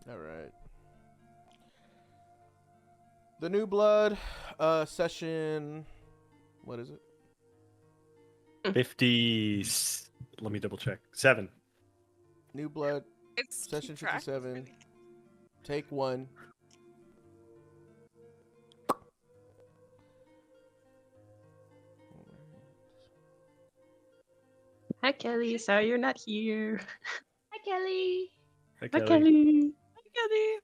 All right. The New Blood session. What is it? 50. Let me double check. 7. New Blood It's session keep track. 57. Take 1. Hi, Kelly. Sorry you're not here. Hi, Kelly. Hi, Hi, Kelly. Kelly. Kelly.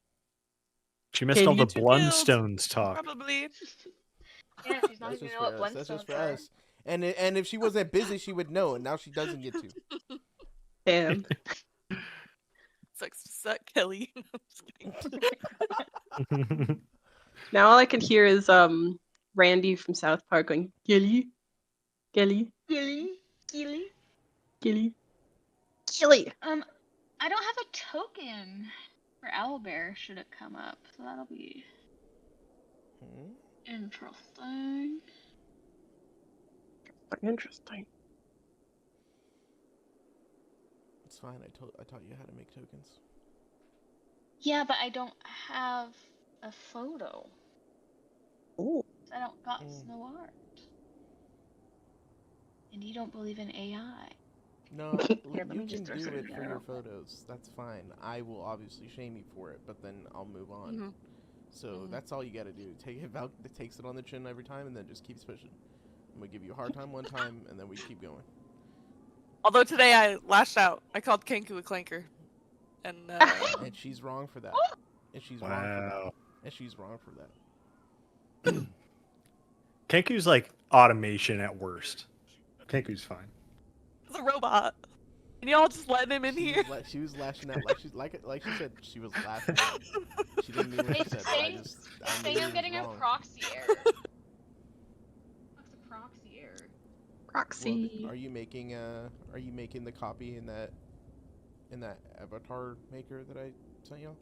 She missed all the Kelly, you too Blundstones talk. Probably. Yeah, she's not That's even just know what for us. That's just Blundstones for are. us. And if she wasn't busy, she would know, and now she doesn't get to. Damn. Sucks to suck, Kelly. I'm just kidding. Now all I can hear is Randy from South Park going, Kelly, Kelly, Gilly, Gilly. Kelly, Kelly. I don't have a token for Owlbear. Should it come up? So that'll be Hmm? interesting. Interesting. It's fine. I taught you how to make tokens. Yeah, but I don't have a photo. Oh. I don't got Mm. snow art. And you don't believe in AI. No, Here, let me you just can throw do something it for together your real quick. photos. That's fine. I will obviously shame you for it, but then I'll move on. Mhm. So Mhm. that's all you got to do. Take it out. It takes it on the chin every time, and then just keeps pushing. I'm gonna give you a hard time one time, and then we keep going. Although today I lashed out. I called Kenku a clanker. And And she's wrong for that. And she's wrong for that. Wow. And she's wrong for that. Kenku's like automation at worst. Kenku's fine. it's a robot. And y'all just letting him in here. She was lashing out like she said she was laughing out. She didn't mean what she It's said. saying, But it's I saying knew I'm it getting was a wrong. proxy error. What's a proxy error? Proxy. Well, are you making the copy in that avatar maker that I sent y'all?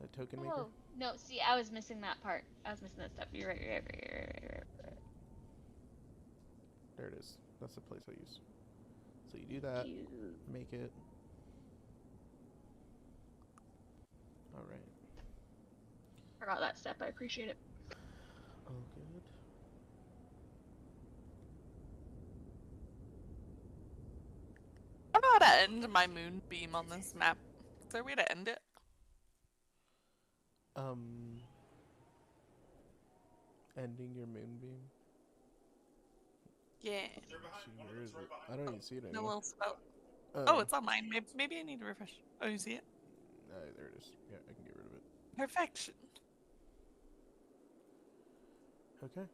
That token maker? Oh, no, see, I was missing that part. I was missing that step. You're right, you're right, you're right, you're right, you're right. There it is. That's the place I use. So you do that, make it. All right. Forgot that step. I appreciate it. Oh, good. I don't know how to end my moonbeam on this map. Is there a way to end it? Ending your moonbeam. Yeah. Where is it? I don't even see it The anymore. little spell. Oh, it's on mine. Maybe I need to refresh. Oh, you see it? There it is. Yeah, I can get rid of it. Perfection. Okay.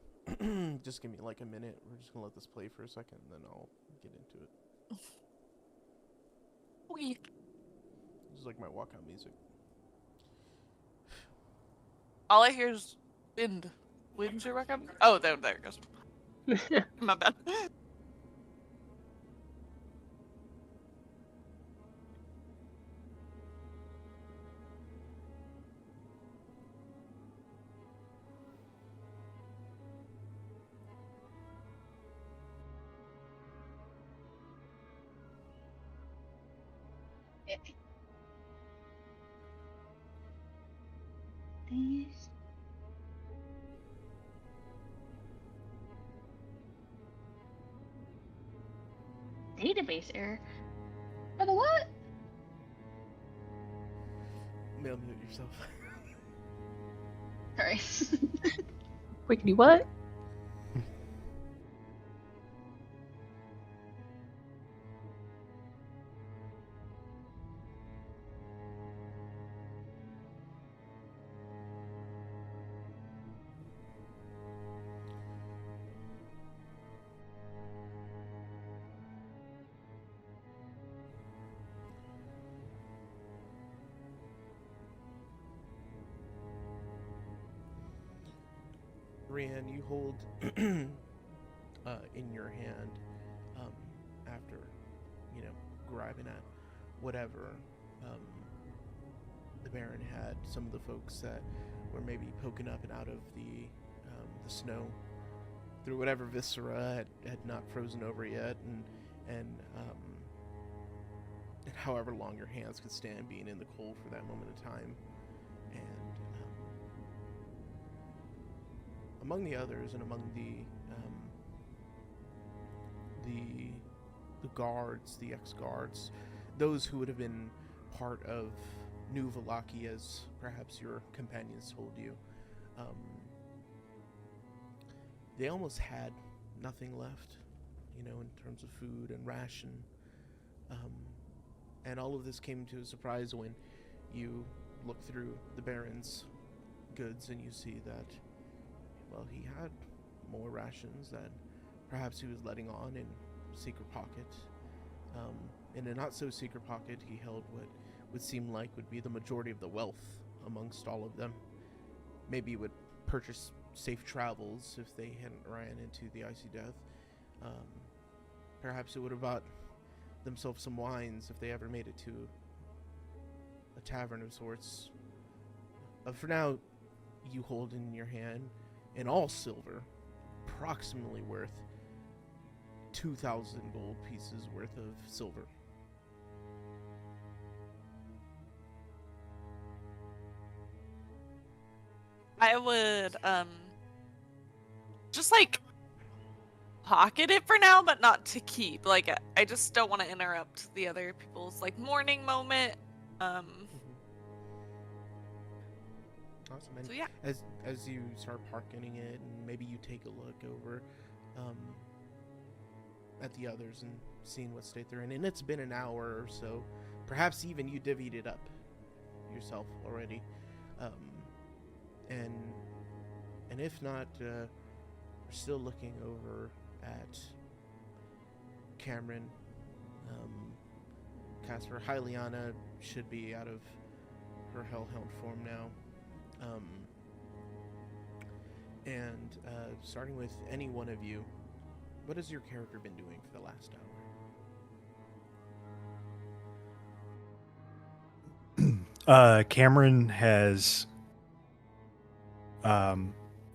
Just give me like a minute. We're just gonna let this play for a second, and then I'll get into it. We. This is like my walkout music. All I hear is wind. Wind's your record? Oh, there it goes. My bad. These. Database error? For the what? Mail mute yourself. Sorry. Quickly, what? Rian, you hold in your hand after grabbing at whatever the Baron had. Some of the folks that were maybe poking up and out of the snow through whatever viscera had not frozen over yet, and and however long your hands could stand being in the cold for that moment of time. And among the others, and among the guards, the ex-guards, those who would have been part of New Valaki, as perhaps your companions told you, they almost had nothing left, in terms of food and ration. And all of this came to a surprise when you look through the Baron's goods and you see that, well, he had more rations that perhaps he was letting on in secret pocket. In a not so secret pocket, he held what would seem like would be the majority of the wealth amongst all of them. Maybe he would purchase safe travels if they hadn't ran into the icy death. Perhaps it would have bought themselves some wines if they ever made it to a tavern of sorts. For now, you hold in your hand, in all silver, approximately worth 2,000 gold pieces worth of silver. I would just like pocket it for now, but not to keep. Like, I just don't want to interrupt the other people's like mourning moment. Awesome. And So yeah. as you start parking it, and maybe you take a look over at the others and seeing what state they're in, and it's been an hour or so. Perhaps even you divvied it up yourself already. And if not, we're still looking over at Cameron. Casper, Hyliana should be out of her Hellhound form now. And starting with any one of you, what has your character been doing for the last hour? Cameron has,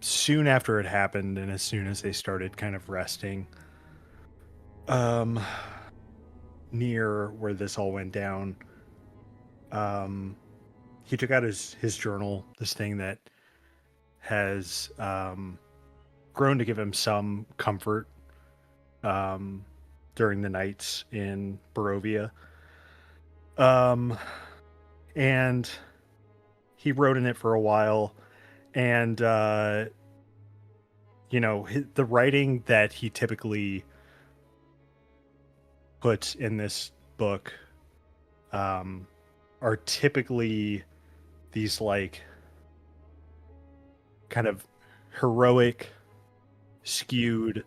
soon after it happened, and as soon as they started kind of resting, near where this all went down, he took out his journal, this thing that has grown to give him some comfort during the nights in Barovia. And he wrote in it for a while, and the writing that he typically puts in this book are typically these like kind of heroic, skewed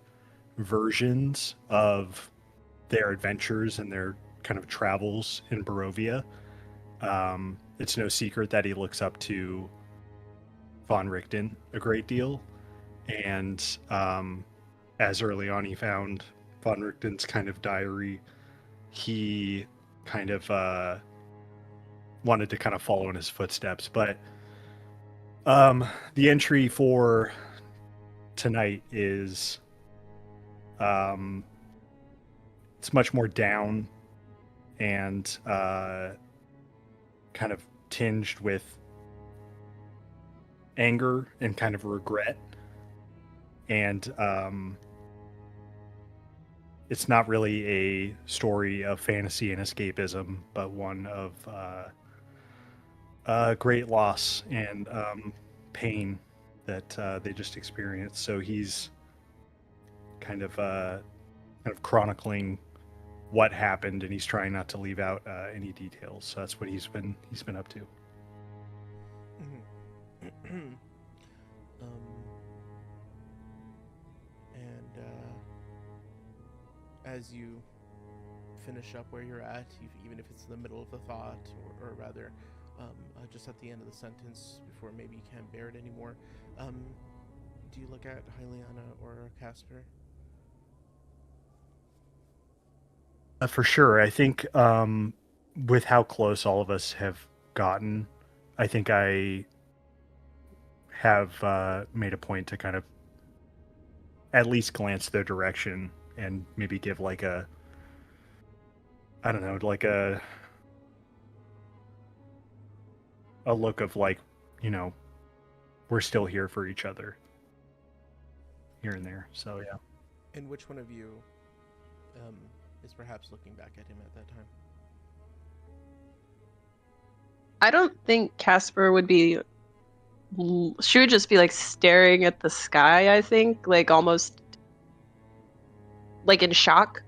versions of their adventures and their kind of travels in Barovia. It's no secret that he looks up to von Richten a great deal, and as early on he found von Richten's kind of diary, he kind of wanted to kind of follow in his footsteps. But the entry for tonight is it's much more down and kind of tinged with anger and kind of regret. And it's not really a story of fantasy and escapism, but one of great loss and pain that they just experienced. So he's kind of chronicling what happened, and he's trying not to leave out any details. So that's what he's been up to. As you finish up where you're at, even if it's in the middle of the thought, or rather, just at the end of the sentence, before maybe you can't bear it anymore, do you look at Hyliana or Casper? For sure. I think with how close all of us have gotten, I think I have made a point to kind of at least glance their direction and maybe give like a I don't know, like a look of like, you know, we're still here for each other here and there. So yeah. And which one of you is perhaps looking back at him at that time? I don't think Casper would be. She would just be like staring at the sky, I think, like almost like in shock.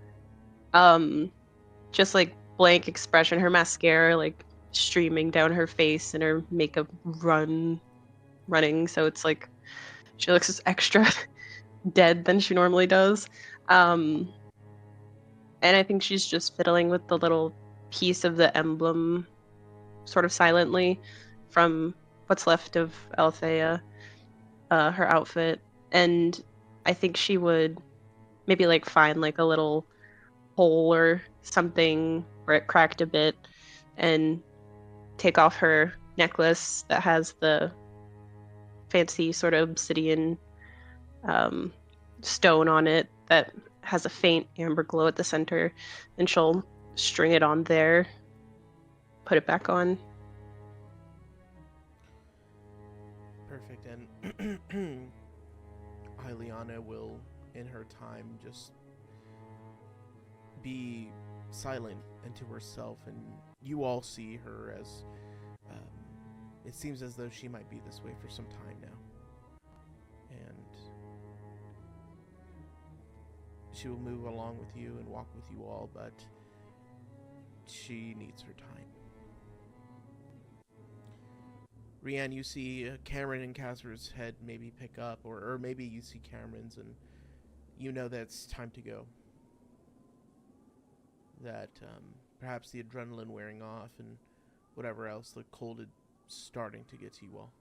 Just like blank expression, her mascara like streaming down her face and her makeup running, so it's like she looks extra dead than she normally does. And I think she's just fiddling with the little piece of the emblem sort of silently from what's left of Althea, her outfit. And I think she would maybe like find like a little hole or something where it cracked a bit and take off her necklace that has the fancy sort of obsidian stone on it that has a faint amber glow at the center, and she'll string it on there, put it back on. Perfect. And Ileana will, in her time, just be silent and to herself, and you all see her as it seems as though she might be this way for some time now. And she will move along with you and walk with you all, but she needs her time. Rianne, you see Cameron and Casper's head maybe pick up, or maybe you see Cameron's, and you know that it's time to go. That perhaps the adrenaline wearing off and whatever else, the cold is starting to get to you all.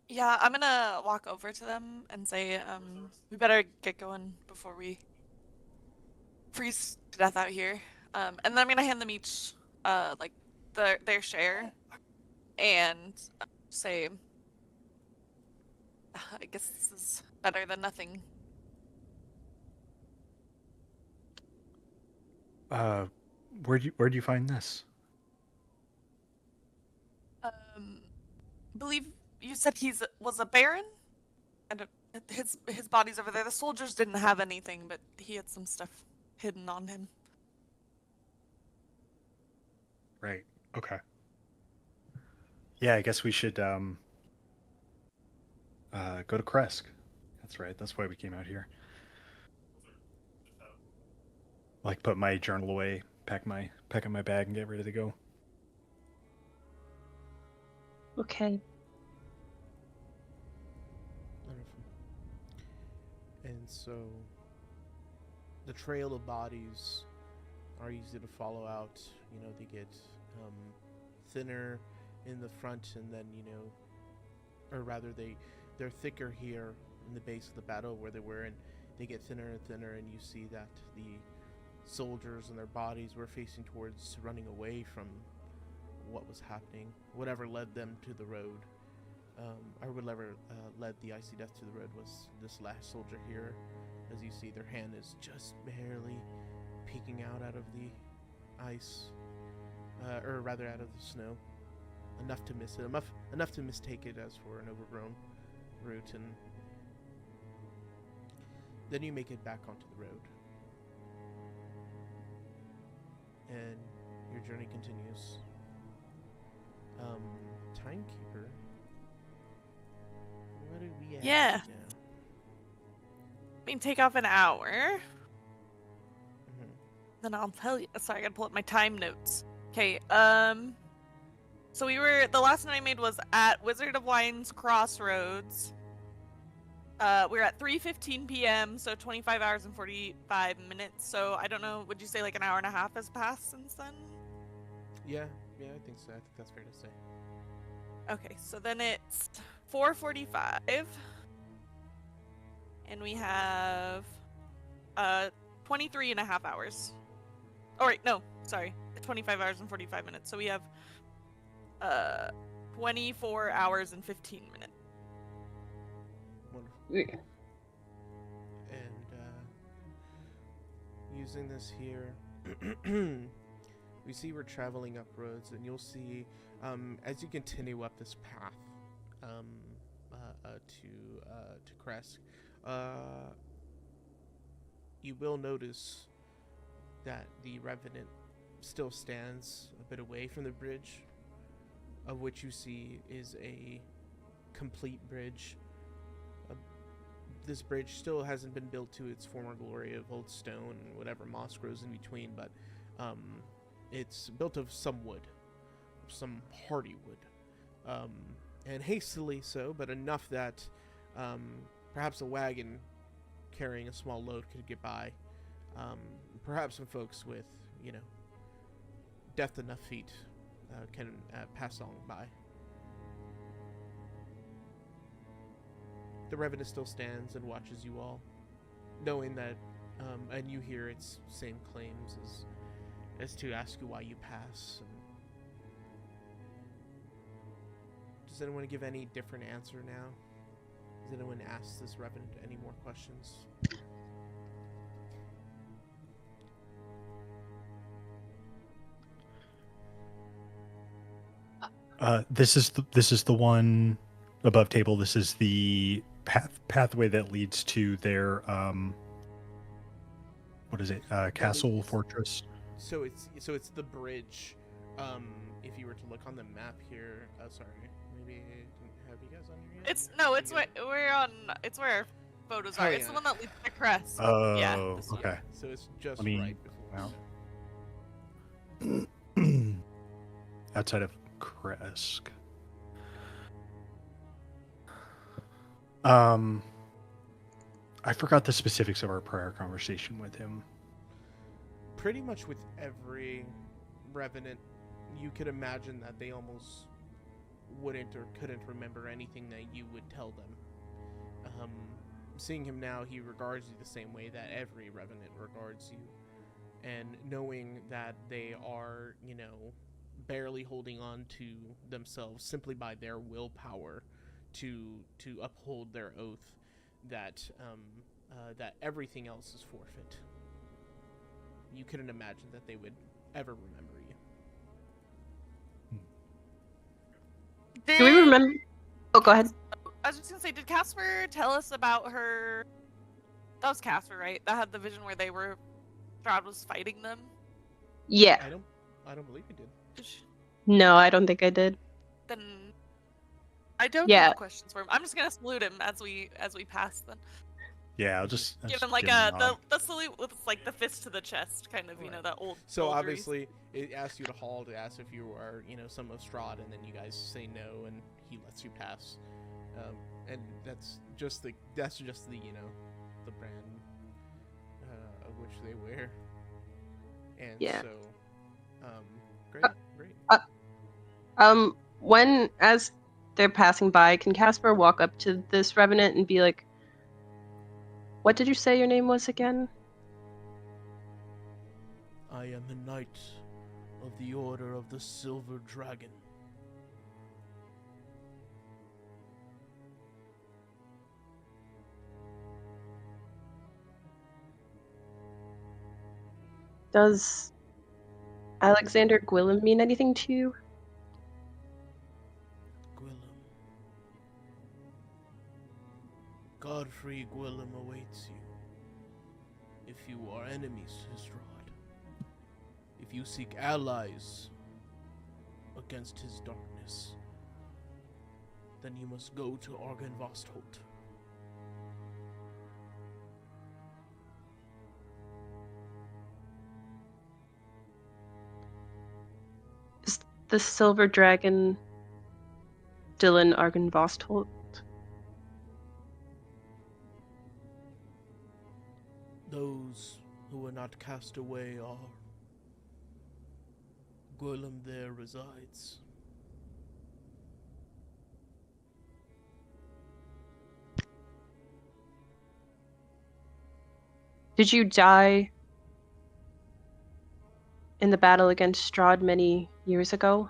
Yeah, I'm gonna walk over to them and say, we better get going before we freeze to death out here. And then I'm gonna hand them each, like, their share, and say, I guess this is better than nothing. Where'd you find this? Believe you said was a baron? And his body's over there. The soldiers didn't have anything, but he had some stuff hidden on him. Right. Okay. Yeah, I guess we should go to Kresk. That's right. That's why we came out here. Like, put my journal away, pack up my bag, and get ready to go. Okay. Wonderful. And so, the trail of bodies are easy to follow out. You know, they get thinner in the front, and then, you know, or rather they're thicker here in the base of the battle where they were, and they get thinner and thinner, and you see that the soldiers and their bodies were facing towards running away from what was happening, whatever led them to the road, or whatever led the icy death to the road was this last soldier here. As you see, their hand is just barely peeking out of the ice, or rather out of the snow, enough to miss it, enough to mistake it as for an overgrown root, and then you make it back onto the road, and your journey continues. Timekeeper, what did we at? Yeah. I mean, take off an hour. Mhm. Then I'll tell you. Sorry, I gotta pull up my time notes. Okay, so the last one I made was at Wizard of Wine's Crossroads. We're at 3:15 p.m., so 25 hours and 45 minutes. So I don't know, would you say like an hour and a half has passed since then? Yeah, I think so. I think that's fair to say. Okay, so then it's 4:45. And we have 23 and a half hours. Oh, wait, no, sorry. 25 hours and 45 minutes. So we have 24 hours and 15 minutes. Wonderful. Yeah. And using this here, we see we're traveling up roads, and you'll see as you continue up this path to Kresk, you will notice that the Revenant still stands a bit away from the bridge, of which you see is a complete bridge. This bridge still hasn't been built to its former glory of old stone and whatever moss grows in between, but it's built of some wood, some hardy wood, and hastily so, but enough that perhaps a wagon carrying a small load could get by. Perhaps some folks with, deft enough feet can pass on by. The Revenant still stands and watches you all, knowing that, and you hear its same claims as to ask you why you pass. And does anyone give any different answer now? Does anyone ask this Revenant any more questions? This is the one above table. This is the pathway that leads to their what is it? Castle, fortress. So it's the bridge. If you were to look on the map here, sorry, maybe I didn't have you guys on here yet? It's where our photos Oh, are. It's yeah. the one that leads to Crest. Oh, yeah. okay. So it's just I mean, right before. wow. Outside of Kresk. I forgot the specifics of our prior conversation with him. Pretty much with every Revenant, you could imagine that they almost wouldn't or couldn't remember anything that you would tell them. Seeing him now, he regards you the same way that every Revenant regards you. And knowing that they are, barely holding on to themselves simply by their willpower to uphold their oath, that everything else is forfeit. You couldn't imagine that they would ever remember you. Do we remember? Oh, go ahead. I was just gonna say, did Casper tell us about her? That was Casper, right? That had the vision where Strahd was fighting them. Yeah. I don't believe you did. No, I don't think I did. Then I don't Yeah. have questions for him. I'm just gonna salute him as we pass. Then Yeah, I'll just give him like give him a nod. the salute with like the fist to the chest, kind of, Right. that old. So soldiery. obviously, it asks you to halt. It asks if you are, some of Strahd, and then you guys say no, and he lets you pass. And that's just the the brand of which they wear. And Yeah. so, great. When as they're passing by, can Casper walk up to this Revenant and be like, "What did you say your name was again?" I am a knight of the Order of the Silver Dragon. Does Alexander Gwillem mean anything to you? Gwillem. Godfrey Gwillem awaits you. If you are enemies to Strahd, if you seek allies against his darkness, then you must go to Argynvostholt. Is the Silver Dragon Dylan Argynvostholt? Those who were not cast away are. Gwillem there resides. Did you die in the battle against Strahd many years ago?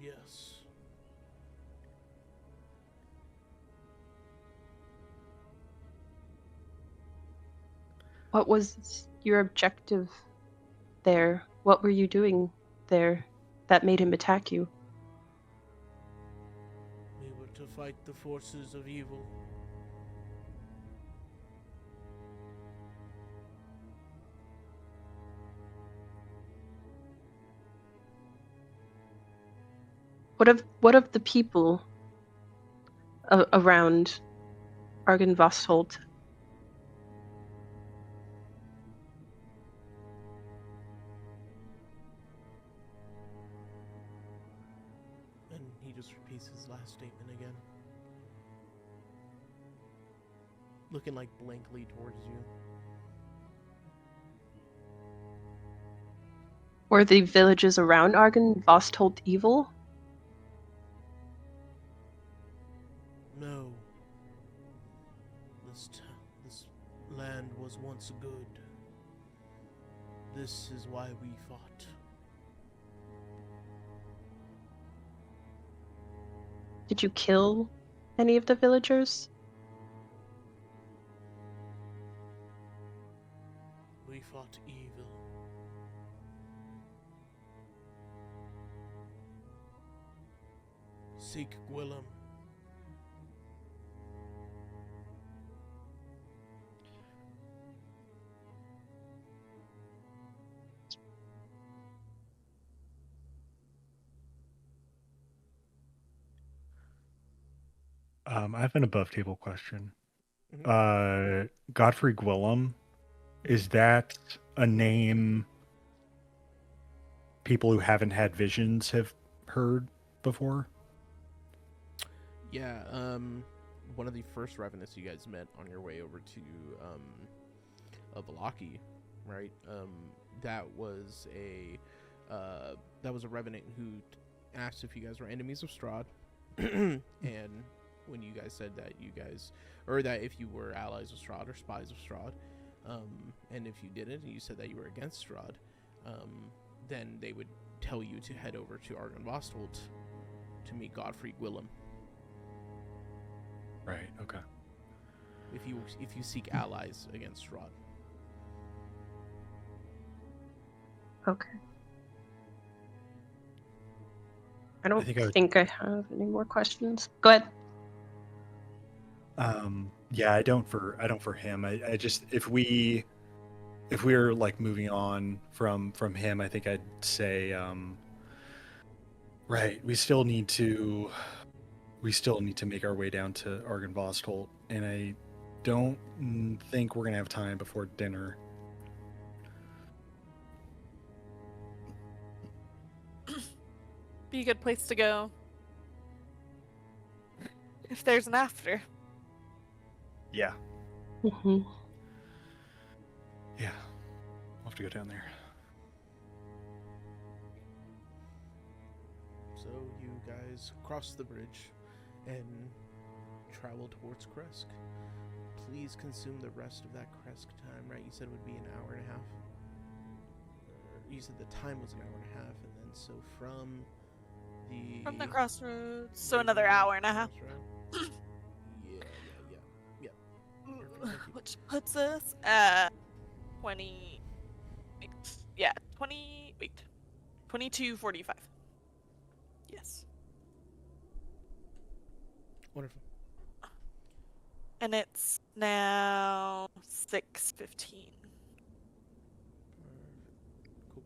Yes. What was your objective there? What were you doing there that made him attack you? We were to fight the forces of evil. What of the people around Argynvostholt? And he just repeats his last statement again. Looking like blankly towards you. Were the villages around Argynvostholt evil? No. This land was once good. This is why we fought. Did you kill any of the villagers? We fought evil. Seek Gwillem. I have an above table question. Mhm. Godfrey Gwillem, is that a name people who haven't had visions have heard before? Yeah, one of the first revenants you guys met on your way over to Valaki, right? That was a revenant who asked if you guys were enemies of Strahd, and when you guys said that you guys, or that if you were allies of Strahd or spies of Strahd, and if you didn't, and you said that you were against Strahd, then they would tell you to head over to Argynvostholt to meet Godfrey Gwillem. Right. Okay. If you seek allies against Strahd. Okay. I don't think I would- think I have any more questions. Go ahead. Yeah, I don't for him. I just if we're like moving on from him, I think I'd say right, we still need to make our way down to Argynvostholt, and I don't think we're gonna have time before dinner. Be a good place to go. If there's an after. Yeah. Mm-hmm. Yeah. We'll have to go down there. So you guys cross the bridge and travel towards Kresk. Please consume the rest of that Kresk time, right? You said it would be an hour and a half. Or you said the time was an hour and a half, and then so from the crossroads, so another hour and a half. Yeah. Which puts us at 20. Wait, yeah, 20. Wait, 22:45. Yes. Wonderful. And it's now 6:15. Cool.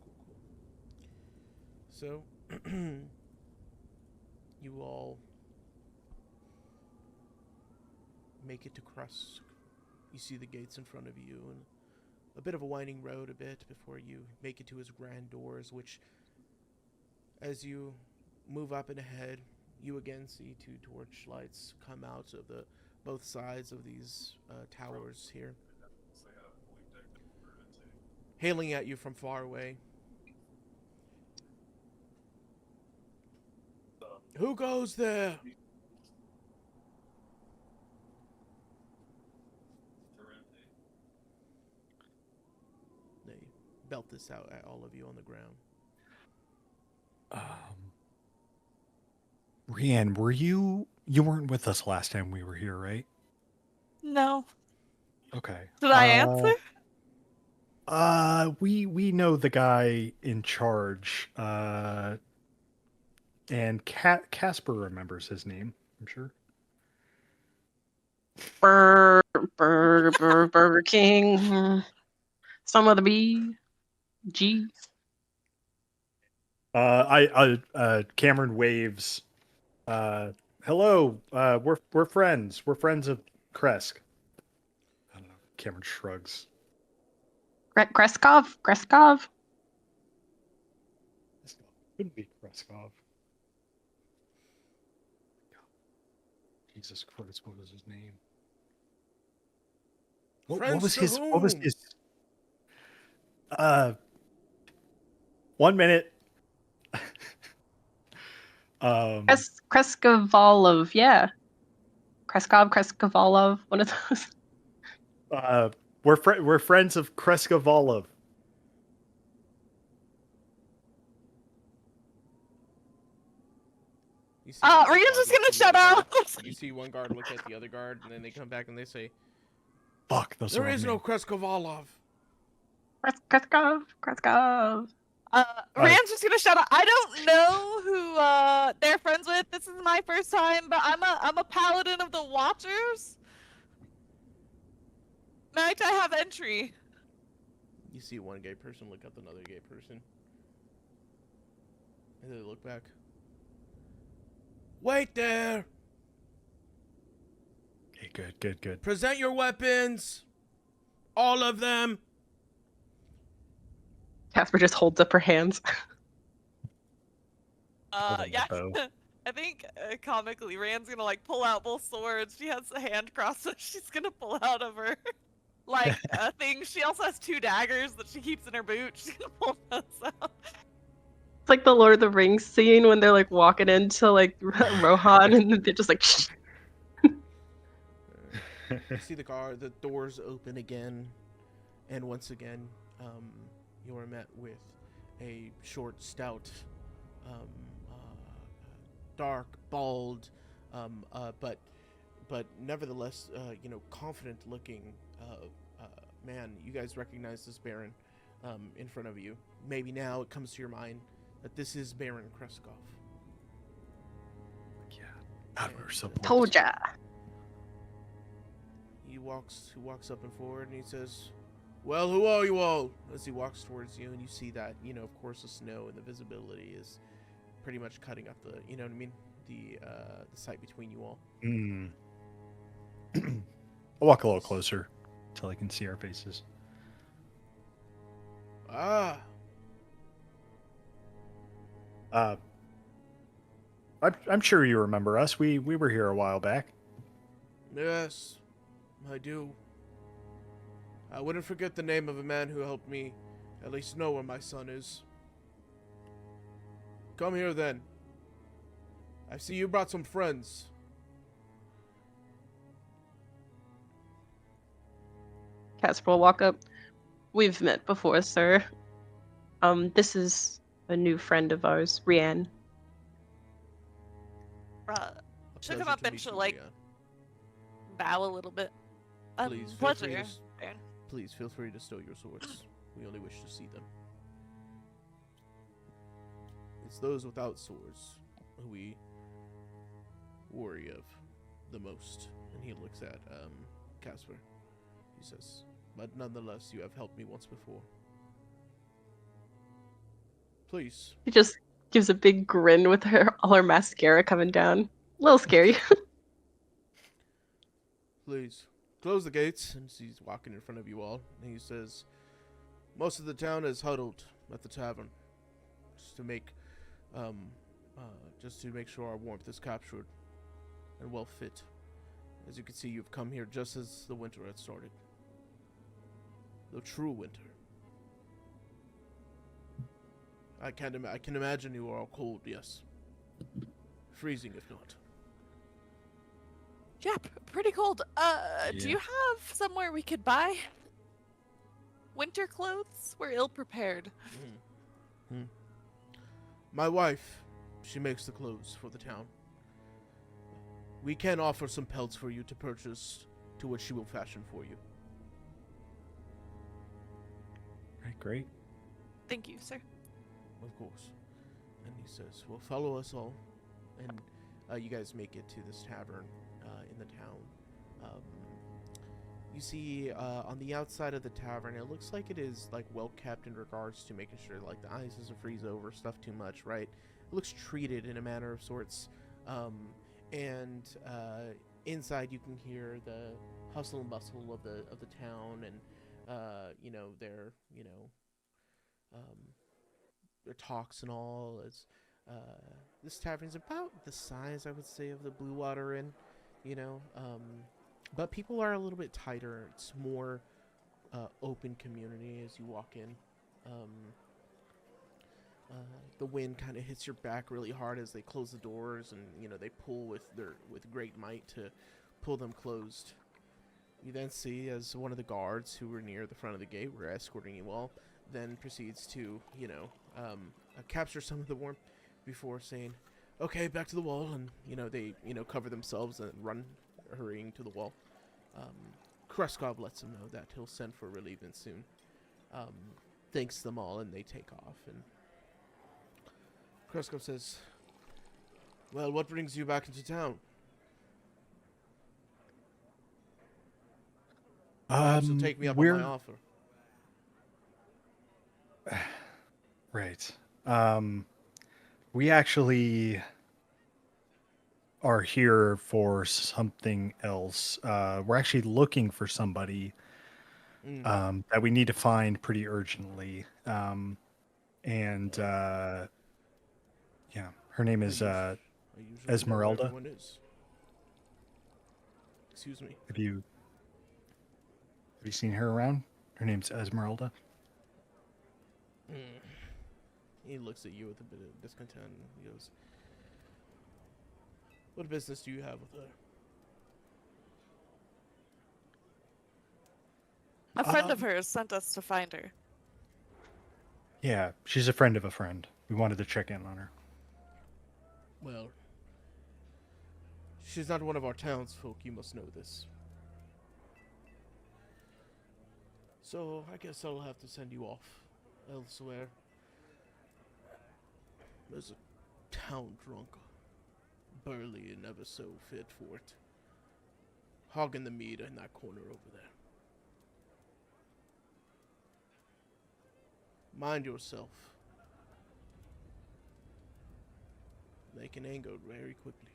So, you all make it to Kresk. You see the gates in front of you, and a bit of a winding road before you make it to his grand doors, which, as you move up and ahead, you again see two torch lights come out of both sides of these towers here, hailing at you from far away. Who goes there? They belt this out at all of you on the ground. Rianne, you weren't with us last time we were here, right? No. Okay. Did I answer? We know the guy in charge. And Casper remembers his name, I'm sure. Burger King. Some of the B. G. Cameron waves. Hello. We're friends. We're friends of Kresk. I don't know. Cameron shrugs. Kreskov? Kreskov? Couldn't be Kreskov. Jesus Christ, what was his name? What was his? What was his? 1 minute. Kreskovalov, yeah. Kreskovalov, one of those. We're friends of Kreskovalov. Rita's just gonna shut up. You see one guard look at the other guard, and then they come back and they say, Fuck, those "There are is no Kreskovalov." Kreskov. Rand's just gonna shut up. I don't know who they're friends with. This is my first time, but I'm a paladin of the Watchers. Might I have entry? You see one gay person look at another gay person, and they look back. Wait there! Okay, good. Present your weapons! All of them! Casper just holds up her hands. Hold on, Yeah. bow. I think comically, Rand's gonna like pull out both swords. She has a hand crossed, so she's gonna pull out of her like a thing. She also has 2 daggers that she keeps in her boot. She's gonna pull those out. It's like the Lord of the Rings scene when they're like walking into like Rohan and they're just like shh. You see the doors open again, and once again, you are met with a short, stout, dark, bald, but nevertheless, confident-looking man. You guys recognize this Baron in front of you. Maybe now it comes to your mind that this is Baron Kreskov. Yeah, God, we were so close. Told ya. He walks up and forward, and he says, "Well, who are you all?" As he walks towards you, and you see that, of course, the snow and the visibility is pretty much cutting up the, you know what I mean, the sight between you all. I'll walk a little closer until I can see our faces. Ah, I'm sure you remember us. We were here a while back. yes, I do. I wouldn't forget the name of a man who helped me at least know where my son is. Come here, then. I see you brought some friends. Casper will walk up. We've met before, sir. This is a new friend of ours, Rianne. She'll Pleasure come up to and meet she'll you, like Leah. bow a little bit. Please, feel free Pleasure. to Please feel free to stow your swords. We only wish to see them. It's those without swords who we worry of the most. And he looks at Casper. He says, "But nonetheless, you have helped me once before. Please." She just gives a big grin with all her mascara coming down. A little scary. Please, close the gates. And he's walking in front of you all. And he says, "Most of the town is huddled at the tavern. Just to make sure our warmth is captured and well fit. As you can see, you've come here just as the winter had started. The true winter. I can imagine you are all cold, yes. Freezing, if not. Yeah, pretty cold. Do you have somewhere we could buy winter clothes? We're ill prepared. My wife, she makes the clothes for the town. We can offer some pelts for you to purchase, to which she will fashion for you." Right, great. Thank you, sir. Of course. And he says, well, follow us all. And you guys make it to this tavern in the town. You see on the outside of the tavern, it looks like it is like well kept in regards to making sure like the ice doesn't freeze over stuff too much, right? It looks treated in a manner of sorts. And inside you can hear the hustle and bustle of the town, and their talks and all. As this tavern's about the size, I would say, of the Blue Water Inn, but people are a little bit tighter. It's more open community as you walk in. The wind kind of hits your back really hard as they close the doors, and they pull with great might to pull them closed. You then see as one of the guards who were near the front of the gate were escorting you all, then proceeds to capture some of the warmth before saying, "Okay, back to the wall," and they cover themselves and run hurrying to the wall. Kreskov lets them know that he'll send for relievement soon. Thanks them all, and they take off. And Kreskov says, "Well, what brings you back into town?" Perhaps you'll take me up on my offer. Right. We actually are here for something else. We're actually looking for somebody that we need to find pretty urgently. Yeah, her name is I usually know where Esmeralda. everyone is. Excuse me. Have you seen her around? Her name's Esmeralda. He looks at you with a bit of discontent, and he goes, "What business do you have with her?" A friend of hers sent us to find her. Yeah, she's a friend of a friend. We wanted to check in on her. Well, she's not one of our townsfolk, you must know this. So, I guess I'll have to send you off elsewhere. There's a town drunk, burly and ever so fit for it, hogging the meat in that corner over there. Mind yourself. They can anger very quickly.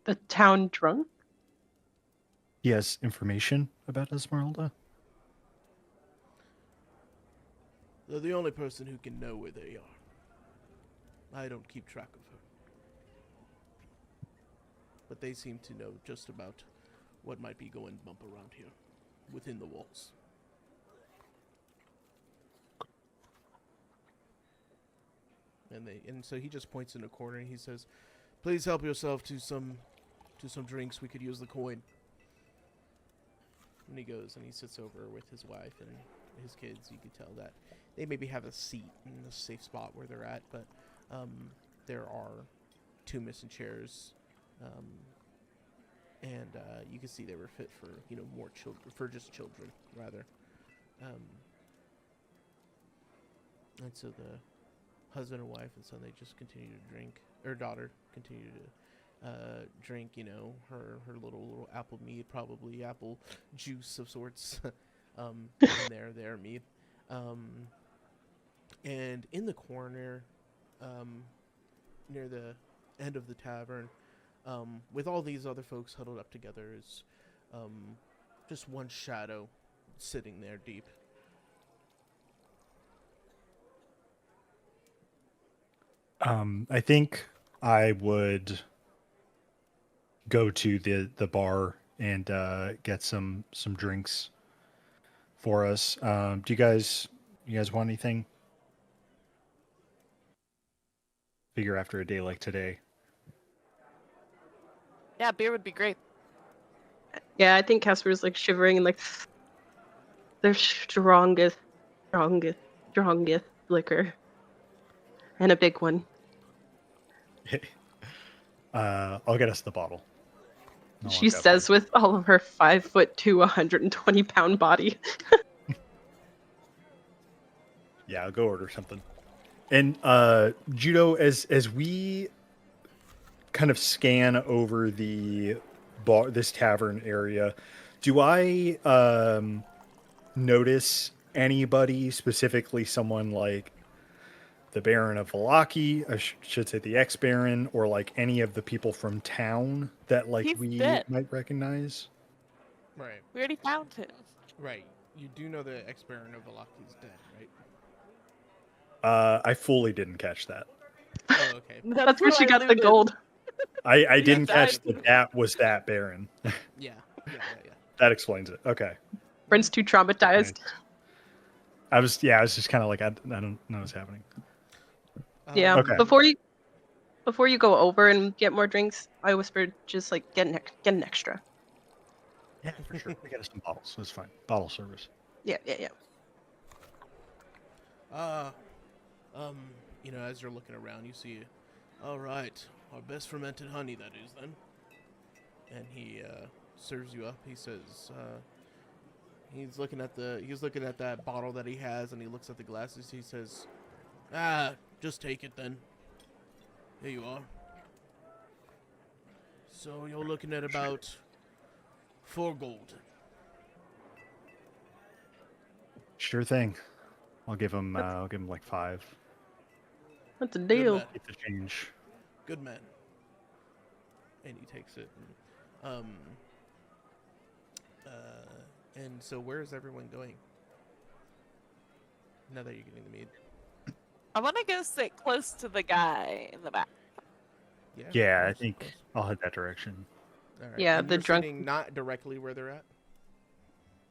The town drunk? He has information about Esmeralda? They're the only person who can know where they are. I don't keep track of her. But they seem to know just about what might be going bump around here, within the walls. And so he just points in a corner and he says, "Please help yourself to some drinks. We could use the coin." And he goes and he sits over with his wife and his kids. You can tell that they maybe have a seat in a safe spot where they're at, but there are two missing chairs, and you can see they were fit for more children, for just children rather. And so the husband and wife and son, they just continue to drink. Her daughter continue to drink, her little apple mead, probably apple juice of sorts, in their mead. And in the corner, near the end of the tavern, with all these other folks huddled up together, is just one shadow sitting there deep. I think I would go to the bar and get some drinks for us. Do you guys want anything? Figure after a day like today. Yeah, beer would be great. Yeah, I think Casper's like shivering and like their strongest liquor. And a big one. I'll get us the bottle. I'll She look up. says with all of her 5'2", 120-pound body. Yeah, I'll go order something. And Judo, as we kind of scan over the bar, this tavern area, do I notice anybody, specifically someone like the Baron of Valaki, I should say the ex-Baron, or like any of the people from town that like He's we dead. might recognize? Right. We already found him. Right. You do know the ex-Baron of Valaki is dead, right? I fully didn't catch that. Oh, okay. That's where who she I got the looted. gold. I didn't died. catch that was that Baron. Yeah. That explains it. Okay. Brent's too traumatized. I was just kind of like I don't know what's happening. Yeah. Okay. Before you go over and get more drinks, I whispered, just like get an extra. Yeah, for sure. We got us some bottles. That's fine. Bottle service. Yeah. You know, as you're looking around, you see, all right, our best fermented honey, that is, then. And he serves you up. He says, he's looking at that bottle that he has, and he looks at the glasses. He says, just take it then. Here you are. So you're looking at about 4 gold. Sure thing. I'll give him like 5. That's a deal. man. Keep the change. Good man. And he takes it. And so where is everyone going? Now that you're getting the mead. I want to go sit close to the guy in the back. Yeah, I of think course. I'll head that direction. All right. Yeah, And the you're drunk- sitting not directly where they're at.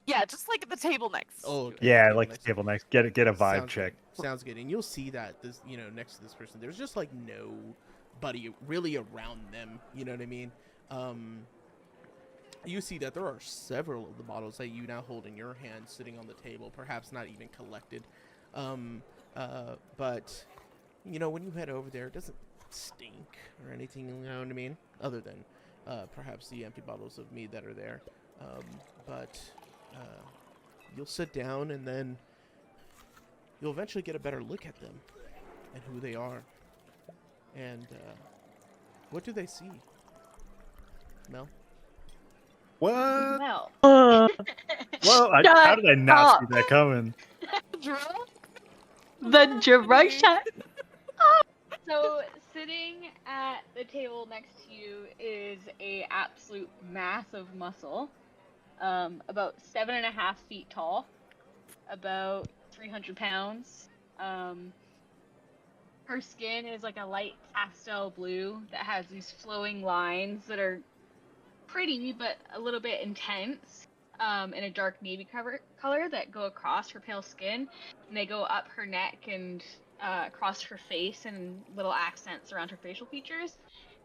Yeah, just like at the table next. Oh, to okay. it. Yeah, I Okay, like the nice. table next. Get a vibe Sounds check. Good. Sounds good. And you'll see that this, next to this person, there's just like nobody really around them. You know what I mean? You see that there are several of the bottles that you now hold in your hand sitting on the table, perhaps not even collected. But when you head over there, it doesn't stink or anything. You know what I mean? Other than perhaps the empty bottles of mead that are there. But you'll sit down and then you'll eventually get a better look at them and who they are. And what do they see? Mel? What? Well, Whoa! How Shut did I not see up. that coming? The drug shot. so sitting at the table next to you is a absolute mass of muscle, about 7.5 feet tall, about 300 pounds. Her skin is like a light pastel blue that has these flowing lines that are pretty but a little bit intense, in a dark navy color that go across her pale skin, and they go up her neck and across her face and little accents around her facial features.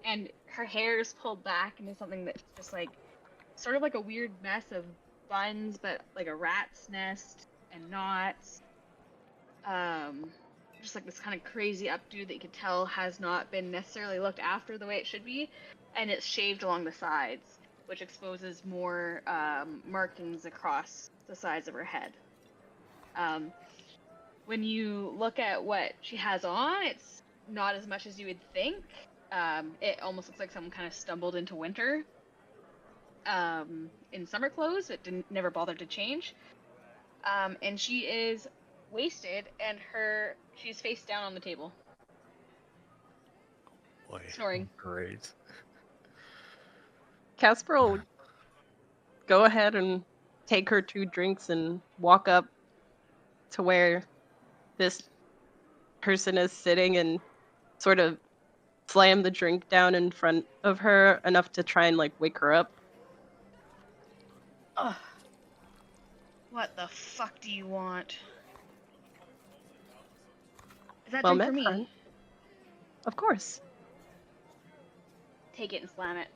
And her hair is pulled back into something that's just like sort of like a weird mess of buns, but like a rat's nest and knots. Just like this kind of crazy updo that you could tell has not been necessarily looked after the way it should be, and it's shaved along the sides, which exposes more markings across the sides of her head. When you look at what she has on, it's not as much as you would think. It almost looks like someone kind of stumbled into winter in summer clothes. It never bothered to change. And she is wasted, and she's face down on the table. Boy, Snoring. Great. Casper will go ahead and take her 2 drinks and walk up to where this person is sitting and sort of slam the drink down in front of her enough to try and like wake her up. Ugh. What the fuck do you want? Is that Well drink for met, me? friend. Of course. Take it and slam it.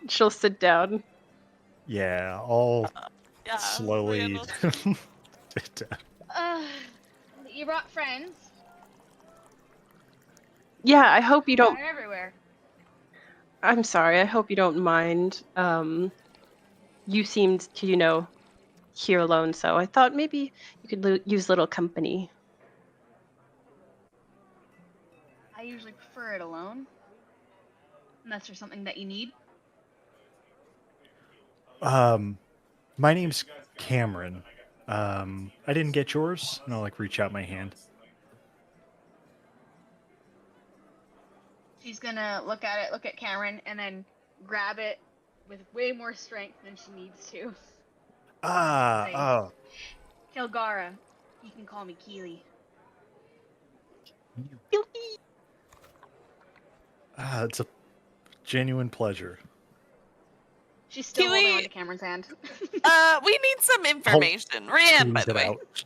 She'll sit down. Yeah, I'll Yeah, slowly. Randall. You brought friends. Yeah, I hope you don't. They're everywhere. I'm sorry. I hope you don't mind. You seemed to, here alone, so I thought maybe you could use a little company. I usually prefer it alone. Unless there's something that you need. My name's Cameron. I didn't get yours, and I'll like reach out my hand. She's gonna look at Cameron, and then grab it with way more strength than she needs to. Ah, Kilgara, you can call me Keely. it's a genuine pleasure. She's still holding Keely- on to Cameron's hand. We need some information. Ryan, by Squeeze the it way. out.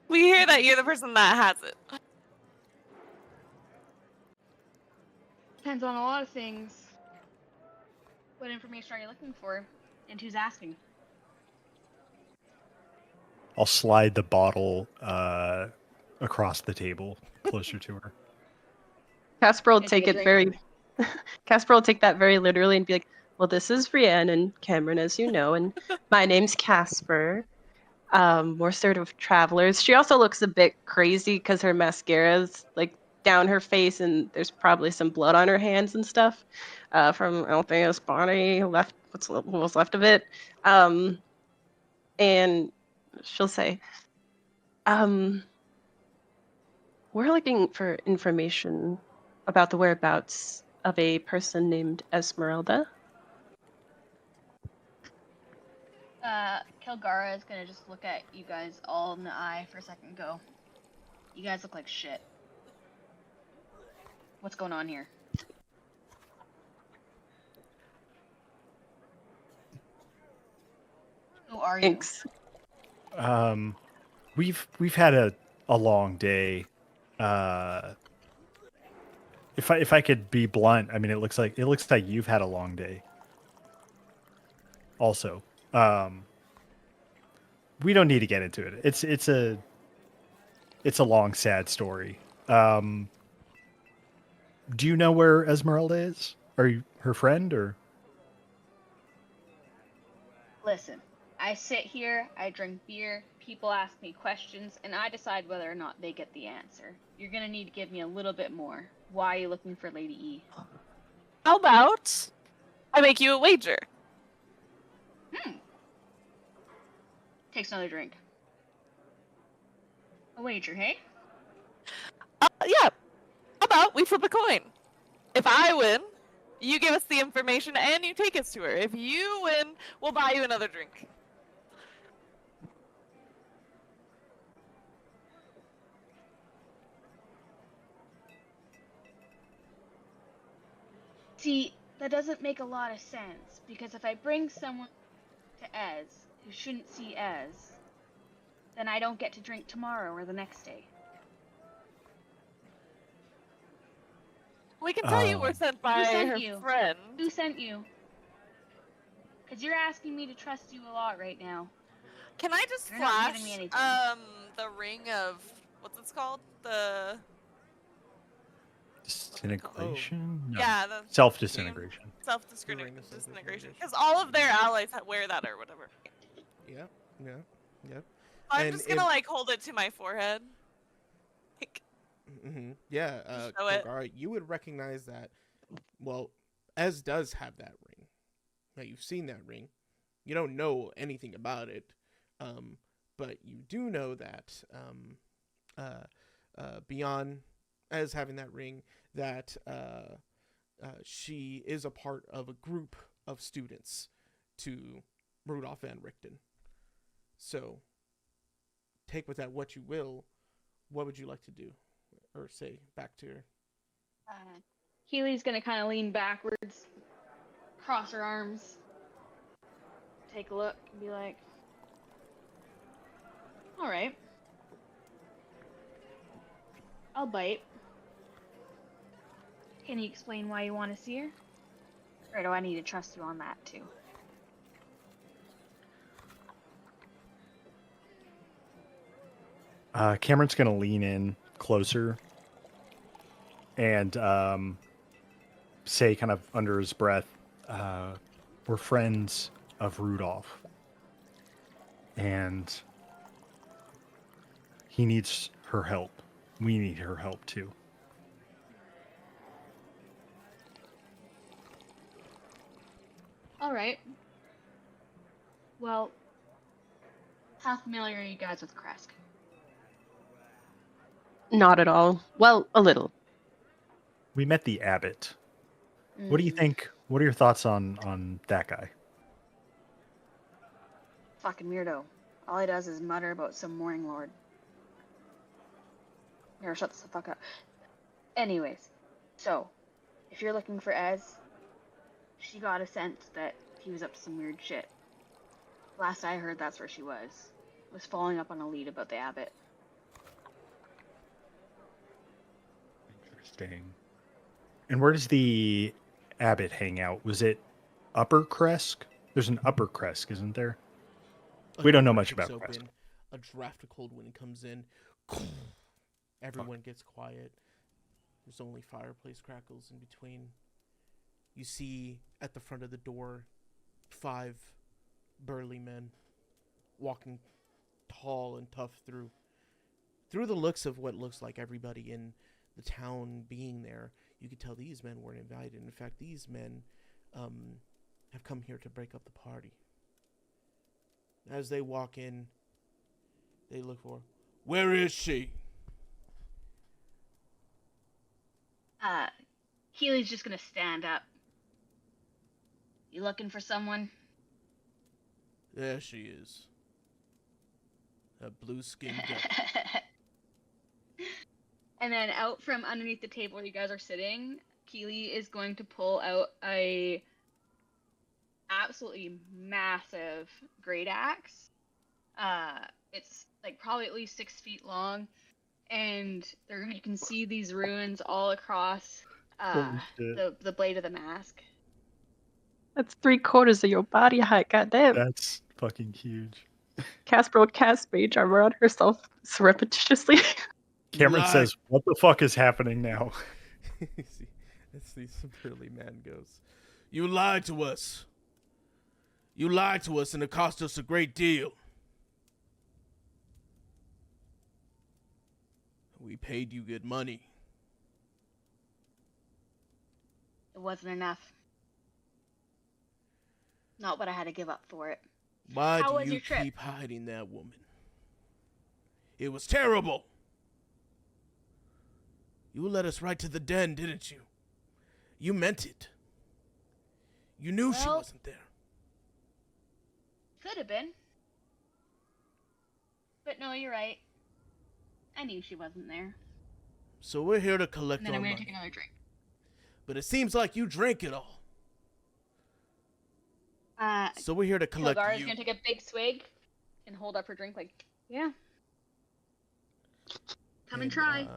We hear that you're the person that has it. Depends on a lot of things. What information are you looking for? And who's asking? I'll slide the bottle across the table closer to her. Casper will Is take it a it drink? very. Casper will take that very literally and be like, "Well, this is Brienne and Cameron, as you know, and my name's Casper. We're sort of travelers." She also looks a bit crazy because her mascara's like down her face, and there's probably some blood on her hands and stuff from Althea's body left. What was left of it? And she'll say, "We're looking for information about the whereabouts of a person named Esmeralda." Kilgara is gonna just look at you guys all in the eye for a second and go, "You guys look like shit. What's going on here?" Who are you? Thanks. We've had a long day. If I could be blunt, I mean it looks like you've had a long day. Also, we don't need to get into it. It's a long, sad story. Do you know where Esmeralda is? Are you her friend or? Listen, I sit here, I drink beer, people ask me questions, and I decide whether or not they get the answer. You're gonna need to give me a little bit more. Why are you looking for Lady E? How about I make you a wager? Takes another drink. A wager, hey? Yeah. How about we flip a coin? If I win, you give us the information and you take us to her. If you win, we'll buy you another drink. See, that doesn't make a lot of sense, because if I bring someone to Ez who shouldn't see Ez, then I don't get to drink tomorrow or the next day. We can tell you we're sent by sent her you? friend. Who sent you? Because you're asking me to trust you a lot right now. Can I just You're not flash giving me anything. the ring of what's it called? The Disintegration? No. yeah, the Self-disintegration. self-disintegration. Ring of disintegration. Because all of their allies wear that or whatever. Yep. Yep. Yep. I'm And just gonna if- like hold it to my forehead. Like, Mm-hmm. Yeah, show it. Kilgara, you would recognize that. Well, Ez does have that ring. Now you've seen that ring. You don't know anything about it, but you do know that beyond Ez having that ring, that she is a part of a group of students to Rudolph Van Richten. So, take with that what you will. What would you like to do? Or say back to her. Keely's gonna kind of lean backwards, cross her arms, take a look, and be like, "Alright. I'll bite. Can you explain why you want to see her? Or do I need to trust you on that too?" Cameron's gonna lean in closer and say kind of under his breath, we're friends of Rudolph. And he needs her help. We need her help too. All right. Well, how familiar are you guys with Kresk? Not at all. Well, a little. We met the abbot. What do you think? What are your thoughts on that guy? Fucking weirdo. All he does is mutter about some Morning Lord. Here, shut the fuck up. Anyways, so, if you're looking for Ez, she got a sense that he was up to some weird shit. Last I heard, that's where she was following up on a lead about the abbot. Interesting. And where does the abbot hang out? Was it Upper Kresk? There's an Upper Kresk, isn't there? We don't know much about Kresk. Kresk. A draft of cold wind comes in. Everyone gets quiet. There's only fireplace crackles in between. You see at the front of the door 5 burly men walking tall and tough through the looks of what looks like everybody in the town being there. You could tell these men weren't invited. In fact, these men have come here to break up the party. As they walk in, they look for, where is she? Keely's just gonna stand up. You looking for someone? There she is. A blue-skinned girl. And then out from underneath the table where you guys are sitting, Keely is going to pull out a absolutely massive great axe. It's like probably at least 6 feet long, and you can see these runes all across the blade of the mask. That's 3/4 of your body height, goddamn. That's fucking huge. Casper will cast mage armor on herself surreptitiously. Cameron says, what the fuck is happening now? Let's see some burly man goes. You lied to us. You lied to us and it cost us a great deal. We paid you good money. It wasn't enough. Not what I had to give up for it. Why How do was you your trip? keep hiding that woman? It was terrible. You led us right to the den, didn't you? You meant it. You knew she Well- wasn't there. Could have been. But no, you're right. I knew she wasn't there. So we're here to collect And then our I'm gonna money. take another drink. But it seems like you drank it all. So we're here to collect Kilgara's you. gonna take a big swig and hold up her drink like, yeah. Come and try.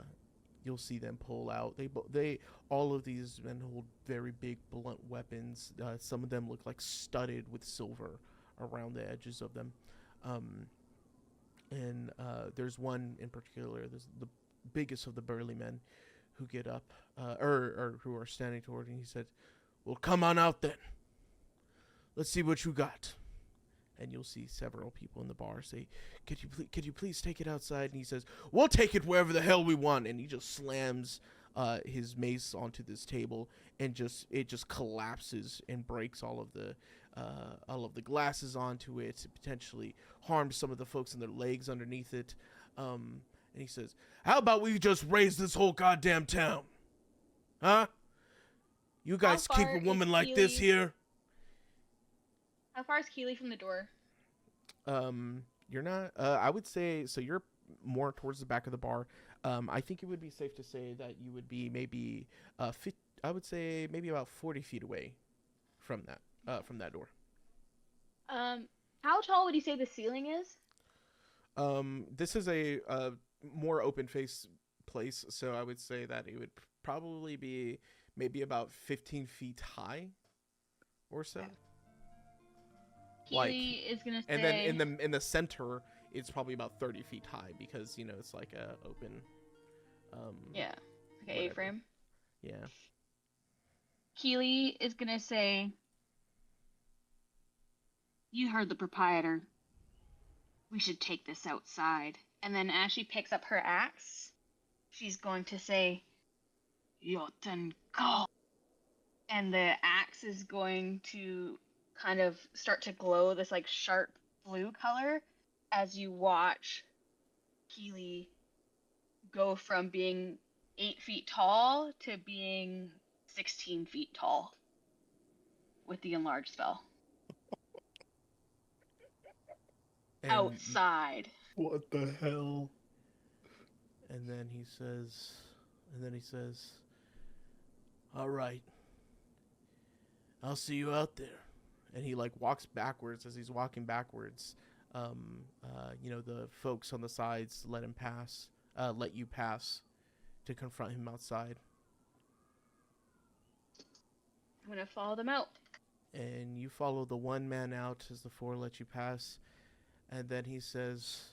You'll see them pull out. They all of these men hold very big blunt weapons. Some of them look like studded with silver around the edges of them. And there's one in particular. There's the biggest of the burly men who get up, or who are standing toward, and he said, "Well, come on out then. Let's see what you got." And you'll see several people in the bar say, could you please take it outside? And he says, "We'll take it wherever the hell we want." And he just slams his mace onto this table, and it just collapses and breaks all of the glasses onto it. It potentially harms some of the folks in their legs underneath it. And he says, "How about we just raise this whole goddamn town? Huh? You guys keep far a woman is like this Keely? here?" How far is Keely from the door? You're not. I would say so. You're more towards the back of the bar. I think it would be safe to say that you would be maybe I would say maybe about 40 feet away from that door. How tall would you say the ceiling is? This is a more open face place, so I would say that it would probably be maybe about 15 feet high, or so. Keely is gonna say. And then in the center, it's probably about 30 feet high because it's like a open. Yeah. Okay, whatever. A-frame. Yeah. Keely is gonna say, "You heard the proprietor. We should take this outside." And then as she picks up her axe, she's going to say, "Yoten go." And the axe is going to kind of start to glow this like sharp blue color as you watch Keely go from being 8 feet tall to being 16 feet tall with the enlarge spell. And, Outside. What the hell? And then he says, "All right, I'll see you out there." And he like walks backwards. As he's walking backwards, the folks on the sides let you pass to confront him outside. I'm gonna follow them out. And you follow the one man out as the four let you pass. And then he says,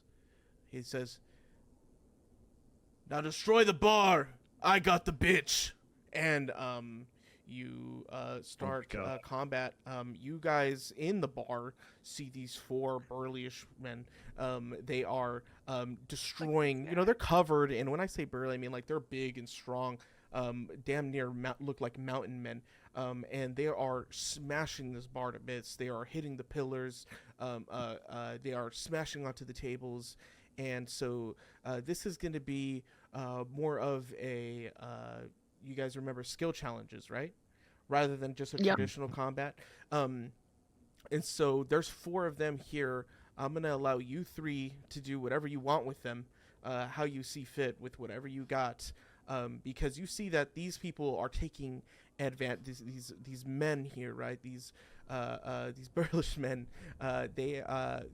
"Now destroy the bar. I got the bitch." And you start God. combat. You guys in the bar see these four burlyish men. They are destroying. They're covered, and when I say burly, I mean like they're big and strong. Damn near look like mountain men. And they are smashing this bar to bits. They are hitting the pillars. They are smashing onto the tables. And so this is going to be more of a, you guys remember skill challenges, right? Rather than just a traditional combat. And so there's four of them here. I'm going to allow you three to do whatever you want with them, how you see fit with whatever you got. Because you see that these people are taking advantage. These men here, right? These burlish men. They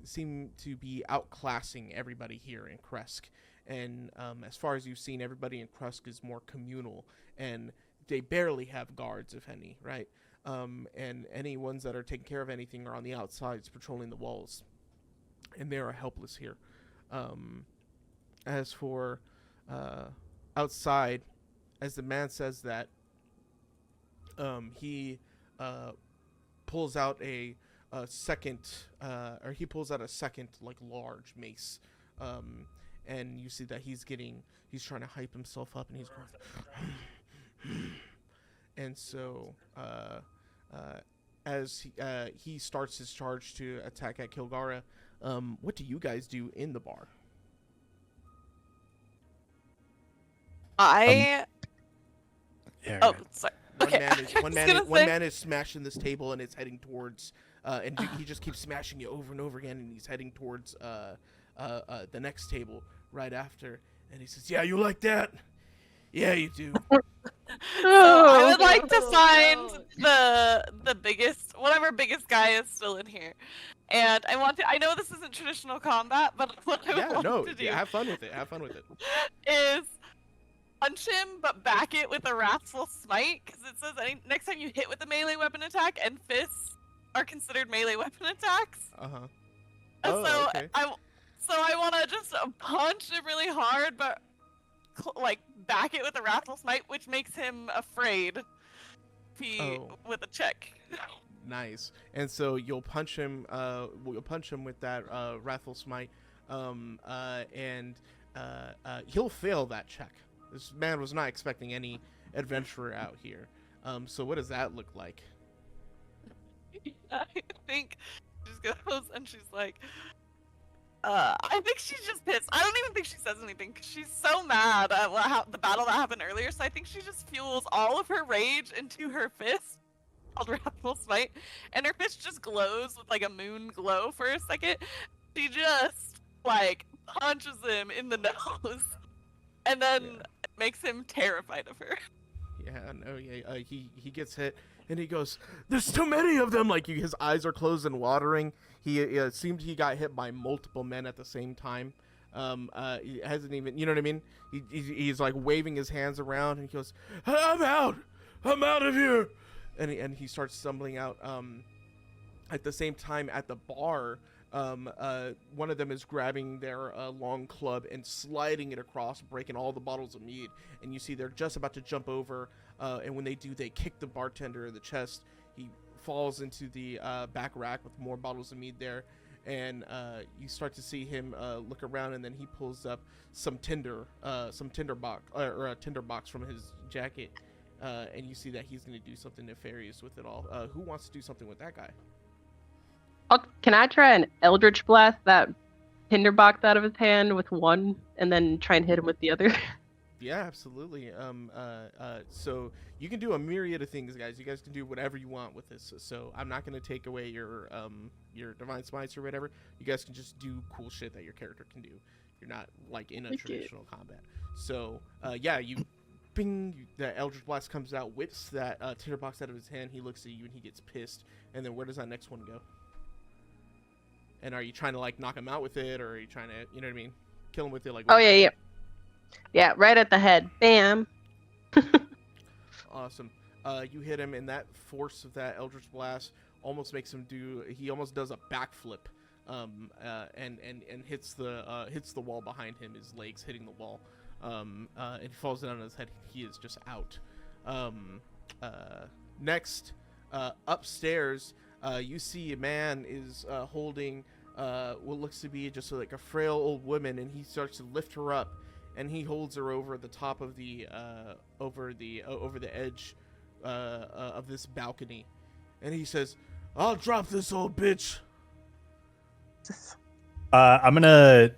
seem to be outclassing everybody here in Kresk. And as far as you've seen, everybody in Kresk is more communal, and they barely have guards, if any, right? And any ones that are taking care of anything are on the outsides, patrolling the walls, and they are helpless here. As for outside, as the man says that, he pulls out a second like large mace, and you see that he's trying to hype himself up, and he's going, and so as he starts his charge to attack at Kilgara, what do you guys do in the bar? I Yeah. oh right. sorry. One Okay. man is smashing this table, and it's heading towards, and he just keeps smashing it over and over again, and he's heading towards the next table right after, and he says, "Yeah, you like that? Yeah, you do." So I would like to Oh, find no. the whatever biggest guy is still in here, and I know this isn't traditional combat, but what I want to do Have fun with it. Have fun with it. is punch him, but back it with a wrathful smite, because it says next time you hit with a melee weapon attack, and fists are considered melee weapon attacks. Uh-huh. And Oh, so okay. I want to just punch him really hard, but like back it with a wrathful smite, which makes him afraid. With a check. Nice. And so you'll punch him. You'll punch him with that wrathful smite, and he'll fail that check. This man was not expecting any adventurer out here. So what does that look like? I think she just goes and she's like, I think she's just pissed. I don't even think she says anything because she's so mad at the battle that happened earlier. So I think she just fuels all of her rage into her fist, called Wrathful Smite, and her fist just glows with like a moon glow for a second. She just like punches him in the nose, and then makes him terrified of her. Yeah, no, yeah. He gets hit, and he goes, "There's too many of them!" Like his eyes are closed and watering. It seemed he got hit by multiple men at the same time. He hasn't even, you know what I mean? He's like waving his hands around, and he goes, "I'm out of here!" And he starts stumbling out. At the same time, at the bar, One of them is grabbing their long club and sliding it across, breaking all the bottles of mead. And you see they're just about to jump over. And when they do, they kick the bartender in the chest. He falls into the back rack with more bottles of mead there. And you start to see him look around, and then he pulls up some tinder box or a tinder box from his jacket. And you see that he's going to do something nefarious with it all. Who wants to do something with that guy? Oh, can I try an Eldritch Blast that tinderbox out of his hand with one, and then try and hit him with the other? Yeah, absolutely. So you can do a myriad of things, guys. You guys can do whatever you want with this. So I'm not going to take away your divine smites or whatever. You guys can just do cool shit that your character can do. You're not like in a traditional combat. So yeah, you bing, the Eldritch Blast comes out, whips that tinderbox out of his hand. He looks at you and he gets pissed. And then where does that next one go? And are you trying to like knock him out with it, or are you trying to, you know what I mean, kill him with it? Like, Oh yeah, yeah, right at the head. Bam. Awesome. You hit him, and that force of that Eldritch Blast almost makes him do. He almost does a backflip, and hits the wall behind him. His legs hitting the wall, and he falls down on his head. He is just out. Next, upstairs, you see a man is holding what looks to be just like a frail old woman, and he starts to lift her up, and he holds her over the top of the over the edge of this balcony, and he says, "I'll drop this old bitch." I'm gonna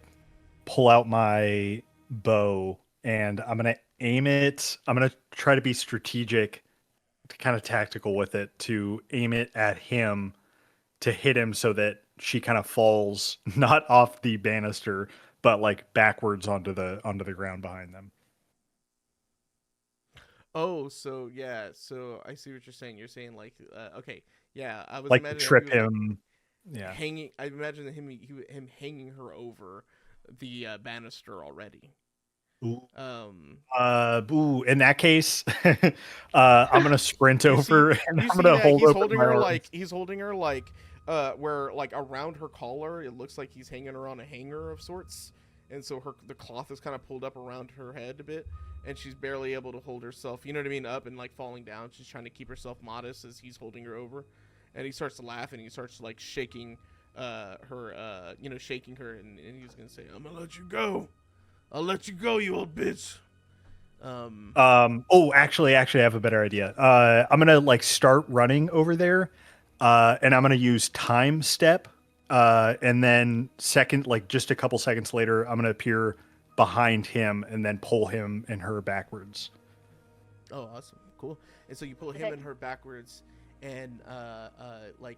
pull out my bow and I'm gonna aim it. I'm gonna try to be strategic, kind of tactical with it, to aim it at him, to hit him so that she kind of falls not off the banister, but like backwards onto the ground behind them. Oh, so yeah, so I see what you're saying. You're saying like, okay, yeah, I was Like to imagining trip he was, like, him. Yeah. hanging. I imagine him hanging her over the banister already. Ooh. Um, In that case, I'm gonna sprint you over see, and you I'm see gonna that hold he's open holding my her arms. like where like around her collar it looks like he's hanging her on a hanger of sorts, and so the cloth is kind of pulled up around her head a bit, and she's barely able to hold herself, you know what I mean, up and like falling down. She's trying to keep herself modest as he's holding her over, and he starts to laugh and he starts like shaking her, shaking her, and he's gonna say, "I'm gonna let you go. I'll let you go, you old bitch." Actually, I have a better idea. I'm gonna like start running over there, and I'm gonna use time step, and then second, like just a couple seconds later, I'm gonna appear behind him and then pull him and her backwards. Oh, awesome, cool. And so you pull him and her backwards, and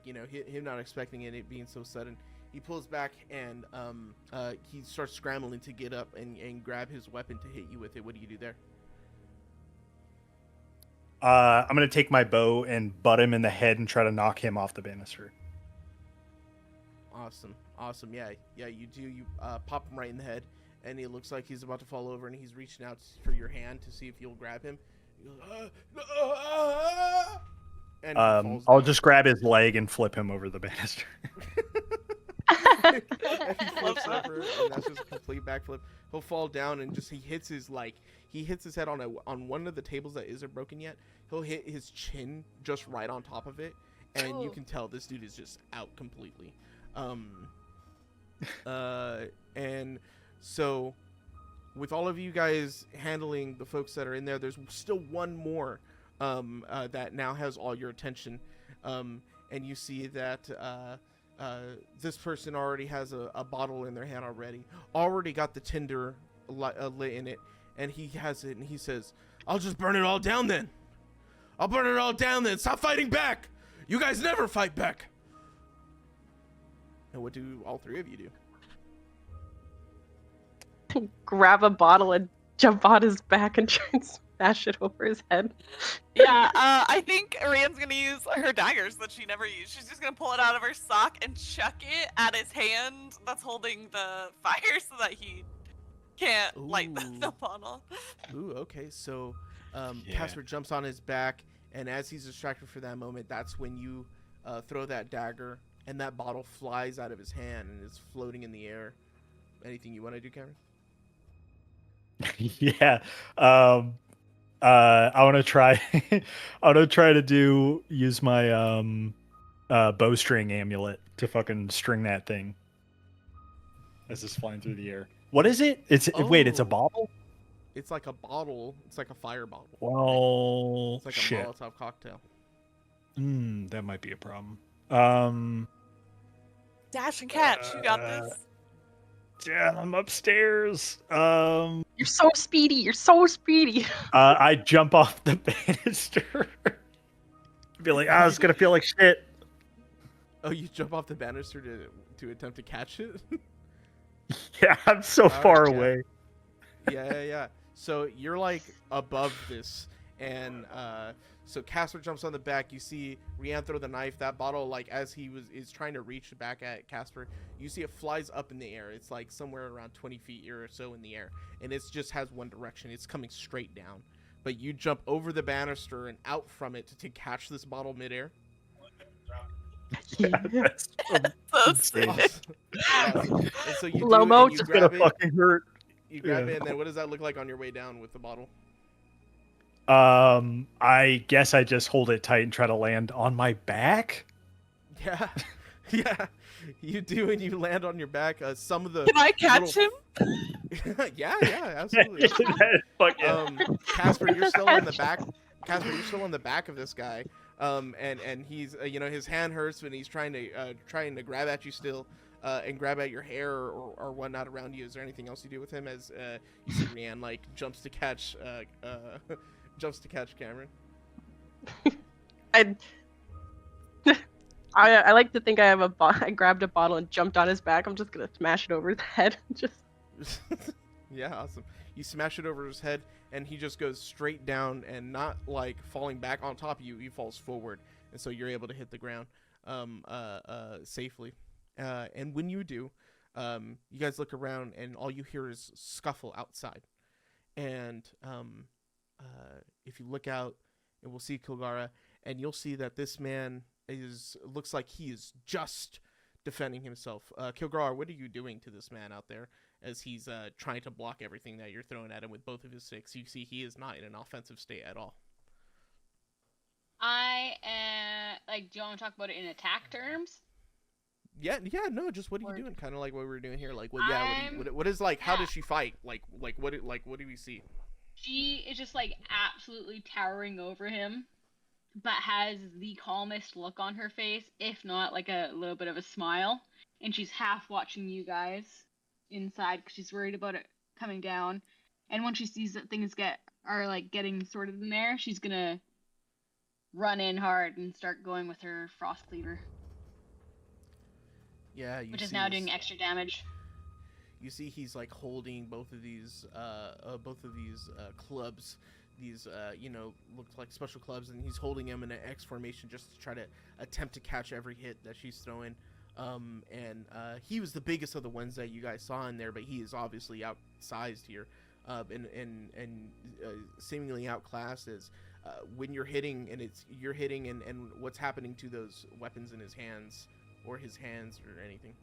him not expecting it being so sudden, he pulls back and he starts scrambling to get up and grab his weapon to hit you with it. What do you do there? I'm gonna take my bow and butt him in the head and try to knock him off the banister. Awesome. Yeah, you do. You pop him right in the head, and it looks like he's about to fall over, and he's reaching out for your hand to see if you'll grab him. He goes, and he falls I'll down. just grab his leg and flip him over the banister. And he flips over, and that's just a complete backflip. He'll fall down, and just he hits his head on one of the tables that isn't broken yet. He'll hit his chin just right on top of it, and you can tell this dude is just out completely. And so with all of you guys handling the folks that are in there, there's still one more that now has all your attention, and you see that this person already has a bottle in their hand already got the tinder lit in it, and he has it, and he says, "I'll just burn it all down then. I'll burn it all down then. Stop fighting back. You guys never fight back." And what do all three of you do? Grab a bottle and jump on his back and try and smash it over his head. Yeah, I think Ariane's gonna use her daggers that she never used. She's just gonna pull it out of her sock and chuck it at his hand that's holding the fire so that he can't light the bottle. Ooh, okay. So, Yeah. Casper jumps on his back, and as he's distracted for that moment, that's when you throw that dagger and that bottle flies out of his hand and is floating in the air. Anything you want to do, Cameron? Yeah. I want to try. I want to try to use my bowstring amulet to fucking string that thing as it's flying through the air. What is it? Wait, it's a Oh. bottle. It's like a bottle. It's like a fire bottle. Well, It's like shit. a Molotov cocktail. That might be a problem. Dash and catch. You got this. Yeah, I'm upstairs. You're so speedy. You're so speedy. I jump off the banister. Be like, it's gonna feel like shit. Oh, you jump off the banister to attempt to catch it? Yeah, I'm so Alright, far yeah. away. Yeah. So you're like above this, and so Casper jumps on the back. You see Rian throw the knife. That bottle, like as he is trying to reach back at Casper, you see it flies up in the air. It's like somewhere around 20 feet or so in the air, and it just has one direction. It's coming straight down. But you jump over the banister and out from it to catch this bottle midair. That's So insane. sick. Awesome. And so you do, Lomo and you It's gonna grab it. fucking hurt. You grab Yeah. it, and then what does that look like on your way down with the bottle? I guess I just hold it tight and try to land on my back. Yeah, yeah, you do, and you land on your back. Some of the Can I catch him? yeah, absolutely. Fuck yeah. Casper, you're still on the back. Casper, you're still on the back of this guy. And he's his hand hurts when he's trying to grab at you still, and grab at your hair or whatnot around you. Is there anything else you do with him as you see Rian like jumps to catch Cameron? I like to think I have I grabbed a bottle and jumped on his back. I'm just gonna smash it over his head. Just Yeah, awesome. You smash it over his head, and he just goes straight down, and not like falling back on top of you. He falls forward, and so you're able to hit the ground safely. And when you do, you guys look around, and all you hear is scuffle outside. And if you look out, and we'll see Kilgara, and you'll see that this man looks like he is just defending himself. Kilgara, what are you doing to this man out there as he's trying to block everything that you're throwing at him with both of his sticks? You see he is not in an offensive state at all. I am like. Do you want to talk about it in attack terms? Yeah, no, just what are you Or- doing? Kind of like what we were doing here. Like, I'm- what is like? How yeah. does she fight? Like what do we see? She is just like absolutely towering over him, but has the calmest look on her face, if not like a little bit of a smile. And she's half watching you guys inside because she's worried about it coming down. And when she sees that things are like getting sorted in there, she's gonna run in hard and start going with her frost cleaver, Yeah, you which is see now this- doing extra damage. You see he's like holding both of these clubs, these look like special clubs, and he's holding them in an X formation just to try to attempt to catch every hit that she's throwing. He was the biggest of the ones that you guys saw in there, but he is obviously outsized here, and seemingly outclassed as when you're hitting, and what's happening to those weapons in his hands or his hands or anything.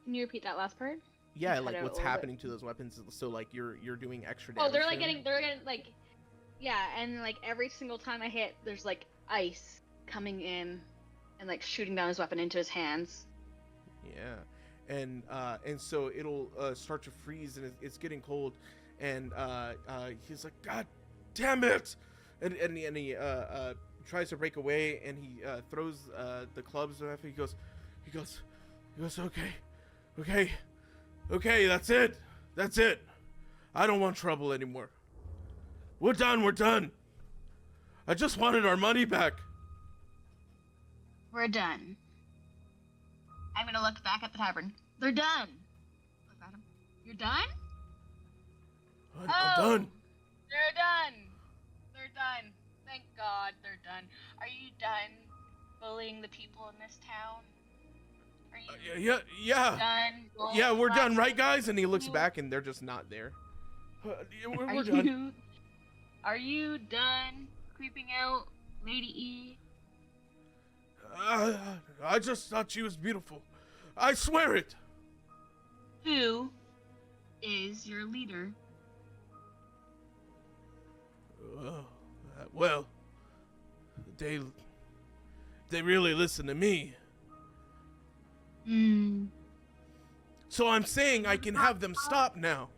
Can you repeat that last part? Yeah, cut like out what's a little bit. happening to those weapons. So like you're doing extra damage. Oh, they're to like them? they're getting like, yeah, and like every single time I hit, there's like ice coming in, and like shooting down his weapon into his hands. Yeah, and so it'll start to freeze, and it's getting cold, and he's like, God damn it, and he tries to break away, and he throws the clubs after. He goes, okay, that's it. I don't want trouble anymore. We're done. I just wanted our money back. We're done. I'm gonna look back at the tavern. They're done. Look at him. You're done? I'm Oh. done. They're done. Thank God they're done. Are you done bullying the people in this town? Are you Yeah. done? Yeah, we're done, bullying- right, guys? And he looks back, and they're just not there. We're Are done. you? Are you done creeping out Lady E. I just thought she was beautiful. I swear it. Who is your leader? Well, they really listen to me. Hmm. So I'm saying I can have them stop now.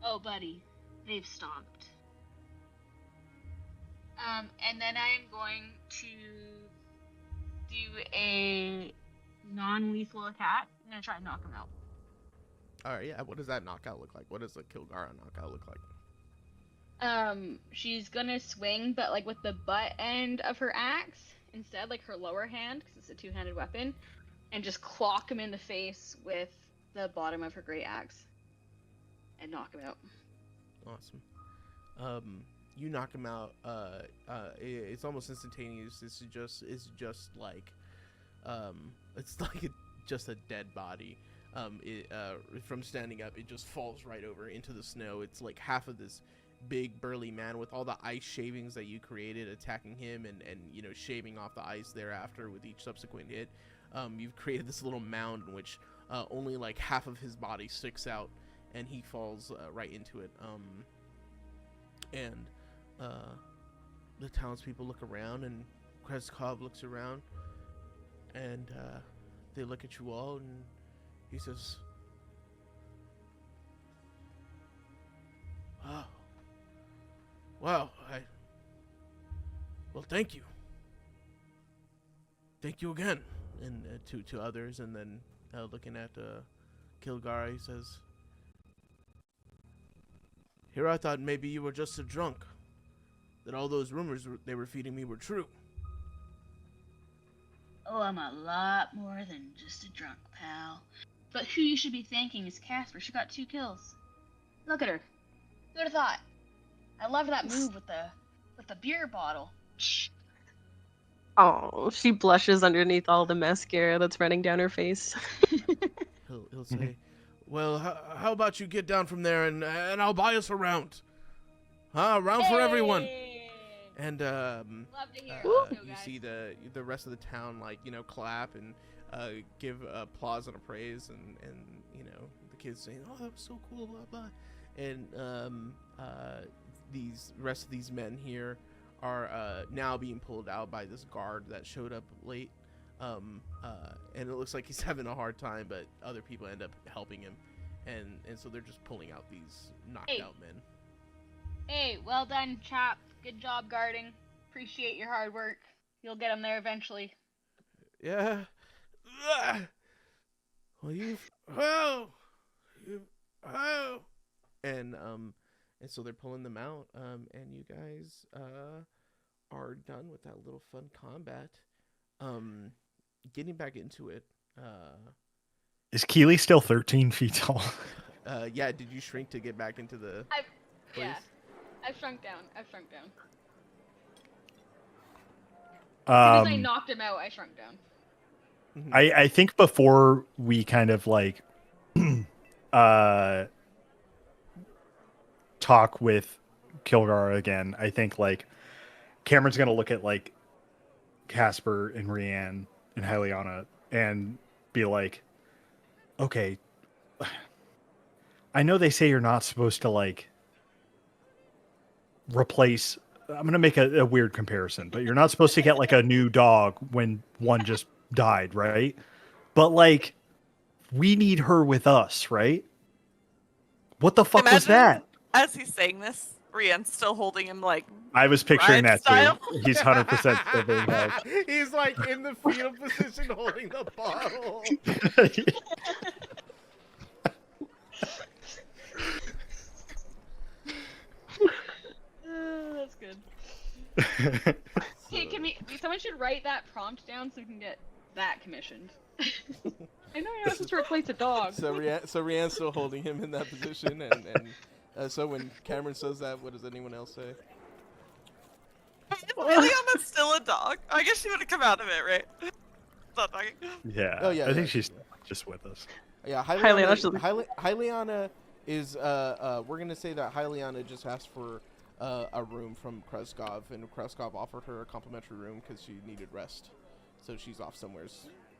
Oh, buddy, they've stopped. And then I am going to do a non-lethal attack. I'm gonna try and knock him out. All right, yeah. What does that knockout look like? What does the Kilgara knockout look like? She's gonna swing, but like with the butt end of her axe instead, like her lower hand, because it's a two-handed weapon, and just clock him in the face with the bottom of her great axe, and knock him out. Awesome. You knock him out. It's almost instantaneous. It's just like, it's like just a dead body. From standing up, it just falls right over into the snow. It's like half of this big burly man with all the ice shavings that you created attacking him and shaving off the ice thereafter with each subsequent hit. You've created this little mound in which only like half of his body sticks out, and he falls right into it. And the townspeople look around, and Kreskov looks around, and they look at you all, and he says, "Oh, wow! Well, thank you. Thank you again." And to others, and then looking at Kilgara, he says, "Here I thought maybe you were just a drunk. That all those rumors they were feeding me were true." Oh, I'm a lot more than just a drunk, pal. But who you should be thanking is Casper. She got 2 kills. Look at her. Who'd have thought? I loved that move with the beer bottle. Oh, she blushes underneath all the mascara that's running down her face. He'll say, "Well, how about you get down from there and I'll buy us a round, huh? A round for everyone." Hey! And Love to hear it. you Let's go, guys. see the rest of the town clap and give applause and praise, and the kids saying, "Oh, that was so cool," blah blah. And these rest of these men here are now being pulled out by this guard that showed up late, and it looks like he's having a hard time, but other people end up helping him, and so they're just pulling out these knocked out men. Hey, well done, chap. Good job guarding. Appreciate your hard work. You'll get him there eventually. Yeah. Well, and so they're pulling them out, and you guys are done with that little fun combat. Getting back into it. Is Keely still 13 feet tall? Yeah. Did you shrink to get back into the place? Yeah. I've shrunk down. As soon as I knocked him out, I shrunk down. I think before we kind of like talk with Kilgara again, I think like Cameron's gonna look at like Casper and Rianne and Hyliana and be like, okay, I know they say you're not supposed to like replace, I'm gonna make a weird comparison, but you're not supposed to get like a new dog when one just died, right? But like we need her with us, right? What the fuck was that? As he's saying this, Rianne's still holding him like I was picturing Ryan that style. too. He's 100% still being held. He's like in the fetal position holding the bottle. That's good. Hey, someone should write that prompt down so we can get that commissioned. I know you're not supposed to replace a dog. So Rianne's still holding him in that position, and so when Cameron says that, what does anyone else say? Liliana's still a dog. I guess she would have come out of it, right? Not talking. Yeah. Oh, yeah, I think yeah. she's just with us. Yeah, Hyliana Hyliana is we're gonna say that Hyliana just asked for a room from Kreskov, and Kreskov offered her a complimentary room because she needed rest. So she's off somewhere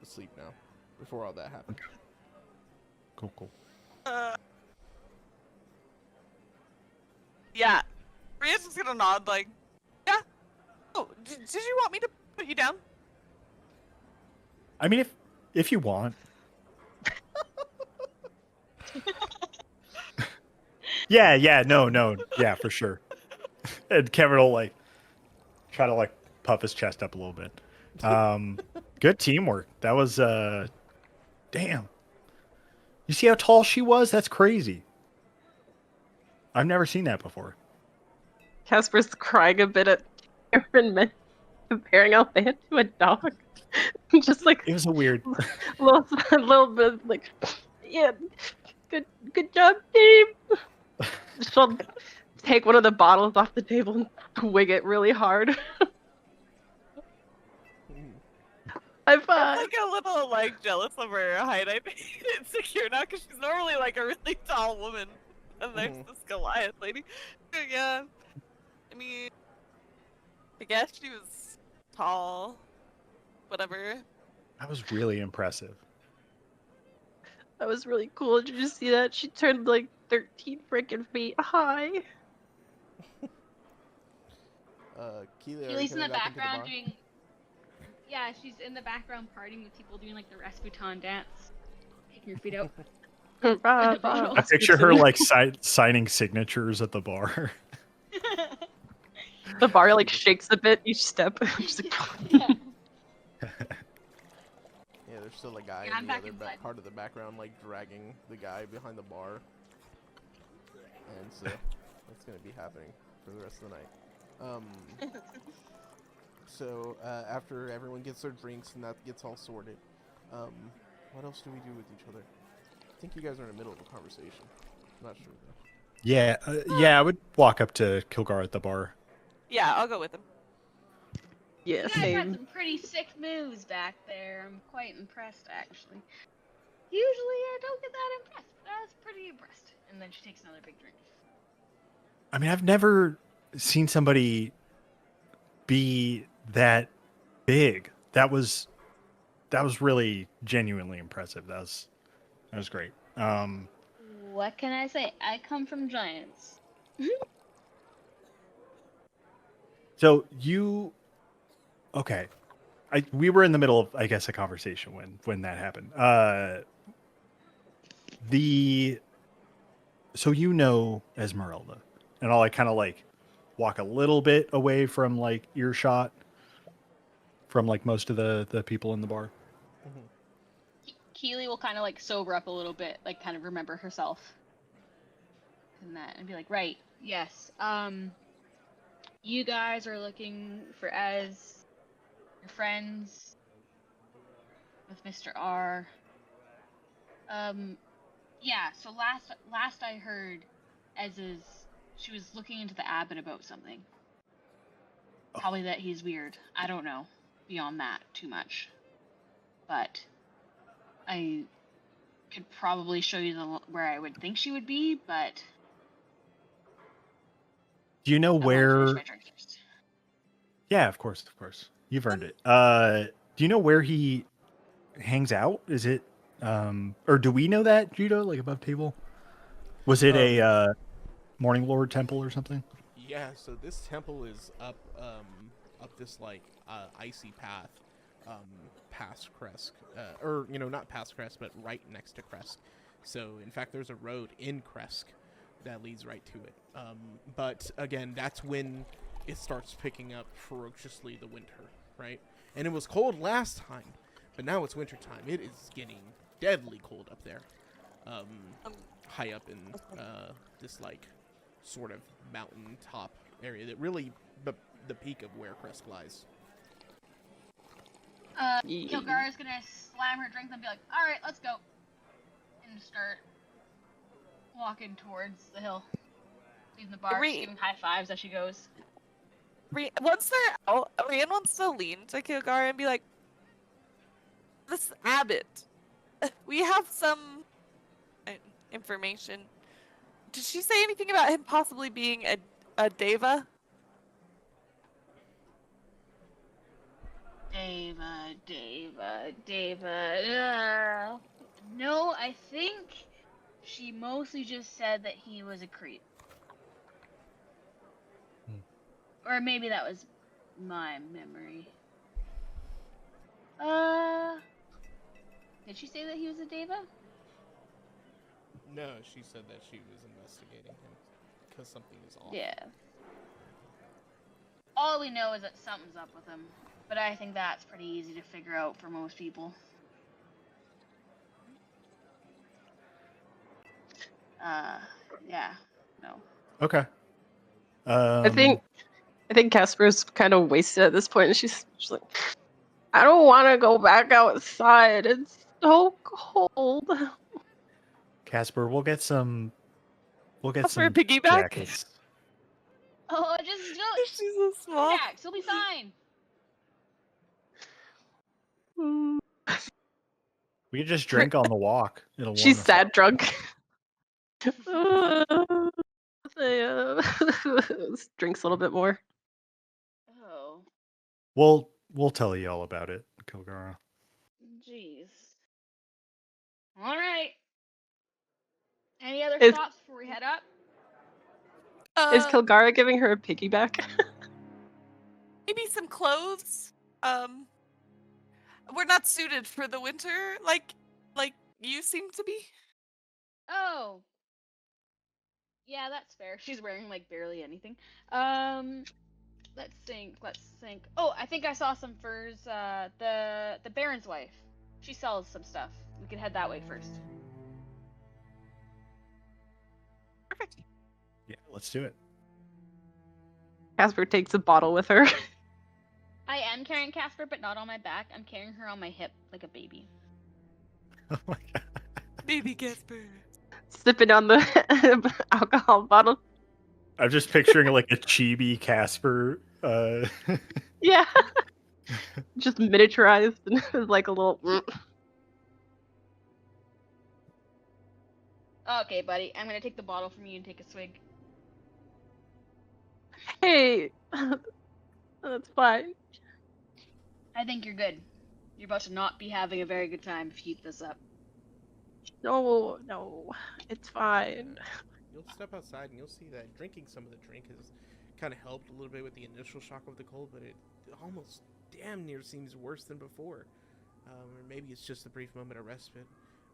asleep now. Before all that happened. Cool. Yeah. Ria's just gonna nod, like, yeah. Oh, did you want me to put you down? I mean, if you want. Yeah, no, yeah, for sure. And Kevin will like try to like puff his chest up a little bit. Good teamwork. That was damn. You see how tall she was? That's crazy. I've never seen that before. Casper's crying a bit at Karen comparing Althea to a dog. Just like It was a weird. a little bit like, yeah, good job, team. She'll take one of the bottles off the table and twig it really hard. High I'm five. like a little like jealous of her height. I think insecure now because she's normally like a really tall woman, and there's this Goliath lady. Yeah, I mean, I guess she was tall. Whatever. That was really impressive. That was really cool. Did you see that? She turned like 13 freaking feet high. Keely, Keely's in the background doing. Yeah, she's in the background partying with people doing like the Rasputin dance, taking your feet out. I picture her like signing signatures at the bar. The bar like shakes a bit each step. She's like, Yeah. Yeah, there's still a guy Yeah, I'm in the back other inside. part of the background, like dragging the guy behind the bar. And so that's gonna be happening for the rest of the night. So after everyone gets their drinks and that gets all sorted, what else do we do with each other? I think you guys are in the middle of a conversation. I'm not sure though. Yeah, I would walk up to Kilgar at the bar. Yeah, I'll go with him. yeah, You guys had same. some pretty sick moves back there. I'm quite impressed, actually. Usually I don't get that impressed, but I was pretty impressed. And then she takes another big drink. I mean, I've never seen somebody be that big. That was really genuinely impressive. That was great. What can I say? I come from giants. So okay. We were in the middle of, I guess, a conversation when that happened. So you know Esmeralda, and I'll like kind of like walk a little bit away from like earshot from like most of the people in the bar. Keely will kind of like sober up a little bit, like kind of remember herself. And that, and be like, right, yes. You guys are looking for Ez, your friends, with Mr. R. Yeah, so last I heard, she was looking into the abbot about something. Probably that he's weird. I don't know beyond that too much. But I could probably show you where I would think she would be, but Do you know I wanna where? finish my drink first. Yeah, of course. You've earned it. Do you know where he hangs out? Is it or do we know that, Judo, like above table? Was it a Morning Lord temple or something? Yeah, so this temple is up this like icy path past Kresk, or not past Kresk, but right next to Kresk. So in fact, there's a road in Kresk that leads right to it. But again, that's when it starts picking up ferociously the winter, right? And it was cold last time, but now it's winter time. It is getting deadly cold up there, high up in this like sort of mountain top area that really the peak of where Kresk lies. Kilgar is gonna slam her drink and be like, "All right, let's go," and start walking towards the hill, leaving the bar, Re- giving high fives as she goes. Once they're out, Rian wants to lean to Kilgar and be like, "This abbot, we have some information. Did she say anything about him possibly being a Deva? Deva. No, I think she mostly just said that he was a creep. Or maybe that was my memory. Did she say that he was a Deva? No, she said that she was investigating him because something is off. Yeah. All we know is that something's up with him, but I think that's pretty easy to figure out for most people. Yeah, no. Okay. I think Casper's kind of wasted at this point, and she's like, I don't want to go back outside. It's so cold. Casper, we'll get some For a some piggyback? jackets. Oh, just She's so small. Jax, he'll be fine. Mm. We can just drink on the walk. It'll warm She's us sad up. drunk. Drinks a little bit more. Oh, We'll tell you all about it, Kilgara. jeez. All right. Any other Is- thoughts before we head up? Is Kilgara giving her a piggyback? Maybe some clothes. We're not suited for the winter, like you seem to be. Oh. Yeah, that's fair. She's wearing like barely anything. Let's think. Oh, I think I saw some furs. The Baron's wife. She sells some stuff. We can head that way first. Perfect. Yeah, let's do it. Casper takes a bottle with her. I am carrying Casper, but not on my back. I'm carrying her on my hip like a baby. Oh my god. Baby Casper. Sipping on the alcohol bottle. I'm just picturing like a chibi Casper. Yeah. Just miniaturized and like a little. Okay, buddy. I'm gonna take the bottle from you and take a swig. Hey, that's fine. I think you're good. You're about to not be having a very good time if you keep this up. No, it's fine. You'll step outside and you'll see that drinking some of the drink has kind of helped a little bit with the initial shock of the cold, but it almost damn near seems worse than before. Or maybe it's just a brief moment of respite.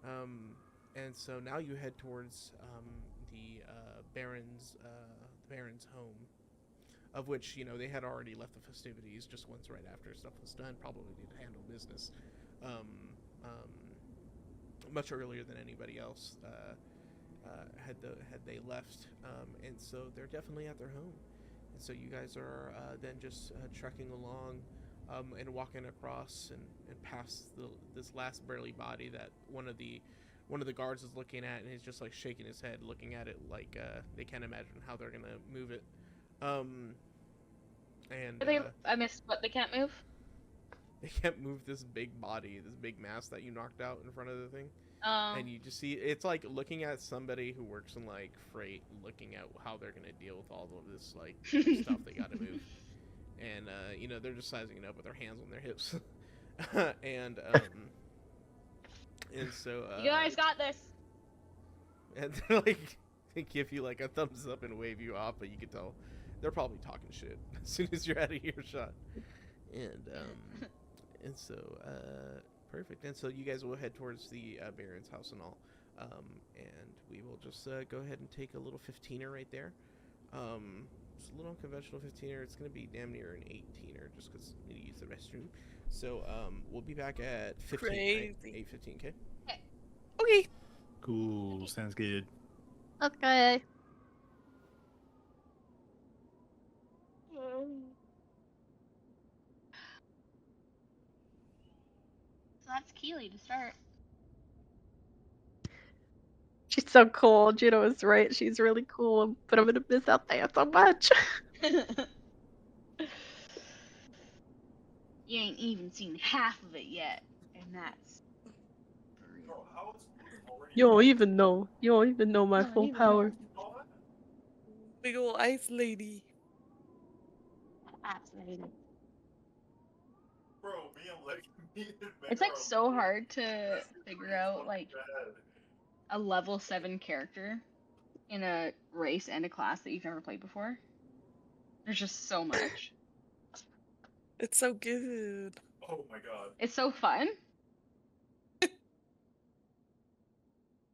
And so now you head towards the Baron's home, of which, you know, they had already left the festivities just once right after stuff was done, probably to handle business much earlier than anybody else had they left, and so they're definitely at their home. And so you guys are then just trekking along and walking across and past this last burly body that one of the guards is looking at, and he's just like shaking his head, looking at it like they can't imagine how they're gonna move it. I missed what they can't move. They can't move this big body, this big mass that you knocked out in front of the thing. And you just see, it's like looking at somebody who works in like freight, looking at how they're gonna deal with all of this like stuff they gotta move. And you know, they're just sizing it up with their hands on their hips. and so you guys got this. And they're like, they give you like a thumbs up and wave you off, but you can tell they're probably talking shit as soon as you're out of earshot. And so perfect. And so you guys will head towards the Baron's house and all, and we will just go ahead and take a little 15er right there. It's a little unconventional 15er. It's gonna be damn near an 18er just because we need to use the restroom. So we'll be back at 15. Right? 8:15. Okay. Okay. Cool. Sounds good. Okay. So that's Keely to start. She's so cool. Juno is right. She's really cool, but I'm gonna miss out there so much. You ain't even seen half of it yet, and that's. You don't even know. You don't even know my full power. Big ol' ice lady. Absolutely. Bro, me and It's like so hard to figure out like a level 7 character in a race and a class that you've never played before. There's just so much. It's so good. Oh my god. It's so fun.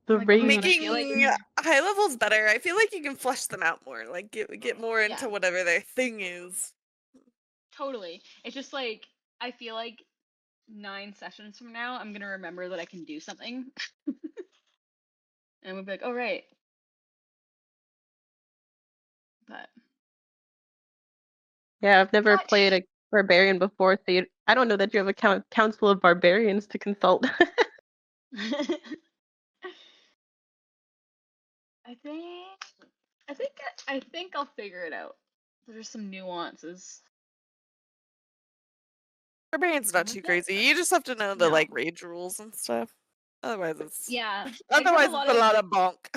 The Like, oh my race. God, I feel like Making high levels better. I feel like you can flesh them out more. Like get more Yeah. into whatever their thing is. Totally. It's just like I feel like 9 sessions from now, I'm gonna remember that I can do something, and we'll be like, "Oh right." But Yeah, I've never But- played a barbarian before, so I don't know that you have a council of barbarians to consult. I think I'll figure it out. There's some nuances. Barbarian's not too crazy. You just have to know the No. like rage rules and stuff. Otherwise it's Yeah. otherwise it's a lot of bonk.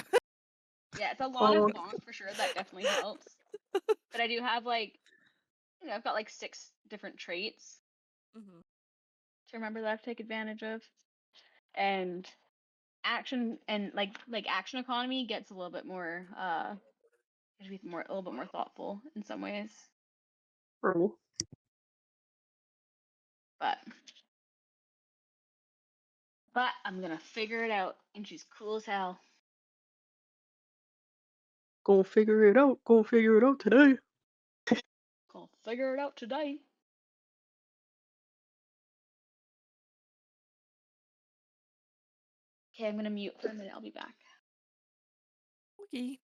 Yeah, it's a lot of Oh. bonk for sure. That definitely helps. But I do have like, I've got like 6 different traits Mhm. to remember that I have to take advantage of, and action and like action economy gets a little bit more to be a little bit more thoughtful in some ways. True. But I'm gonna figure it out, and she's cool as hell. Gonna figure it out. Gonna figure it out today. Gonna figure it out today. Okay, I'm gonna mute for a minute. I'll be back. Okay.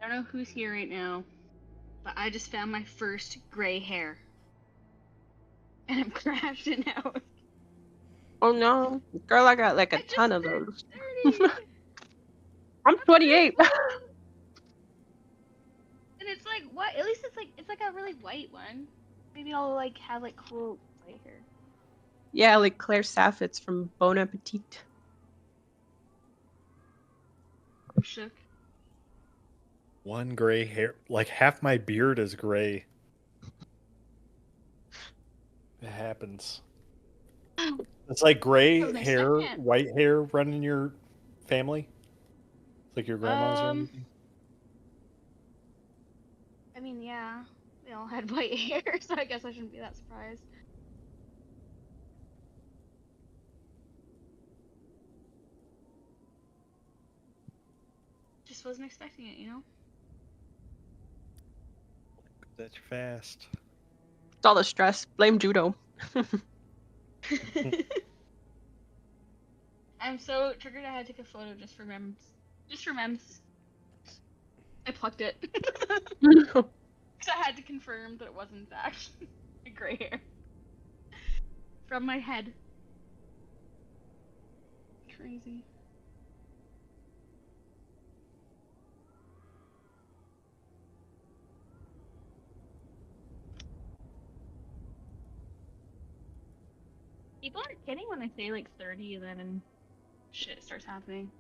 I don't know who's here right now, but I just found my first gray hair. And I'm crashing out. Oh no, girl, I got like a I just ton of turned those. 30. I'm 28. And it's like, what? At least it's like a really white one. Maybe I'll like have like cool white hair. Yeah, like Claire Saffitz from Bon Appetit. Shook. One gray hair, like half my beard is gray. It happens. It's like gray That was my hair, second. white hair running in your family. It's like your grandma's or Um, anything. I mean, yeah, they all had white hair, so I guess I shouldn't be that surprised. Just wasn't expecting it, you know? That's fast. It's all the stress. Blame judo. I'm so triggered I had to take a photo just for memes. Just for memes. I plucked it. Because I had to confirm that it wasn't actually gray hair. From my head. Crazy. People aren't kidding when I say like 30 and then shit starts happening.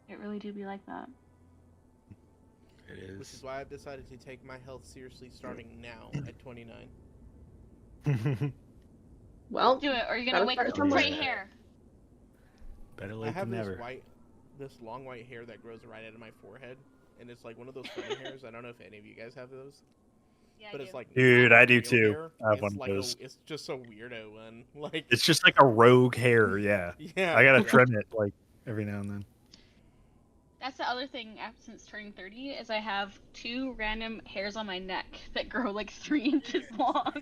It really do be like that. It Which is why I've decided to take my health seriously starting now at 29. Well, Do it, or you're Gotta gonna wake start up with somewhere. gray hair. Better I late have than this never. this long white hair that grows right out of my forehead, and it's like one of those funny hairs. I don't know if any of you guys have those, Yeah, but I it's do. like Dude, not I do real too. hair. I have It's one of like those. it's just a weirdo one. Like It's just like a rogue hair, yeah. yeah, I gotta yeah. trim it like every now and then. That's the other thing since turning 30 is I have 2 random hairs on my neck that grow like 3 inches long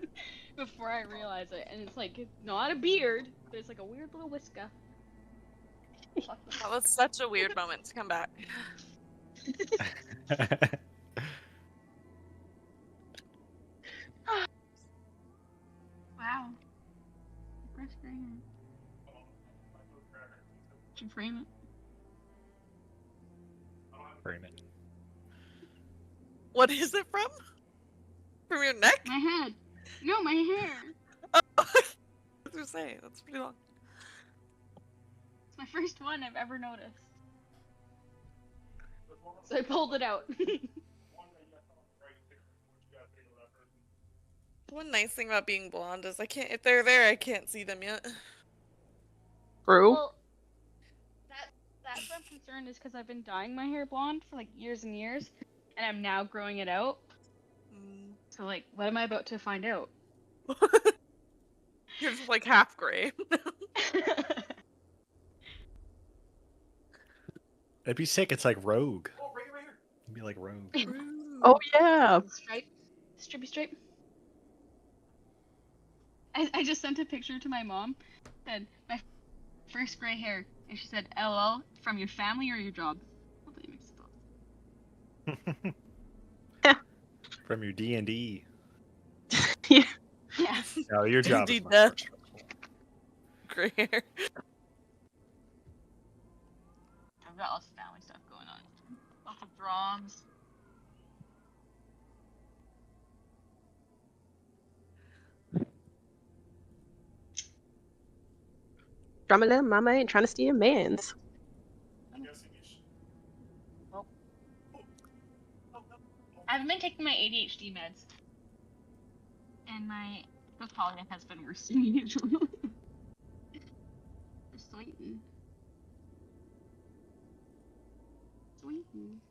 before I realize it, and it's like not a beard, but it's like a weird little whisker. That was such a weird moment to come back. Wow. First gray hair. Should frame it. Frame it. What is it from? From your neck? My head. No, my hair. Oh, I was gonna say, that's pretty long. It's my first one I've ever noticed. So I pulled it out. One nice thing about being blonde is if they're there, I can't see them yet. True. Well, that's what I'm concerned is because I've been dyeing my hair blonde for like years and years, and I'm now growing it out. So like, what am I about to find out? You're just like half gray. It'd be sick. It's like Rogue. It'd be like Rogue. Oh yeah. Stripe, stripey stripe. I just sent a picture to my mom. Said my first gray hair, and she said, "LOL, from your family or your job?" Hopefully it makes it both. From your D&D. Yeah. Yeah. No, your job is D&D much death. more stressful. Gray hair. I've got lots of family stuff going on. Lots of drums. Drama little mama ain't trying to steal mans. I haven't been taking my ADHD meds. And my polygraph has been worse than usual. Sweeten. Sweeten.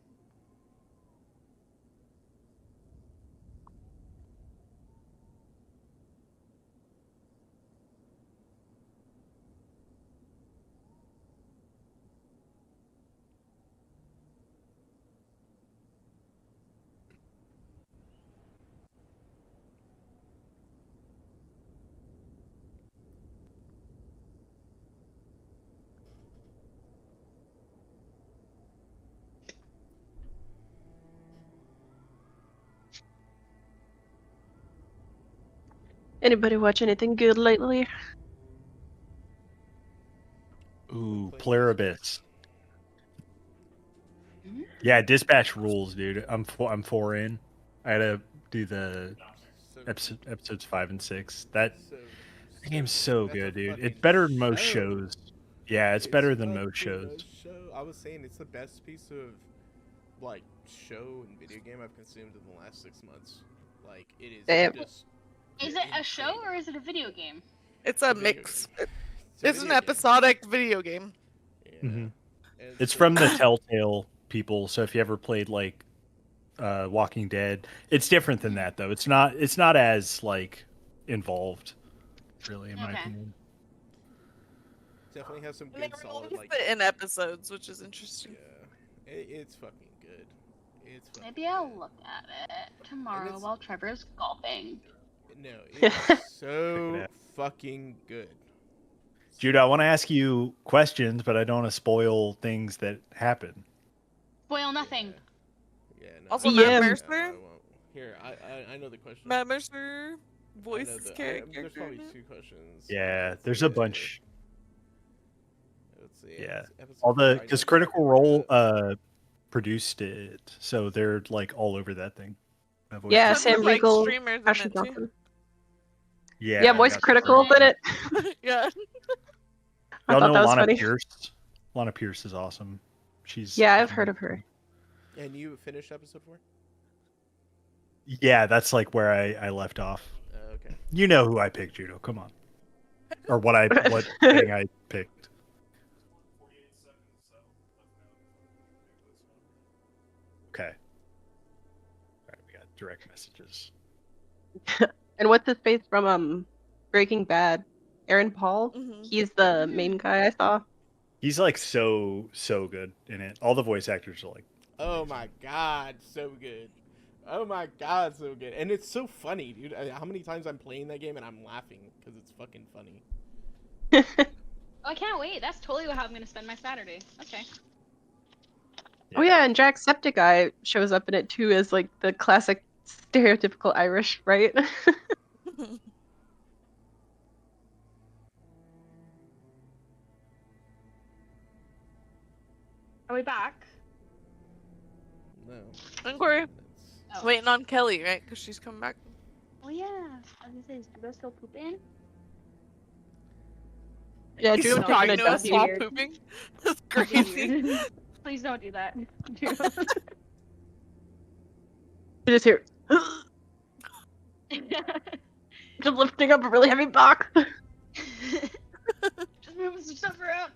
Anybody watch anything good lately? Ooh, Playing Pluribus. Mhm. Yeah, Dispatch rules, dude. I'm 4 in. I had to do the So, episodes 5 and 6. That so, game's good. so That's a good, dude. It's fucking better than most show. shows. Yeah, it's better than most fucking shows. a show. I was saying it's the best piece of like show and video game I've consumed in the last 6 months. Like it is Damn. just. Is it a show insane. or is it a video game? It's a a video mix. game. a It's an video game. episodic video game. Yeah. Mhm. And It's so- from the Telltale people, so if you ever played like Walking Dead, it's different than that though. It's not as like involved, really, in my Okay. opinion. Definitely has some And they good solid released like. it in episodes, which is interesting. Yeah, it's fucking good. It's fucking Maybe I'll good. look at it tomorrow it's- while Trevor's golfing. No, it's Check so it out. fucking good. Judah, I want to ask you questions, but I don't want to spoil things that happen. Spoil nothing. Yeah. No, Also, I- Matt no, Mercer? I won't. Here, I know the question. Matt Mercer, I know voice character. there's probably 2 questions. Yeah, Let's there's see, a bunch. Let's see. Yeah. episode All 4, I because know Critical exactly what Role produced it, so they're like all over that thing. That voice Yeah, actor. Sam Tons of, like, Riegel, streamers in Ashley it, too. Johnson. Yeah, Yeah, Voice got Critical that. did it. Yeah. I Y'all thought know that was Lana funny. Pierce. Lana Pierce is awesome. She's Yeah, I've heard of her. And you finished episode 4? Yeah, that's like where I left off. Okay. You know who I picked, Judo. Come on. Or what thing I picked. Okay. All right, we got direct messages. And what's his face from Breaking Bad? Aaron Paul. Mhm. He's the main guy I saw. He's like so good in it. All the voice actors are like, Oh my god, so good. Oh my god, so good. And it's so funny, dude. How many times I'm playing that game and I'm laughing because it's fucking funny. Oh, I can't wait. That's totally how I'm gonna spend my Saturday. Okay. Oh yeah, and Jacksepticeye shows up in it too as like the classic stereotypical Irish, right? Are we back? No. Inquiry. That's- Oh. Waiting on Kelly, right? Because she's coming back. Oh yeah. I was gonna say, is Judo still pooping? Yeah, He's Judo not talking kinda to us does while weird. pooping. That's crazy. Please don't do that. You just hear just lifting up a really heavy box. Just moving some stuff around.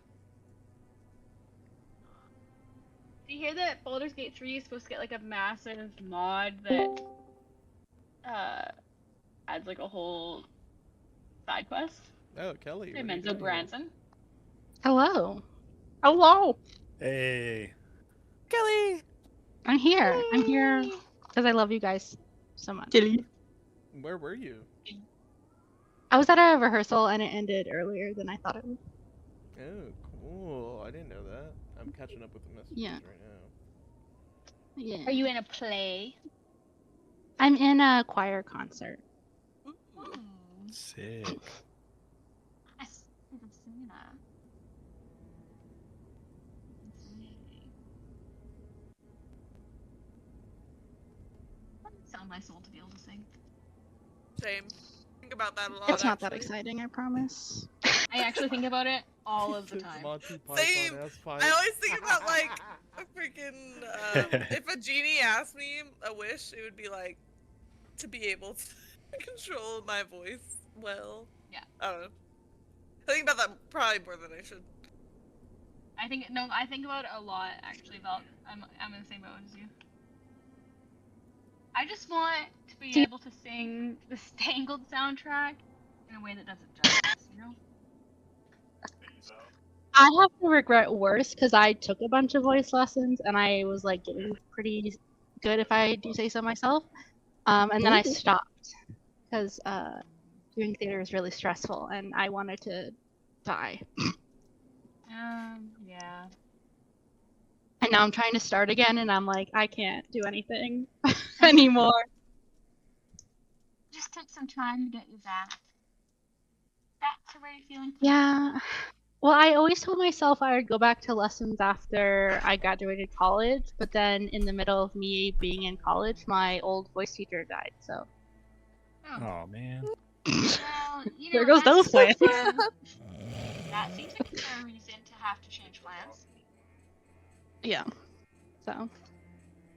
Do you hear that Baldur's Gate 3 is supposed to get like a massive mod that adds like a whole side quest? Oh, Kelly. Hey, what are you Menzo doing? Branson. Hello. Hello. hey. Kelly. I'm here. I'm here Yay! because I love you guys so much. Dilly. Where were you? I was at a rehearsal and it ended earlier than I thought it would. Oh, cool. I didn't know that. I'm catching up with the messages Yeah. right now. Yeah. Are you in a play? I'm in a choir concert. Sick. I haven't seen that. Sound my soul to be able to sing. Same. Think about that a lot. It's not that actually. exciting, I promise. I actually think about it all of the It's time. Monty Python Same. ass pipe. I always think about like a freaking if a genie asked me a wish, it would be like to be able to control my voice well. Yeah. I don't know. I think about that probably more than I should. I think about it a lot actually. About I'm in the same boat as you. I just want to be Do you- able to sing the Tangled soundtrack in a way that does it justice, you know? I have to regret worse because I took a bunch of voice lessons and I was like getting pretty good if I do say so myself. And then I Ooh. stopped because doing theater is really stressful and I wanted to die. Yeah. And now I'm trying to start again and I'm like, I can't do anything anymore. Just just took some time to get you back. Back to where you're feeling. Yeah. Well, I always told myself I would go back to lessons after I graduated college, but then in the middle of me being in college, my old voice teacher died. So Oh. Oh man. Well, you know, there goes that those seems plans. that seems like a fair reason to have to change plans. Yeah. So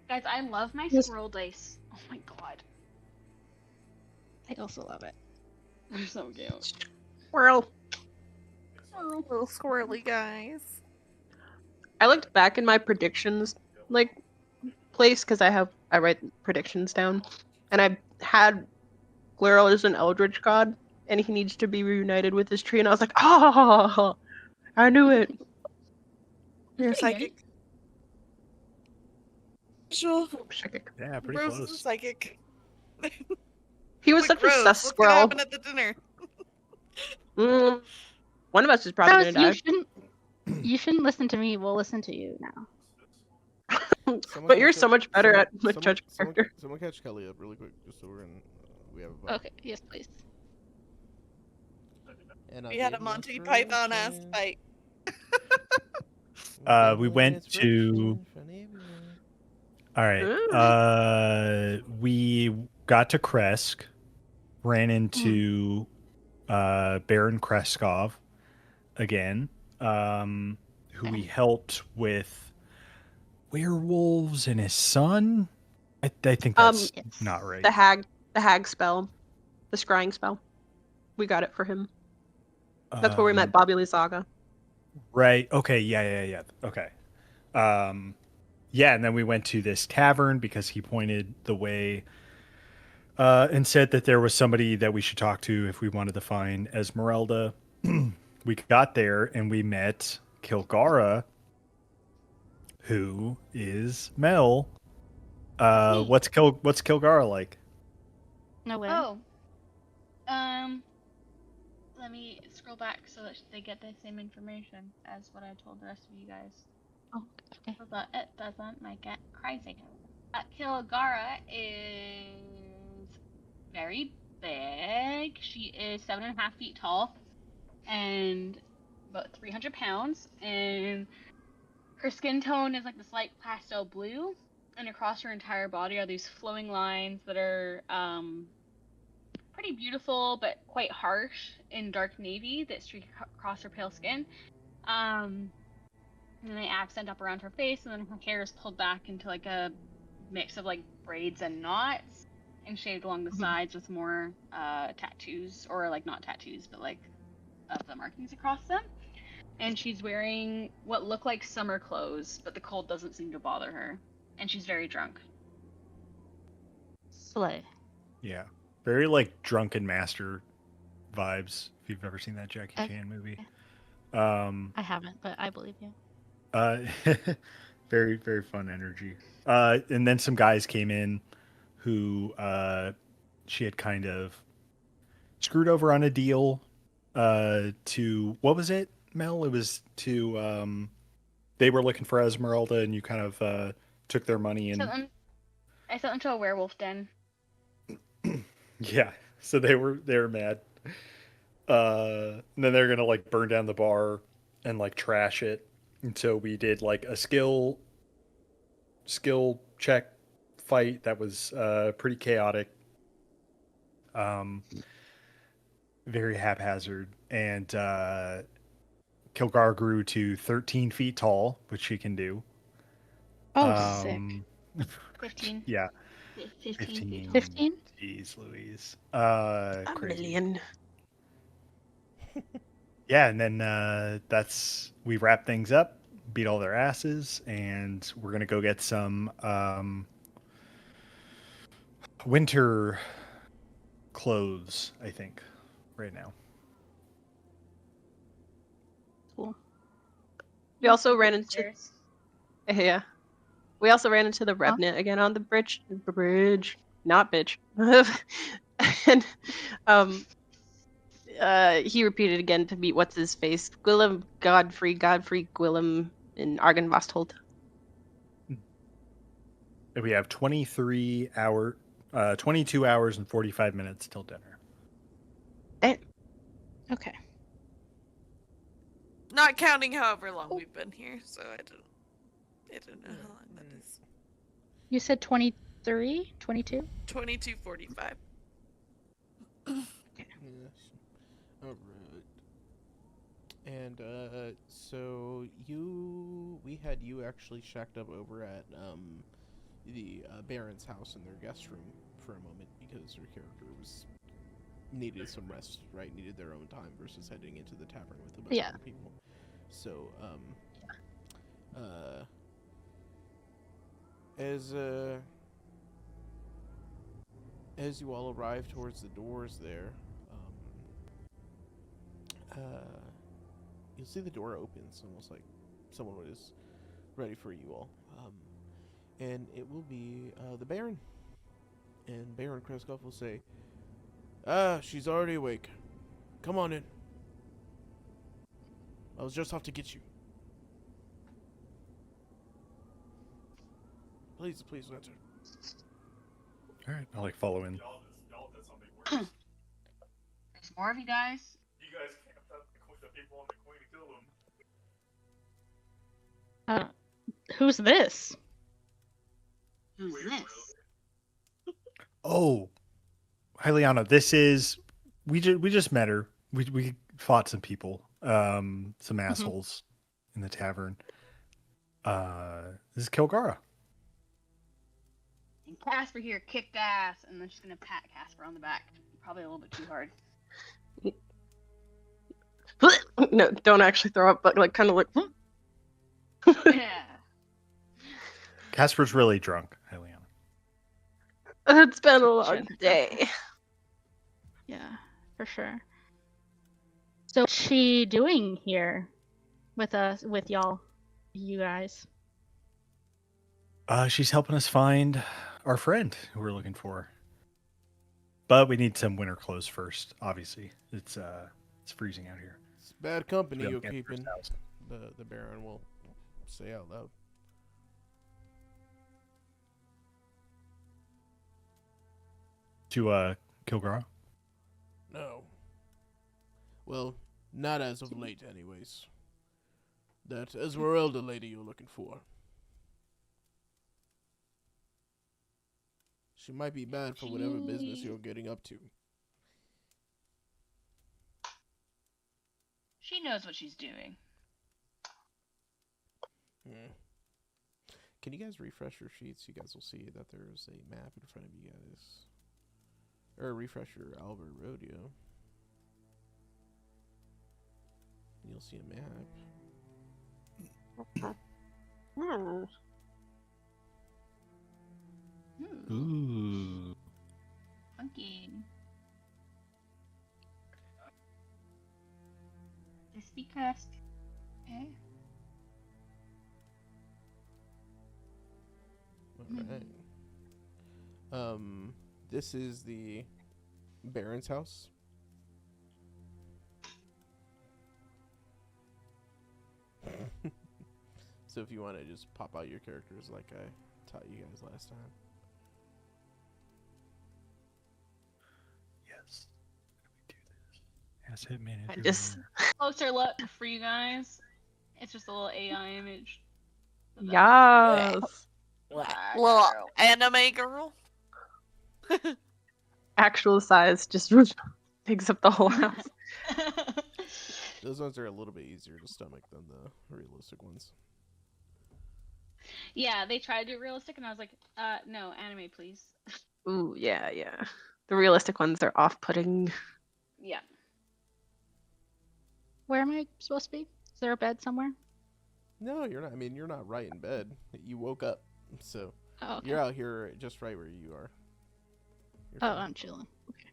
Guys, I love my Yes. squirrel dice. Oh my god. I also love it. They're so cute. Squirrel. Little squirrely guys. I looked back in my predictions place because I write predictions down, and I had Glurl as an Eldritch god, and he needs to be reunited with his tree, and I was like, oh, I knew it. You're Pretty psychic. Sure. Psychic. Yeah, pretty Rose is a close. psychic. He was Quick, such a Rose, sus what's gonna squirrel. happen at the dinner? One of us is probably Rose, gonna die. you shouldn't listen to me. We'll listen to you now. Someone But you're catch so much better someone- at with someone- judge someone- character. Someone catch Kelly up really quick, just so we're in. We have about. Okay. Yes, please. And We had a Monty Python ass fight. We went to- All right. We got to Kresk, ran into Baron Kreskov again, who we helped with werewolves and his son. I think that's Yes. not right. The hag spell, the scrying spell. We got it for him. That's where we met Bobby Lysaga. Right. Okay. Yeah. Okay. Yeah, and then we went to this tavern because he pointed the way and said that there was somebody that we should talk to if we wanted to find Esmeralda. We got there and we met Kilgara, who is Mel. What's Kilgara like? No way. Oh. Let me scroll back so that they get the same information as what I told the rest of you guys. Oh, okay. So that it doesn't make it crazy. Kilgara is very big. She is 7.5 feet tall and about 300 pounds. And her skin tone is like this light pastel blue. And across her entire body are these flowing lines that are pretty beautiful but quite harsh in dark navy that streak across her pale skin. And they accent up around her face, and then her hair is pulled back into like a mix of like braids and knots, and shaved along the sides with more tattoos, or like not tattoos, but like the markings across them. And she's wearing what look like summer clothes, but the cold doesn't seem to bother her. And she's very drunk. Slay. Yeah, very like Drunken Master vibes. If you've ever seen that Jackie Okay. Chan movie. I haven't, but I believe you. Very, very fun energy. And then some guys came in who she had kind of screwed over on a deal to, what was it, Mel? It was to, they were looking for Esmeralda and you kind of took their money and I sent them to a werewolf den. yeah, so they were mad. And then they're gonna like burn down the bar and like trash it. And so we did like a skill check fight that was pretty chaotic, very haphazard, and Kilgar grew to 13 feet tall, which she can do. Oh, sick. 15. Yeah, 15. 15? Jeez Louise. A Crazy. million. Yeah, and then we wrap things up, beat all their asses, and we're gonna go get some winter clothes, I think, right now. Cool. We also ran into yeah. We also ran into the Revenant again on the bridge, not bitch. And he repeated again to meet what's his face, Gwillem Godfrey Gwillem in Argynvostholt. We have 23 hour 22 hours and 45 minutes till dinner. Okay. Not counting however long we've been here, so I don't know how long that is. You said 23? 22? 22:45. Yes. All right. And so we had you actually shacked up over at the Baron's house in their guest room for a moment because your character needed some rest, right? Needed their own time versus heading into the tavern with a bunch of other people. So as you all arrive towards the doors there, you'll see the door opens, almost like someone was ready for you all. And it will be the Baron. And Baron Kreskov will say, she's already awake. Come on in. I was just off to get you. Please enter. All right, I'll follow in. Y'all did something worse. There's more of you guys. You guys camped up the people on the queen to kill them. Who's this? Who's Wait, this? Oh, Hyliana, we just met her. We fought some people, some assholes in the tavern. This is Kilgara. And Casper here kicked ass, and then she's gonna pat Casper on the back. Probably a little bit too hard. No, don't actually throw up, but like kind of like. Yeah. Casper's really drunk, Hyliana. It's been a long day. Yeah, for sure. So what's she doing here with us, with y'all, you guys? She's helping us find our friend who we're looking for. But we need some winter clothes first, obviously. It's freezing out here. It's bad company We you're don't get keeping. first house. The Baron will say out loud. To Kilgara? No. Well, not as of late, anyways. That Esmeralda lady you're looking for. She might be bad for whatever business you're getting up to. She knows what she's doing. Can you guys refresh your sheets? You guys will see that there's a map in front of you guys. Or refresh your Albert Rodeo. You'll see a map. Ooh. Funky. Just because. Okay. Alright. This is the Baron's house. So if you want to just pop out your characters like I taught you guys last time. Yes. How do we do this? Asset manager. I just Closer look for you guys. It's just a little AI image. yes, Little anime girl. actual size just takes up the whole house. Those ones are a little bit easier to stomach than the realistic ones. Yeah, they tried to do realistic, and I was like, no, anime, please. Ooh, yeah. The realistic ones are off-putting. Yeah. Where am I supposed to be? Is there a bed somewhere? No, you're not. I mean, you're not right in bed. You woke up, so Oh, okay. you're out here just right where you are. You're Oh, fine. I'm chilling. Okay.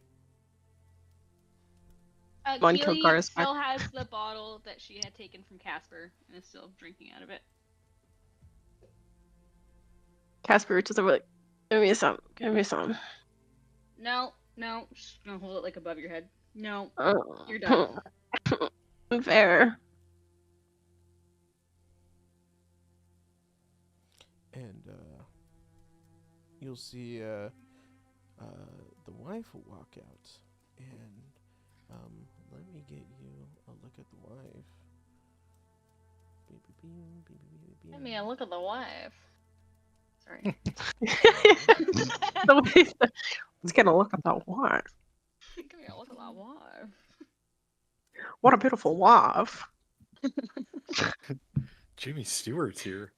One Keely Kilgara's still has the bottle that she had taken from Casper and is still drinking out of it. Casper reaches over like, give me some. No, just gonna hold it like above your head. No, Oh. you're done. Fair. And you'll see wife will walk out, and let me get you a look at the wife. Let me look at the wife. Sorry. The way that- Let's get a look at that wife. Give me a look at that wife. What a beautiful wife. Jimmy Stewart's here.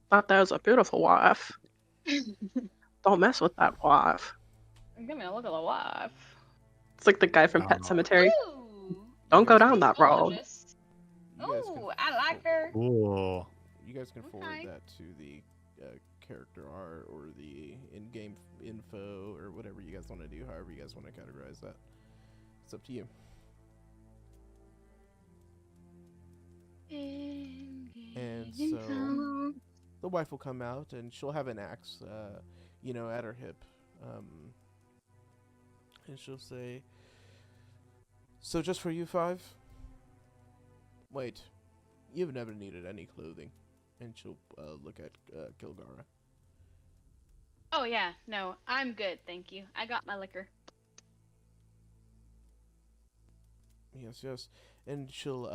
Thought that was a beautiful wife. Don't mess with that wife. Give me a look at the wife. It's like the guy from Pet Oh. Cemetery. Ooh, Don't go guys down that road. gorgeous. You guys can Oh, I like her. Cool. You guys can forward Okay. that to the character art or the in-game info or whatever you guys want to do. However you guys want to categorize that, it's up to you. And so the wife will come out and she'll have an axe, at her hip, and she'll say, "So just for you five? Wait, you've never needed any clothing." And she'll look at Kilgara. Oh yeah, no, I'm good, thank you. I got my liquor. Yes, yes. And she'll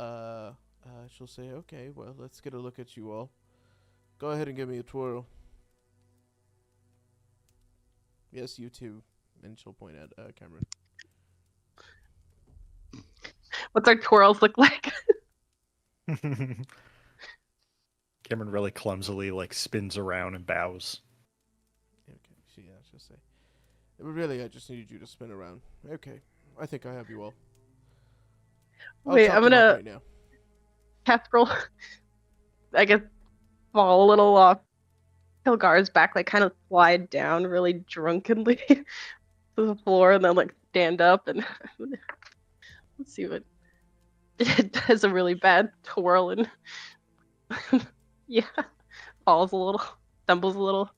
say, "Okay, well, let's get a look at you all. Go ahead and give me a twirl." Yes, you too. And she'll point at Cameron. What's our twirls look like? Cameron really clumsily spins around and bows. Okay, she'll say, "Really, I just needed you to spin around. Okay, I think I have you all. I'll Wait, chop I'm them up gonna right now." Castrol, I guess, fall a little off Kilgar's back, kind of slide down really drunkenly to the floor, and then stand up and let's see what it does. A really bad twirl and yeah, falls a little, stumbles a little.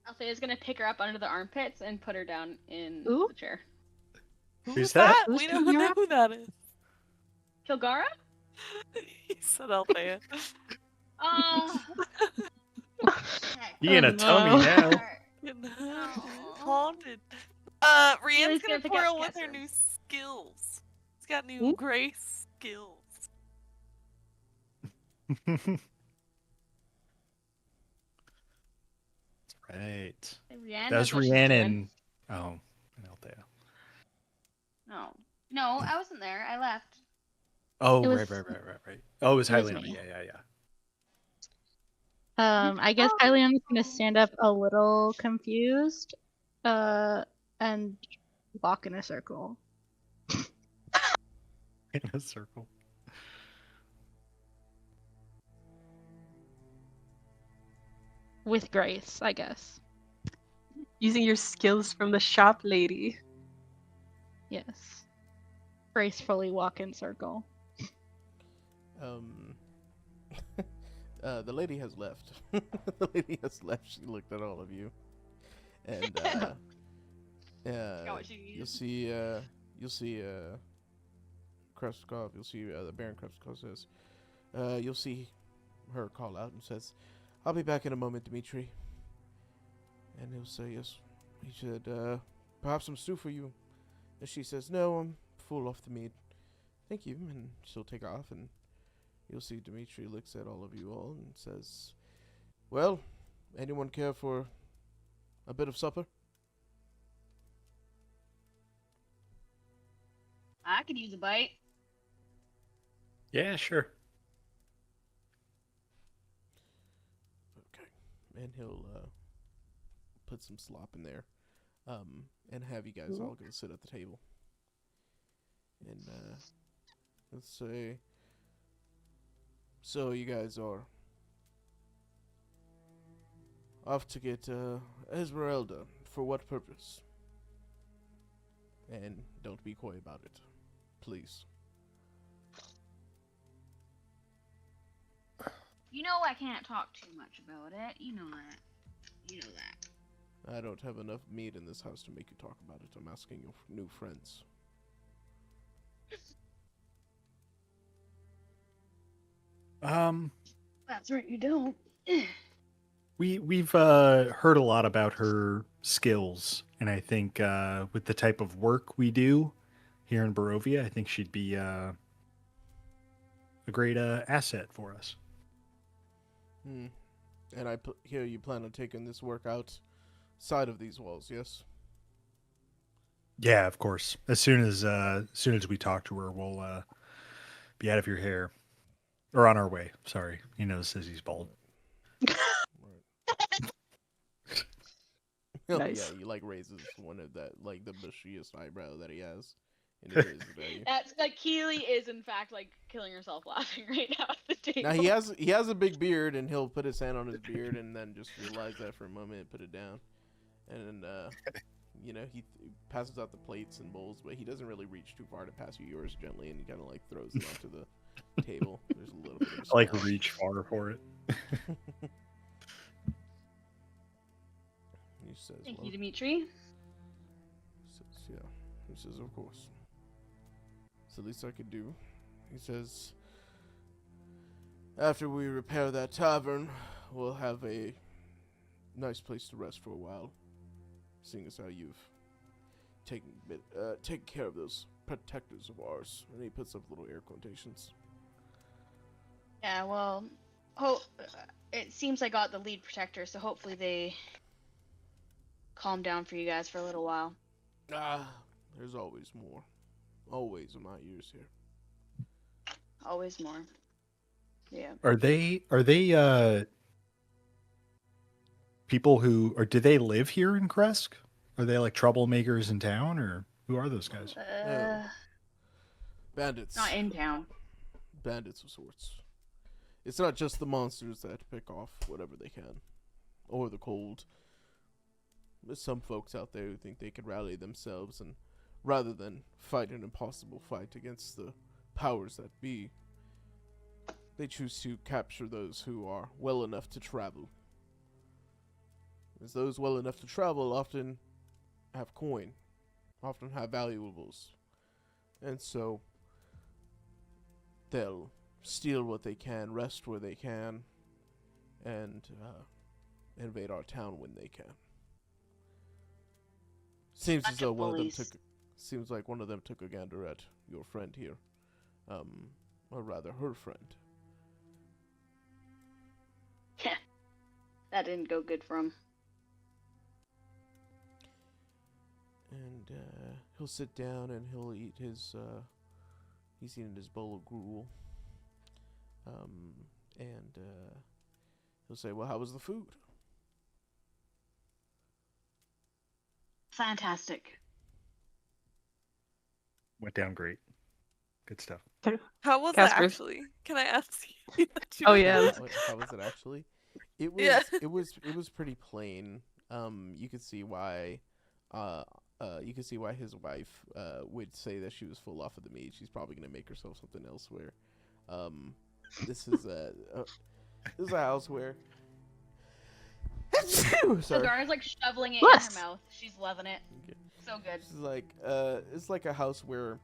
Althea's gonna pick her up under the armpits and put her down in Ooh. the chair. Who's that? Who's We don't Kilgara? know who that is. Kilgara? He said Althea. Oh. He in Oh, a tummy no. now. Haunted. Rianne's Lily's gonna gonna pick up twirl with her Kesser. new skills. He's got new grace skills. Right. Rianne That was knows what she's Rhiannon. doing. Oh, and Althea. No, I wasn't there. I left. Oh, It right. was- Oh, it was it was Hylian. me. Yeah. I guess Hylian's gonna stand up a little confused, and walk in a circle. In a circle. With grace, I guess. Using your skills from the shop lady. Yes. Gracefully walk in circle. The lady has left. The lady has left. She looked at all of you, and Got what she needed. you'll see Kreskov. You'll see the Baron Kreskov says, you'll see her call out and says, "I'll be back in a moment, Dimitri." And he'll say, "Yes." He said, "Perhaps some stew for you." And she says, "No, I'm full off the meat. Thank you." And she'll take off, and you'll see Dimitri looks at all of you all and says, "Well, anyone care for a bit of supper?" I could use a bite. Yeah, sure. Okay. And he'll put some slop in there, and have you guys all go sit at the table. And let's say, so you guys are off to get Esmeralda. For what purpose? And don't be coy about it, please. You know I can't talk too much about it. You know that. You know that. I don't have enough meat in this house to make you talk about it. I'm asking your new friends. That's right, you don't. We've heard a lot about her skills, and I think with the type of work we do here in Barovia, I think she'd be a great asset for us. Hmm. And I hear you plan on taking this work outside of these walls, yes? Yeah, of course. As soon as we talk to her, we'll be out of your hair, or on our way. Sorry, he knows says he's bald. Right. Oh, Nice. yeah, he like raises one of that, like the bushiest eyebrow that he has, and he raises it at you. That's like Keely is in fact like killing herself laughing right now at the table. Now he has a big beard, and he'll put his hand on his beard, and then just realize that for a moment and put it down, and then you know, he passes out the plates and bowls, but he doesn't really reach too far to pass you yours gently, and he kind of like throws it onto the table. There's a little bit of a I like splash. reach far for it. He says, Thank well, you, Dimitri. says, yeah. He says, of course. It's the least I could do. He says, after we repair that tavern, we'll have a nice place to rest for a while. Seeing as how you've taken care of those protectors of ours. And he puts up little air quotations. Yeah, well, it seems I got the lead protector, so hopefully they calm down for you guys for a little while. Ah, there's always more. Always in my ears here. Always more. Yeah. Are they people who, or do they live here in Kresk? Are they like troublemakers in town, or who are those guys? Bandits. Not in town. Bandits of sorts. It's not just the monsters that pick off whatever they can. Or the cold. There's some folks out there who think they can rally themselves, and rather than fight an impossible fight against the powers that be, they choose to capture those who are well enough to travel. As those well enough to travel often have coin, often have valuables. And so they'll steal what they can, rest where they can, and invade our town when they can. Seems as Bunch though of one of them bullies. took. Seems like one of them took a gander at your friend here, or rather, her friend. That didn't go good for him. And he'll sit down and he'll eat his. He's eating his bowl of gruel. And he'll say, "Well, how was the food?" Fantastic. Went down great. Good stuff. How was Casper. it actually? Can I ask you? Oh, yeah. How was it actually? It was. Yeah. It was pretty plain. You could see why. You could see why his wife would say that she was full off of the meat. She's probably gonna make herself something elsewhere. This is a house where. So Sorry. Garna's like shoveling it Bless. in her mouth. She's loving it. Okay. So good. It's like a house where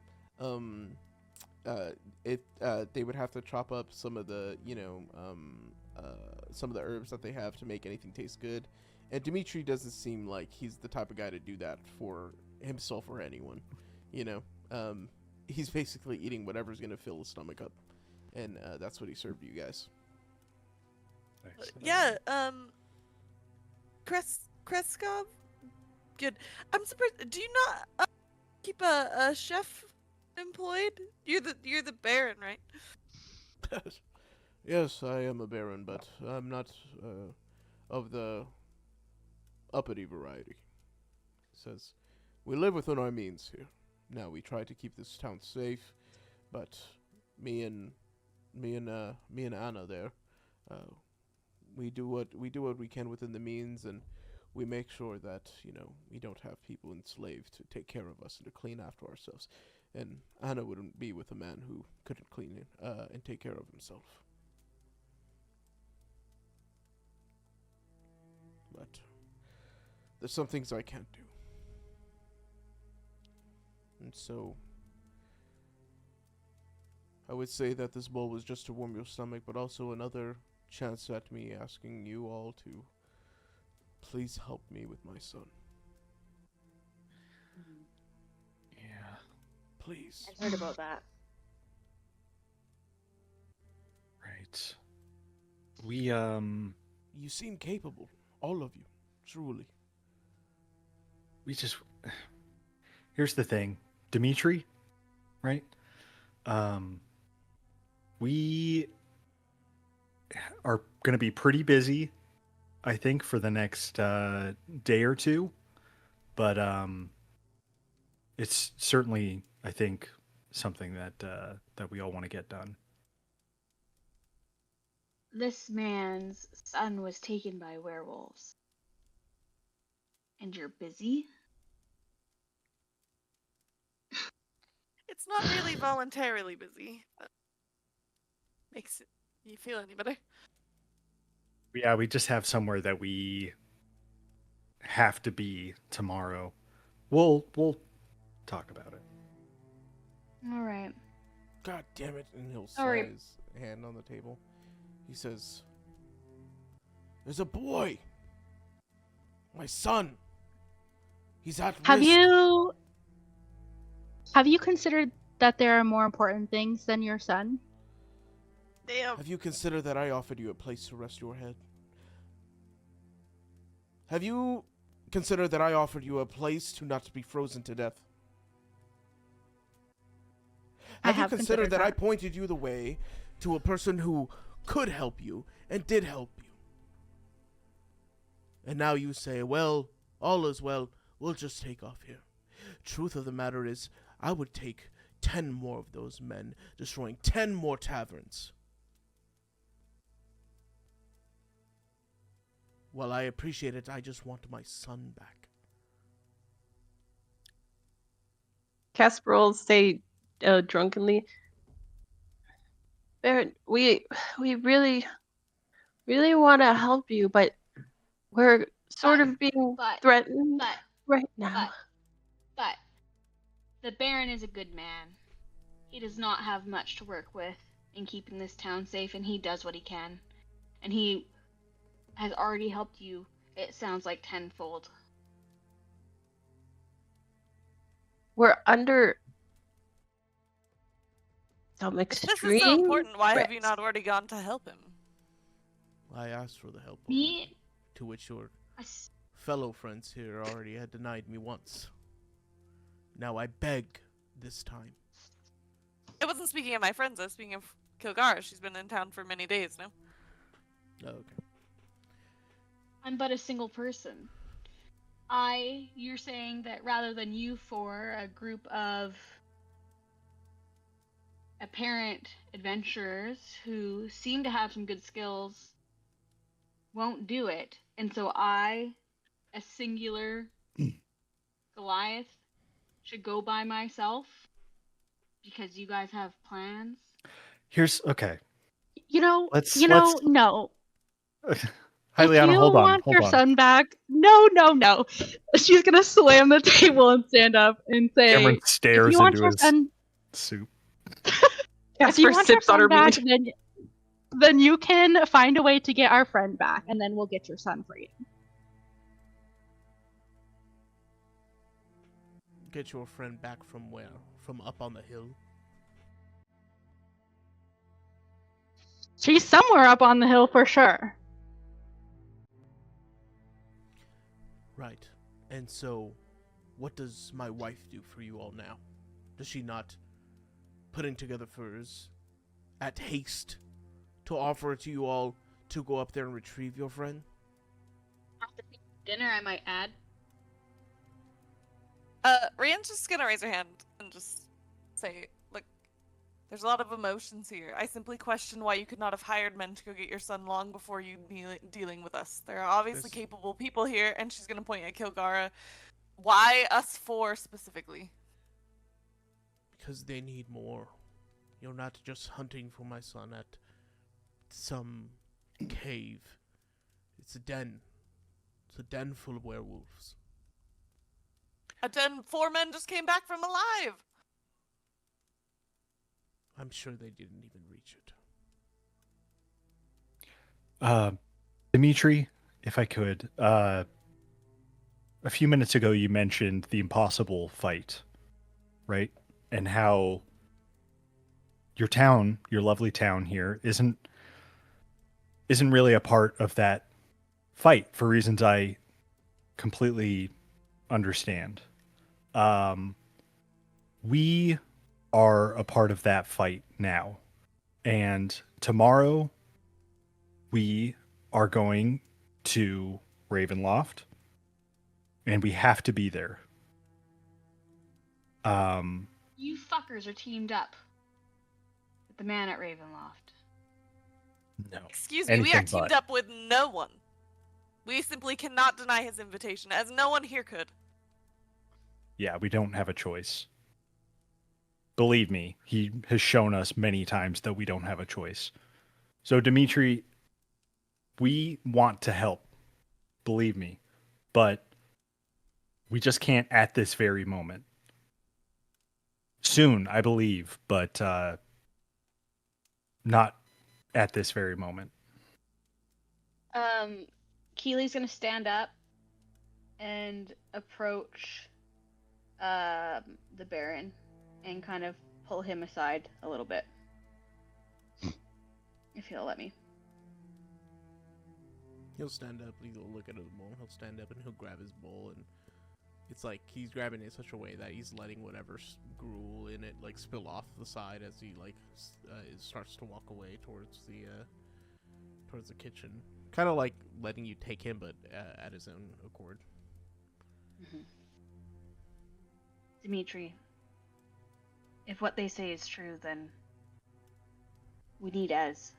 they would have to chop up some of the some of the herbs that they have to make anything taste good, and Dimitri doesn't seem like he's the type of guy to do that for himself or anyone. He's basically eating whatever's gonna fill his stomach up, and that's what he served you guys. Nice. Yeah, Kreskov? Good. I'm surprised. Do you not keep a chef employed? You're the Baron, right? Yes, I am a baron, but I'm not of the uppity variety. Says, we live within our means here. Now we try to keep this town safe, but me and Anna there, we do what we can within the means, and we make sure that we don't have people enslaved to take care of us and to clean after ourselves. And Anna wouldn't be with a man who couldn't clean and take care of himself. But there's some things I can't do. And so, I would say that this bowl was just to warm your stomach, but also another chance at me asking you all to please help me with my son. Yeah. Please. I heard about that. Right. We You seem capable. All of you. Truly. we just here's the thing. Dimitri, right? We are going to be pretty busy, I think, for the next day or two. But it's certainly, I think, something that we all want to get done. This man's son was taken by werewolves. And you're busy? It's not really voluntarily busy. But makes it you feel any better? Yeah, we just have somewhere that we have to be tomorrow. We'll talk about it. All right. God damn it. And he'll Sorry. slide his hand on the table. He says, "There's a boy. My son. He's at Have risk." you considered that there are more important things than your son? Damn. Have you considered that I offered you a place to rest your head? Have you considered that I offered you a place to not be frozen to death? Have you have considered considered that I that. pointed you the way to a person who could help you and did help you? And now you say, well, all is well, we'll just take off here. Truth of the matter is, I would take 10 more of those men, destroying 10 more taverns. While I appreciate it, I just want my son back. Casper will say drunkenly, Barrett, we really want to help you, but we're sort of being threatened But right now. But the Baron is a good man. He does not have much to work with in keeping this town safe, and he does what he can. And he has already helped you, it sounds like, tenfold. We're under some If this extreme is so important, why have you threats. not already gone to help him? I asked for the help, Me, to which your I s- fellow friends here already had denied me once. Now I beg this time. I wasn't speaking of my friends, I was speaking of Kilgara. She's been in town for many days now. Oh, okay. I'm but a single person. You're saying that rather than you four, a group of apparent adventurers who seem to have some good skills won't do it. And so I, a singular Goliath, should go by myself because you guys have plans. Here's okay. No. Hi, If Liana, you hold on. want Hold your on. son back, no. She's gonna slam the table and stand up and say, Cameron "If stares you want into your his son, soup. if you Casper want your sips on son her back, meat. then you can find a way to get our friend back, and then we'll get your son for you." Get your friend back from where? From up on the hill? She's somewhere up on the hill for sure. Right. And so, what does my wife do for you all now? Does she not putting together furs at haste to offer to you all to go up there and retrieve your friend? After dinner, I might add. Rian's just gonna raise her hand and just say, look, there's a lot of emotions here. I simply question why you could not have hired men to go get your son long before you dealing with us. There are obviously This- capable people here, and she's gonna point at Kilgara. Why us four specifically? Because they need more. You're not just hunting for my son at some cave. It's a den. It's a den full of werewolves. A den 4 men just came back from alive. I'm sure they didn't even reach it. Dimitri, if I could, a few minutes ago you mentioned the impossible fight, right? And how your town, your lovely town here, isn't really a part of that fight for reasons I completely understand. We are a part of that fight now. And tomorrow we are going to Ravenloft and we have to be there. You fuckers are teamed up with the man at Ravenloft. No. Excuse me, we are Anything teamed but. up with no one. We simply cannot deny his invitation, as no one here could. Yeah, we don't have a choice. Believe me, he has shown us many times that we don't have a choice. So, Dimitri, we want to help. Believe me. But we just can't at this very moment. Soon, I believe, but not at this very moment. Keely's gonna stand up and approach the Baron and kind of pull him aside a little bit. If he'll let me. He'll stand up, he'll look at his bowl, he'll stand up and he'll grab his bowl, and it's like he's grabbing it in such a way that he's letting whatever gruel in it like spill off the side as he like starts to walk away towards the kitchen. Kind of like letting you take him, but at his own accord. Mm-hmm. Dimitri, if what they say is true, then we need Ez.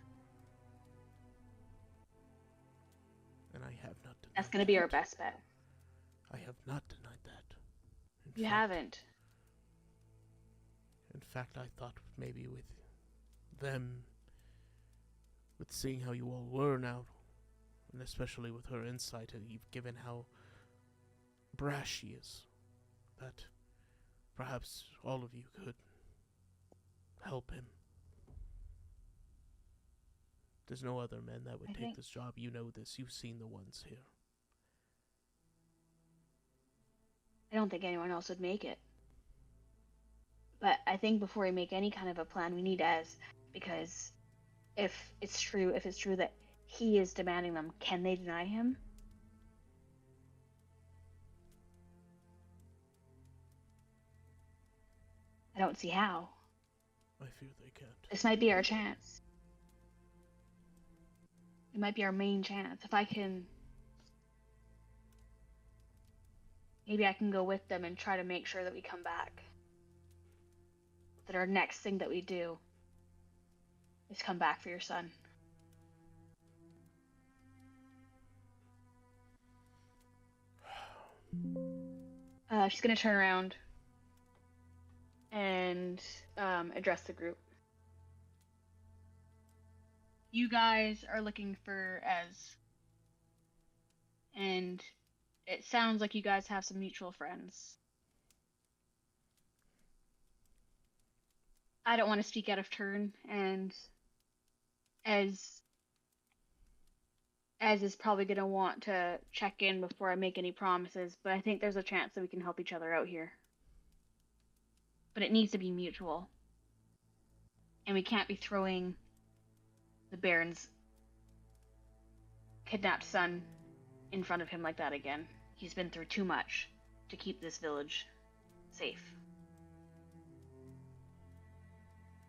And I have not denied That's gonna be our that. best bet. I have not denied that. You haven't. In fact, I thought maybe with them, with seeing how you all were now, and especially with her insight, and given how brash she is, that perhaps all of you could help him. There's no other men that would take this job. You know this. You've seen the ones here. I don't think anyone else would make it. But I think before we make any kind of a plan, we need Ez, because if it's true that he is demanding them, can they deny him? I don't see how. I fear they can't. This might be our chance. It might be our main chance. If I can... Maybe I can go with them and try to make sure that we come back. That our next thing that we do is come back for your son. She's gonna turn around and address the group. You guys are looking for Ez. And it sounds like you guys have some mutual friends. I don't want to speak out of turn, and Ez is probably going to want to check in before I make any promises, but I think there's a chance that we can help each other out here. But it needs to be mutual. And we can't be throwing the Baron's kidnapped son in front of him like that again. He's been through too much to keep this village safe.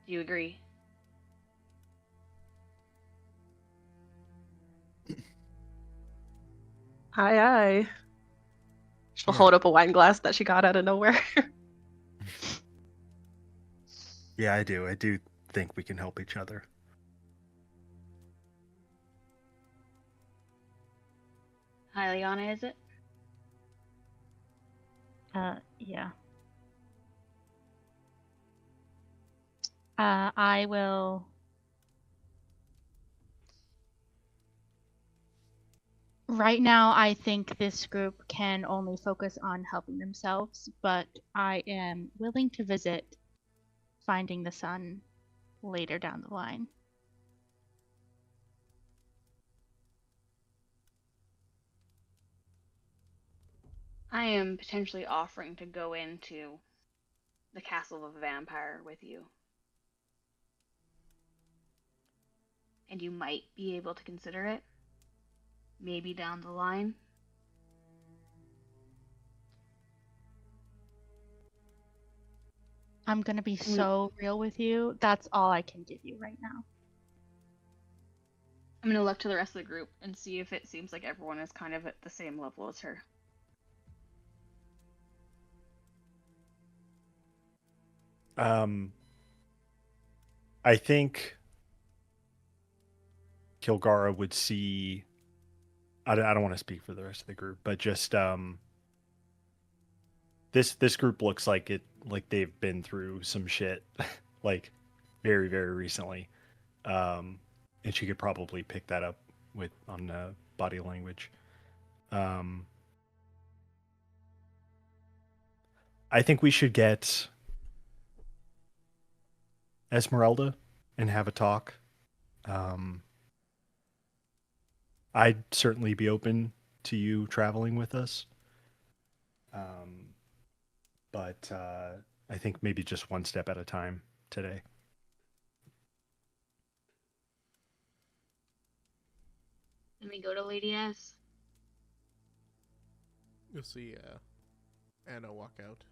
Do you agree? Aye, aye. She'll hold up a wine glass that she got out of nowhere. Yeah, I do. I do think we can help each other. Hi, Liana, is it? Yeah. I will Right now, I think this group can only focus on helping themselves, but I am willing to visit finding the sun later down the line. I am potentially offering to go into the Castle of the Vampire with you. And you might be able to consider it. Maybe down the line. I'm gonna be so real with you. That's all I can give you right now. I'm going to look to the rest of the group and see if it seems like everyone is kind of at the same level as her. I think Kilgara would see. I don't want to speak for the rest of the group, but just this group looks like they've been through some shit, like very very recently, and she could probably pick that up on body language. I think we should get Esmeralda and have a talk. I'd certainly be open to you traveling with us. But I think maybe just one step at a time today. Let me go to Lady S. You'll see Anna walk out,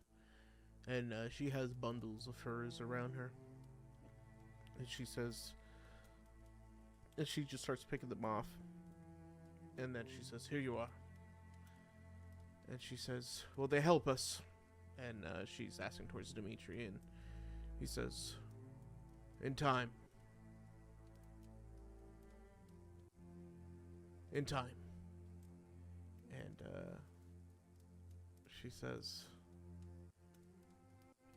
and she has bundles of furs around her. And she says, and she just starts picking them off. And then she says, "Here you are." And she says, "Will they help us?" And she's asking towards Dimitri, and he says, "In time. In time." And she says,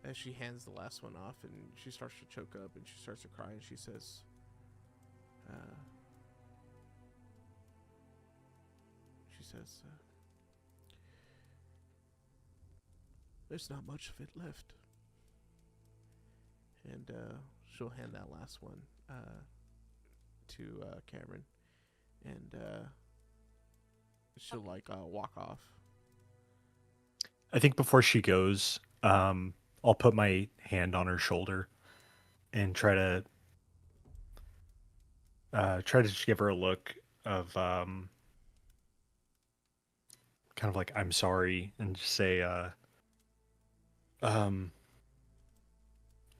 as she hands the last one off, and she starts to choke up, and she starts to cry, and she says, "There's not much of it left." And she'll hand that last one to Cameron, and she'll walk off. I think before she goes, I'll put my hand on her shoulder and try to just give her a look of kind of like I'm sorry, and just say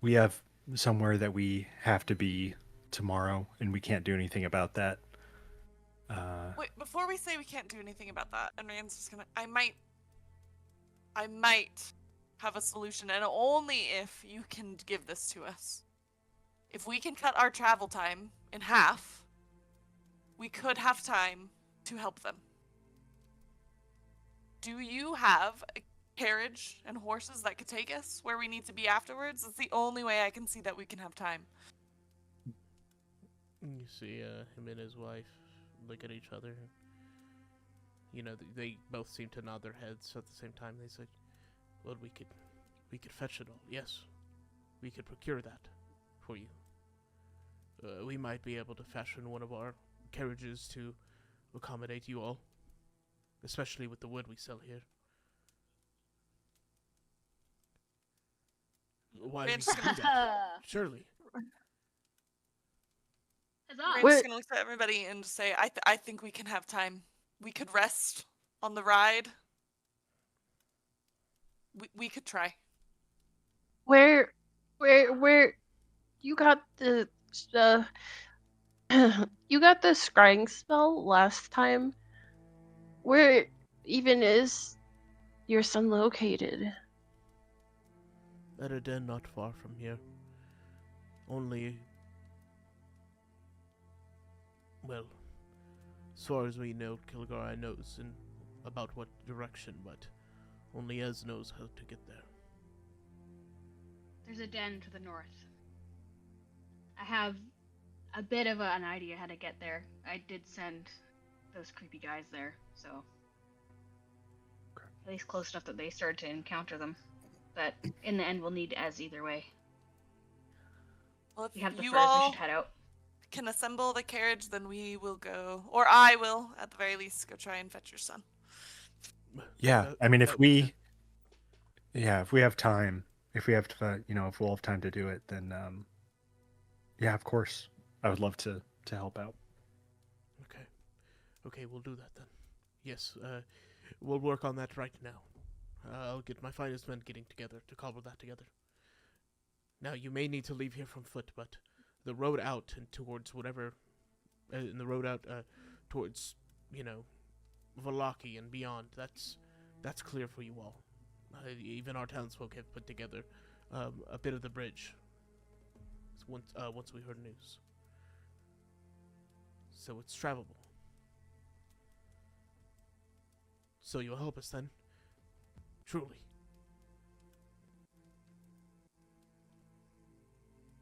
we have somewhere that we have to be tomorrow, and we can't do anything about that. Wait, before we say we can't do anything about that, and Rand's just gonna, I might have a solution, and only if you can give this to us. If we can cut our travel time in half, we could have time to help them. Do you have a carriage and horses that could take us where we need to be afterwards? That's the only way I can see that we can have time. You see him and his wife look at each other. You know, they both seem to nod their heads at the same time. They said, "Well, we could fetch it all. Yes, we could procure that for you. We might be able to fashion one of our carriages to accommodate you all, especially with the wood we sell here." Why Rand's would you do that? Surely. Huzzah! Rand's gonna look at everybody and just say, I think we can have time. We could rest on the ride. We could try. Where you got the you got the scrying spell last time? Where even is your son located? At a den not far from here. Only, well, as far as we know, Kilgara knows about what direction, but only Ez knows how to get there. There's a den to the north. I have a bit of an idea how to get there. I did send those creepy guys there, so Okay. at least close enough that they start to encounter them. But in the end, we'll need Ez either way. Well, We have the you furs. We all should head out. can assemble the carriage, then we will go, or I will, at the very least, go try and fetch your son. Yeah, I mean, if that- we have time, if we have to, if we'll have time to do it, then yeah, of course, I would love to help out. Okay, we'll do that then. Yes, we'll work on that right now. I'll get my finest men getting together to cobble that together. Now, you may need to leave here from foot, but the road out and towards whatever, in the road out towards, Valaki and beyond, that's clear for you all. Even our townsfolk have put together a bit of the bridge once we heard news. So it's travelable. So you'll help us then? Truly.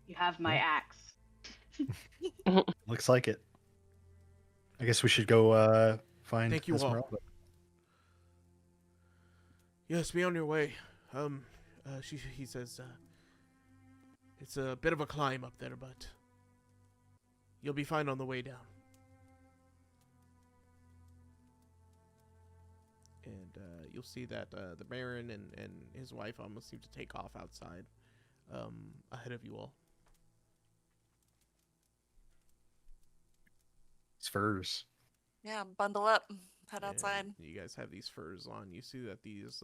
You have my Yeah. axe. Looks like it. I guess we should go find Thank you all. Esmeralda. Yes, be on your way. He says, it's a bit of a climb up there, but you'll be fine on the way down. And you'll see that the Baron and his wife almost seem to take off outside ahead of you all. It's furs. Yeah, bundle up, head Yeah, outside. you guys have these furs on. You see that these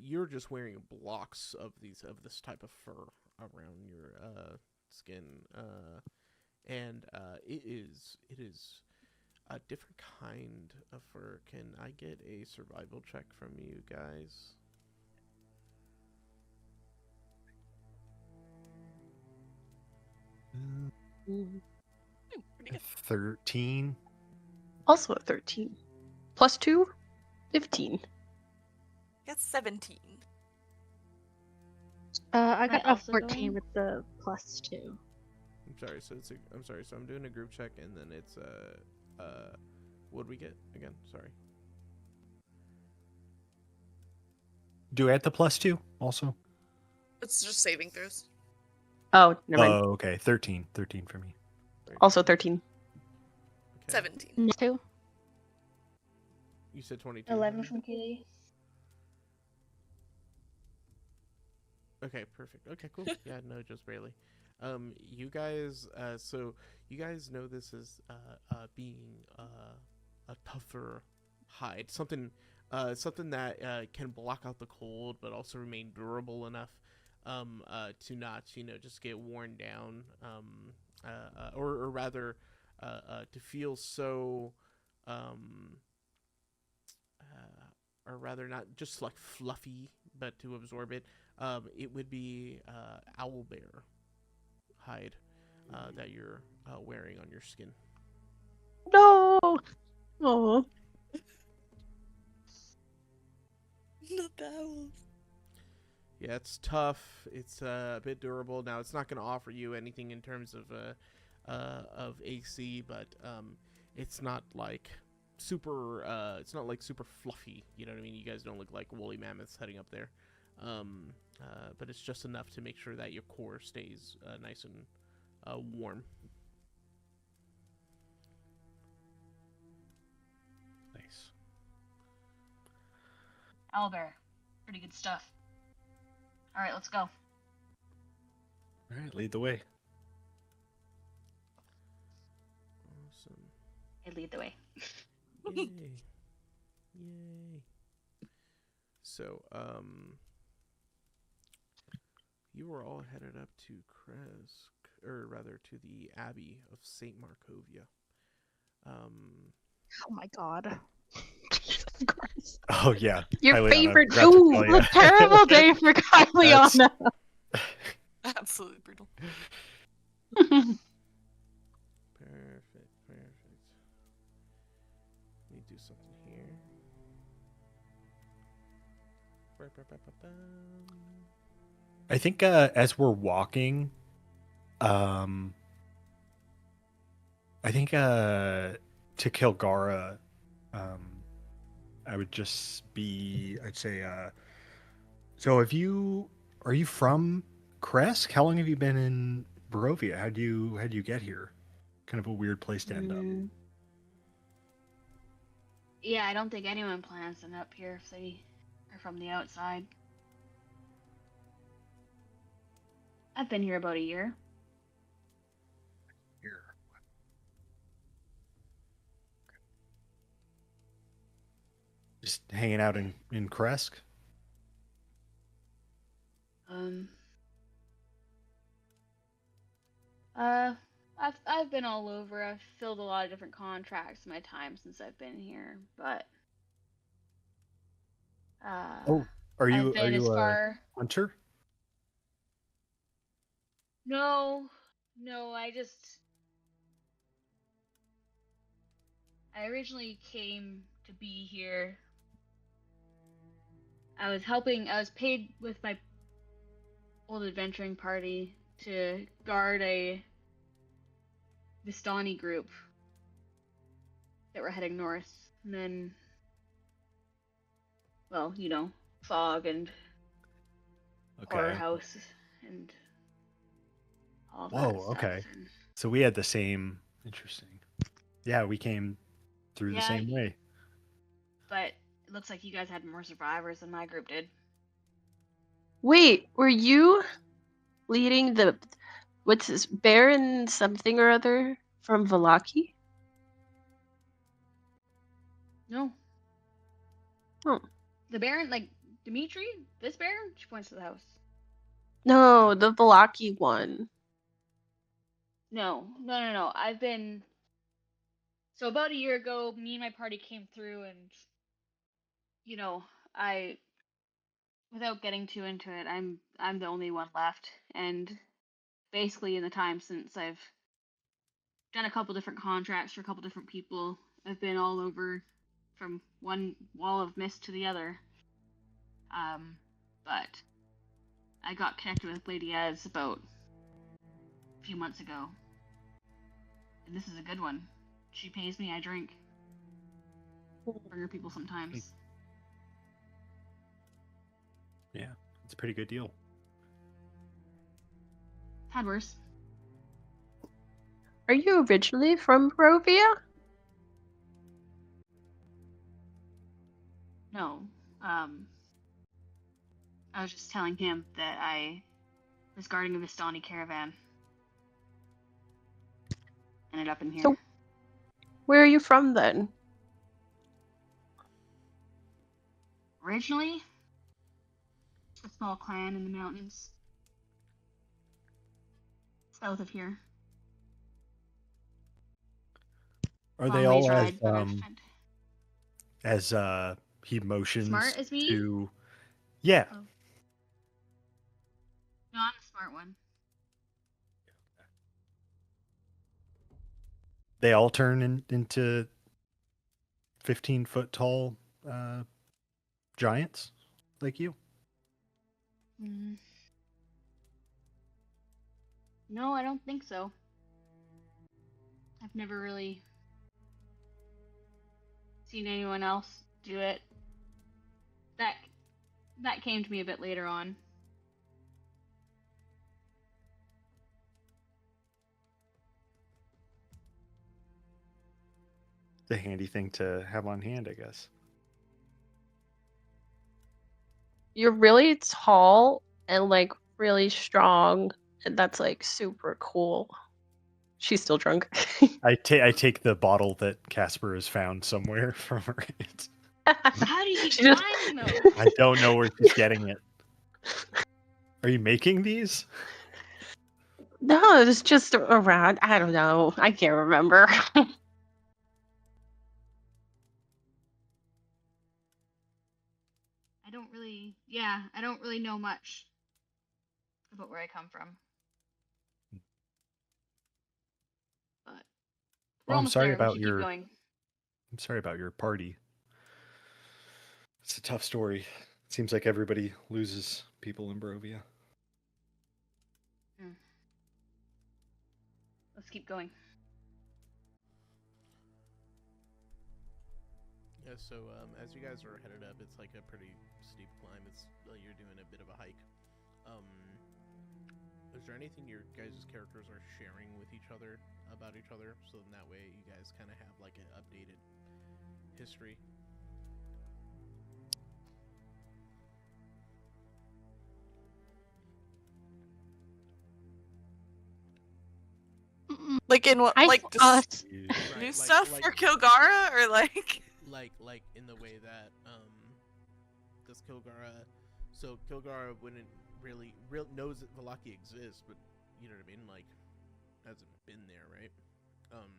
you're just wearing blocks of this type of fur around your skin, and it is a different kind of fur. Can I get a survival check from you guys? Pretty good. 13. Also a 13. Plus 2? 15. Got 17. I I got a also 14 going? with the plus 2. I'm sorry. So I'm doing a group check, and then it's what'd we get again? Sorry. Do we add the +2 also? It's just saving throws. Oh, never mind. Oh, okay. 13 for me. Also 13. Okay. 17. 2. You said 22. 11 from Katie. Okay, perfect. Okay, cool. Yeah, no, just barely. You guys, so you guys know this as being a tougher hide, something that can block out the cold, but also remain durable enough to not, just get worn down, or rather, to feel so, or rather not just like fluffy, but to absorb it. It would be owlbear hide that you're wearing on your skin. No! Oh. Not the owls. Yeah, it's tough. It's a bit durable. Now, it's not going to offer you anything in terms of AC, but it's not like super. It's not like super fluffy. You know what I mean? You guys don't look like woolly mammoths heading up there. But it's just enough to make sure that your core stays nice and warm. Nice. Owlbear. Pretty good stuff. Alright, let's go. All right, lead the way. Awesome. I lead the way. Yay. Yay. So, you were all headed up to Kresk, or rather to the Abbey of St. Markovia. Oh my god. Jesus Christ. Oh yeah. Your Kyliana, favorite. forgot to Ooh, tell a ya. terrible day for Kyliana. Absolutely brutal. Perfect. Let me do something here. I think as we're walking, I think to Kilgara, I would just be, I'd say, so are you from Kresk? How long have you been in Barovia? How'd you get here? Kind of a weird place to end up. Yeah, I don't think anyone plans to end up here if they are from the outside. I've been here about a year. Here. Just hanging out in Kresk? Um. I've been all over. I've filled a lot of different contracts in my time since I've been here, but Oh, are I've you been as a far. hunter? No, I originally came to be here. I was paid with my old adventuring party to guard a Vistani group that were heading north. And then, well, fog and horror Okay. house and all that Whoa, stuff. okay. And So we had the same. Interesting. Yeah, we came through the Yeah, same way. but it looks like you guys had more survivors than my group did. Wait, were you leading the what's this Baron something or other from Valaki? No. Oh. The Baron, like Dimitri? This Baron? She points to the house. No, the Valaki one. No. So about a year ago, me and my party came through, and I, without getting too into it, I'm the only one left, and basically in the time since I've done a couple different contracts for a couple different people, I've been all over from one wall of mist to the other. But I got connected with Lady Ez about a few months ago, and this is a good one. She pays me, I drink. Bring her people sometimes. Yeah, it's a pretty good deal. Had worse. Are you originally from Barovia? No. I was just telling him that I was guarding a Vistani caravan. Ended up in here. So, where are you from then? Originally, a small clan in the mountains. South of here. Are Long they ways all ride, but I've spent- as he motions Smart as me? to? Yeah. Oh. No, I'm the smart one. They all turn into 15-foot tall giants like you. No, I don't think so. I've never really seen anyone else do it. That came to me a bit later on. It's a handy thing to have on hand, I guess. You're really tall and like really strong, and that's like super cool. She's still drunk. I take the bottle that Casper has found somewhere from her hands. How do you She just- find those? I don't know where she's getting it. Are you making these? No, it's just around. I don't know. I can't remember. I don't really know much about where I come from. But we're Well, I'm almost sorry there. We about should your. keep going. I'm sorry about your party. It's a tough story. It seems like everybody loses people in Barovia. Let's keep going. Yeah, so as you guys are headed up, it's like a pretty steep climb. It's you're doing a bit of a hike. Um, is there anything your guys' characters are sharing with each other about each other, so in that way you guys kind of have like an updated history? Like in what? I Like thought just You- new Right, stuff for Kilgara, or like? like in the way that does Kilgara, so Kilgara wouldn't really knows that Valaki exists, but you know what I mean, like hasn't been there, right? um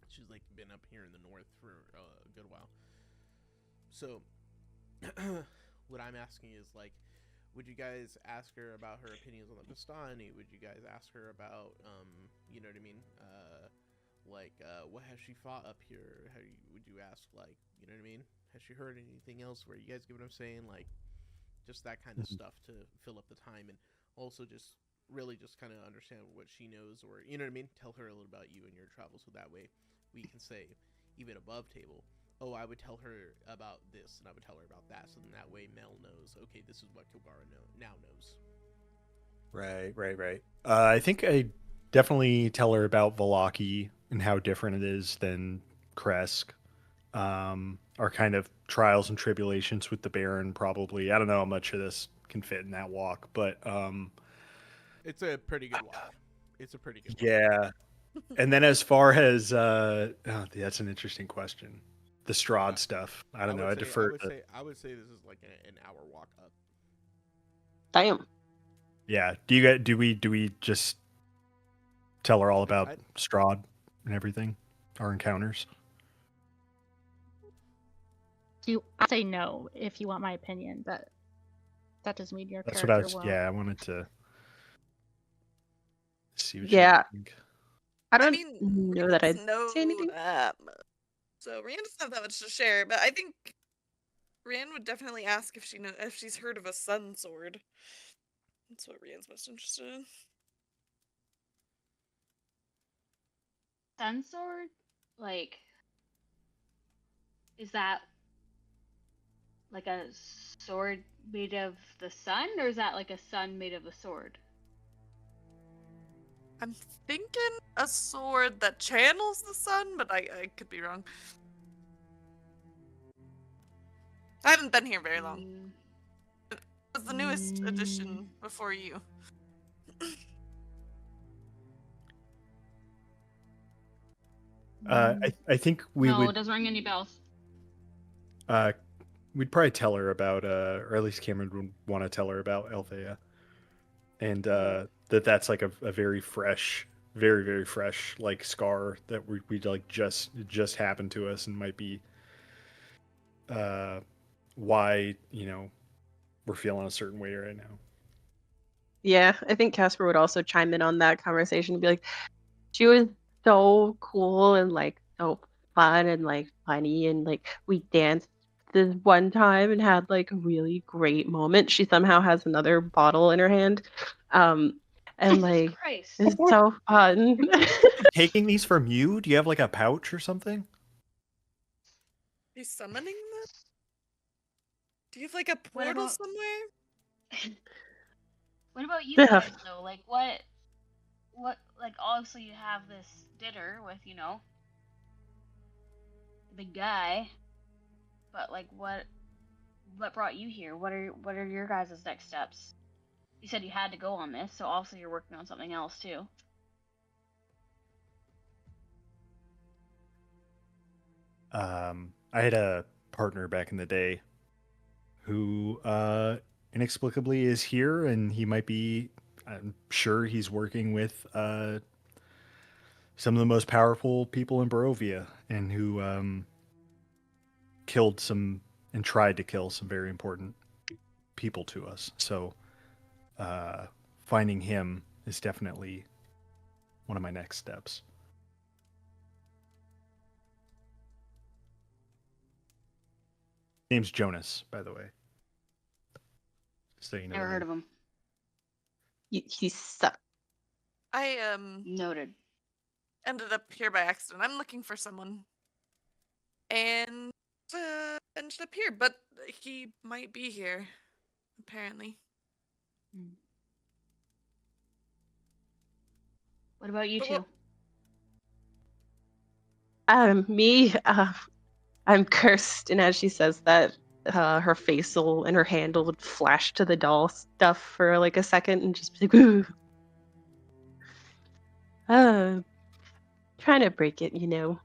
she's like been up here in the north for a good while. So what I'm asking is like, would you guys ask her about her opinions on the Vistani? Would you guys ask her about you know what I mean, what has she fought up here? Would you ask, like, you know what I mean? Has she heard anything else? Where you guys get what I'm saying? Like, just that kind of Mhm. stuff to fill up the time, and also just really just kind of understand what she knows, or you know what I mean? Tell her a little about you and your travels, so that way we can say, even above table, oh, I would tell her about this, and I would tell her about that, so then that way Mel knows, okay, this is what Kilgara now knows. Right. I think I definitely tell her about Valaki and how different it is than Kresk. Our kind of trials and tribulations with the Baron, probably. I don't know how much of this can fit in that walk, but It's a pretty good walk. It's a pretty good walk. yeah. And then as far as that's an interesting question. The Strahd stuff. I don't know. I defer to. I would say this is like an hour walk up. Damn. Yeah. Do we just tell her all about Strahd and everything? Our encounters? I say no if you want my opinion, but that doesn't mean your That's character what I was. won't. Yeah, I wanted to see what Yeah. you think. I don't mean, know that I'd Rian doesn't know say anything. that much. So Rian doesn't have that much to share, but I think Rian would definitely ask if she's heard of a sun sword. That's what Rian's most interested in. Sun sword? Like, is that like a sword made of the sun, or is that like a sun made of a sword? I'm thinking a sword that channels the sun, but I could be wrong. I haven't been here very long. It was the newest edition before you. I think we No, it would. doesn't ring any bells. We'd probably tell her about, or at least Cameron would want to tell her about Althea, and that's like a very fresh, very fresh like scar that we like just happened to us, and might be why we're feeling a certain way right now. Yeah, I think Casper would also chime in on that conversation and be like, she was so cool and like so fun and like funny, and like we danced this one time and had like a really great moment. She somehow has another bottle in her hand. And like Christ. it's so fun. Taking these from you? Do you have like a pouch or something? He's summoning them? Do you have like a What portal about- somewhere? What about you Yeah. guys though? Like what like obviously you have this dinner with, the guy, but like what brought you here? What are your guys' next steps? You said you had to go on this, so obviously you're working on something else too. I had a partner back in the day who inexplicably is here, and he might be. I'm sure he's working with some of the most powerful people in Barovia, and who killed some and tried to kill some very important people to us. So finding him is definitely one of my next steps. Name's Jonas, by the way. So you know. Never heard of him. He sucks. I Noted. ended up here by accident. I'm looking for someone. and ended up here. But he might be here, apparently. What about you But two? Me, I'm cursed, and as she says that, her face will and her hand will flash to the doll stuff for like a second and just be like, ooh. Trying to break it, you know.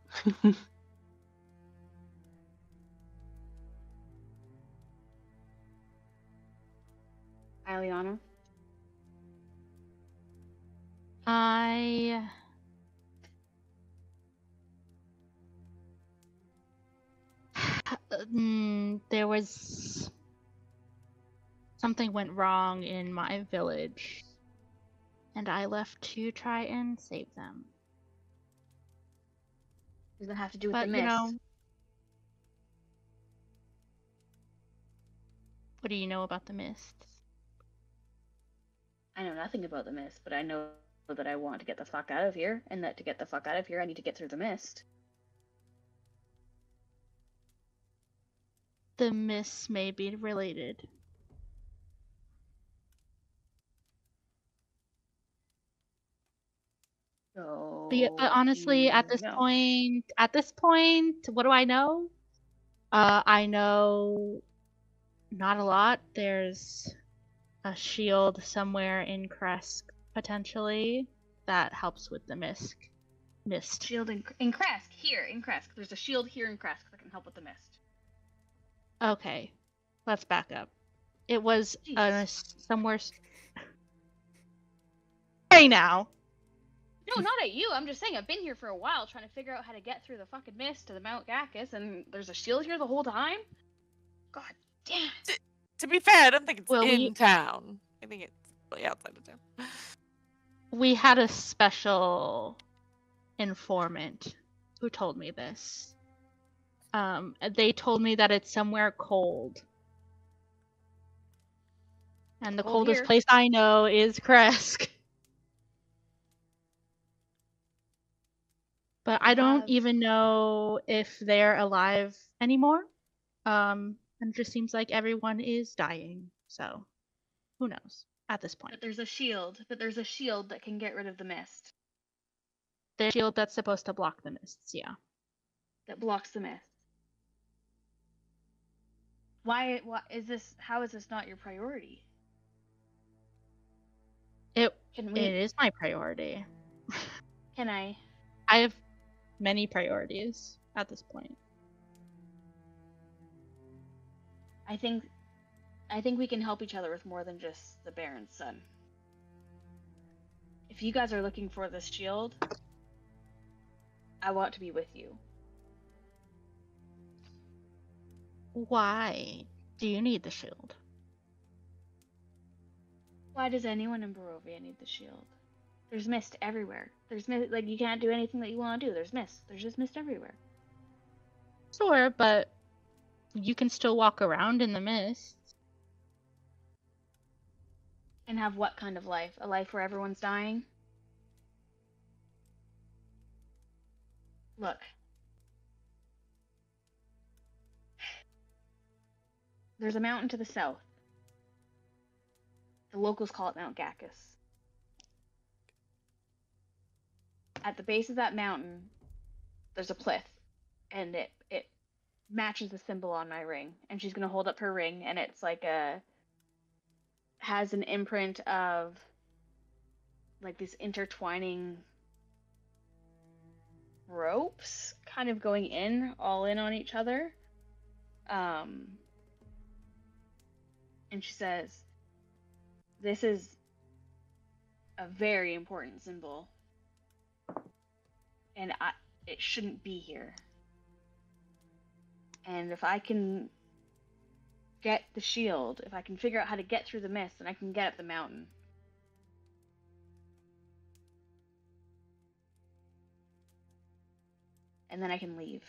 Ileana? I there was something went wrong in my village, and I left to try and save them. Does it have to do with But the you mist? know, what do you know about the mists? I know nothing about the mist, but I know that I want to get the fuck out of here, and that to get the fuck out of here, I need to get through the mist. The mists may be related. So, But honestly, at this no. point, what do I know? I know not a lot. There's a shield somewhere in Kresk, potentially, that helps with the mist. Shield in Kresk. Here, in Kresk. There's a shield here in Kresk that can help with the mist. Okay, let's back up. It was somewhere. Hey now. No, not at you. I'm just saying I've been here for a while trying to figure out how to get through the fucking mist to the Mount Gacus, and there's a shield here the whole time? God damn it. To be fair, I don't think it's Well, in town. I think it's way outside of town. We had a special informant who told me this. They told me that it's somewhere cold. And the Cold coldest here. place I know is Kresk. But I don't even know if they're alive anymore. And it just seems like everyone is dying. So, who knows at this point? But there's a shield. But there's a shield that can get rid of the mist. The shield that's supposed to block the mists, yeah. That blocks the mist. Why is this? How is this not your priority? It is my priority. Can I? I have many priorities at this point. I think we can help each other with more than just the Baron's son. If you guys are looking for this shield, I want to be with you. Why do you need the shield? Why does anyone in Barovia need the shield? There's mist everywhere. There's mist, like, you can't do anything that you want to do. There's mist. There's just mist everywhere. Sure, but you can still walk around in the mist. And have what kind of life? A life where everyone's dying? Look. There's a mountain to the south. The locals call it Mount Gacus. At the base of that mountain, there's a plinth, and it matches the symbol on my ring. And she's gonna hold up her ring, and it's like has an imprint of like these intertwining ropes kind of going all in on each other. And she says, this is a very important symbol, and it shouldn't be here. And if I can get the shield, if I can figure out how to get through the mist, then I can get up the mountain. And then I can leave.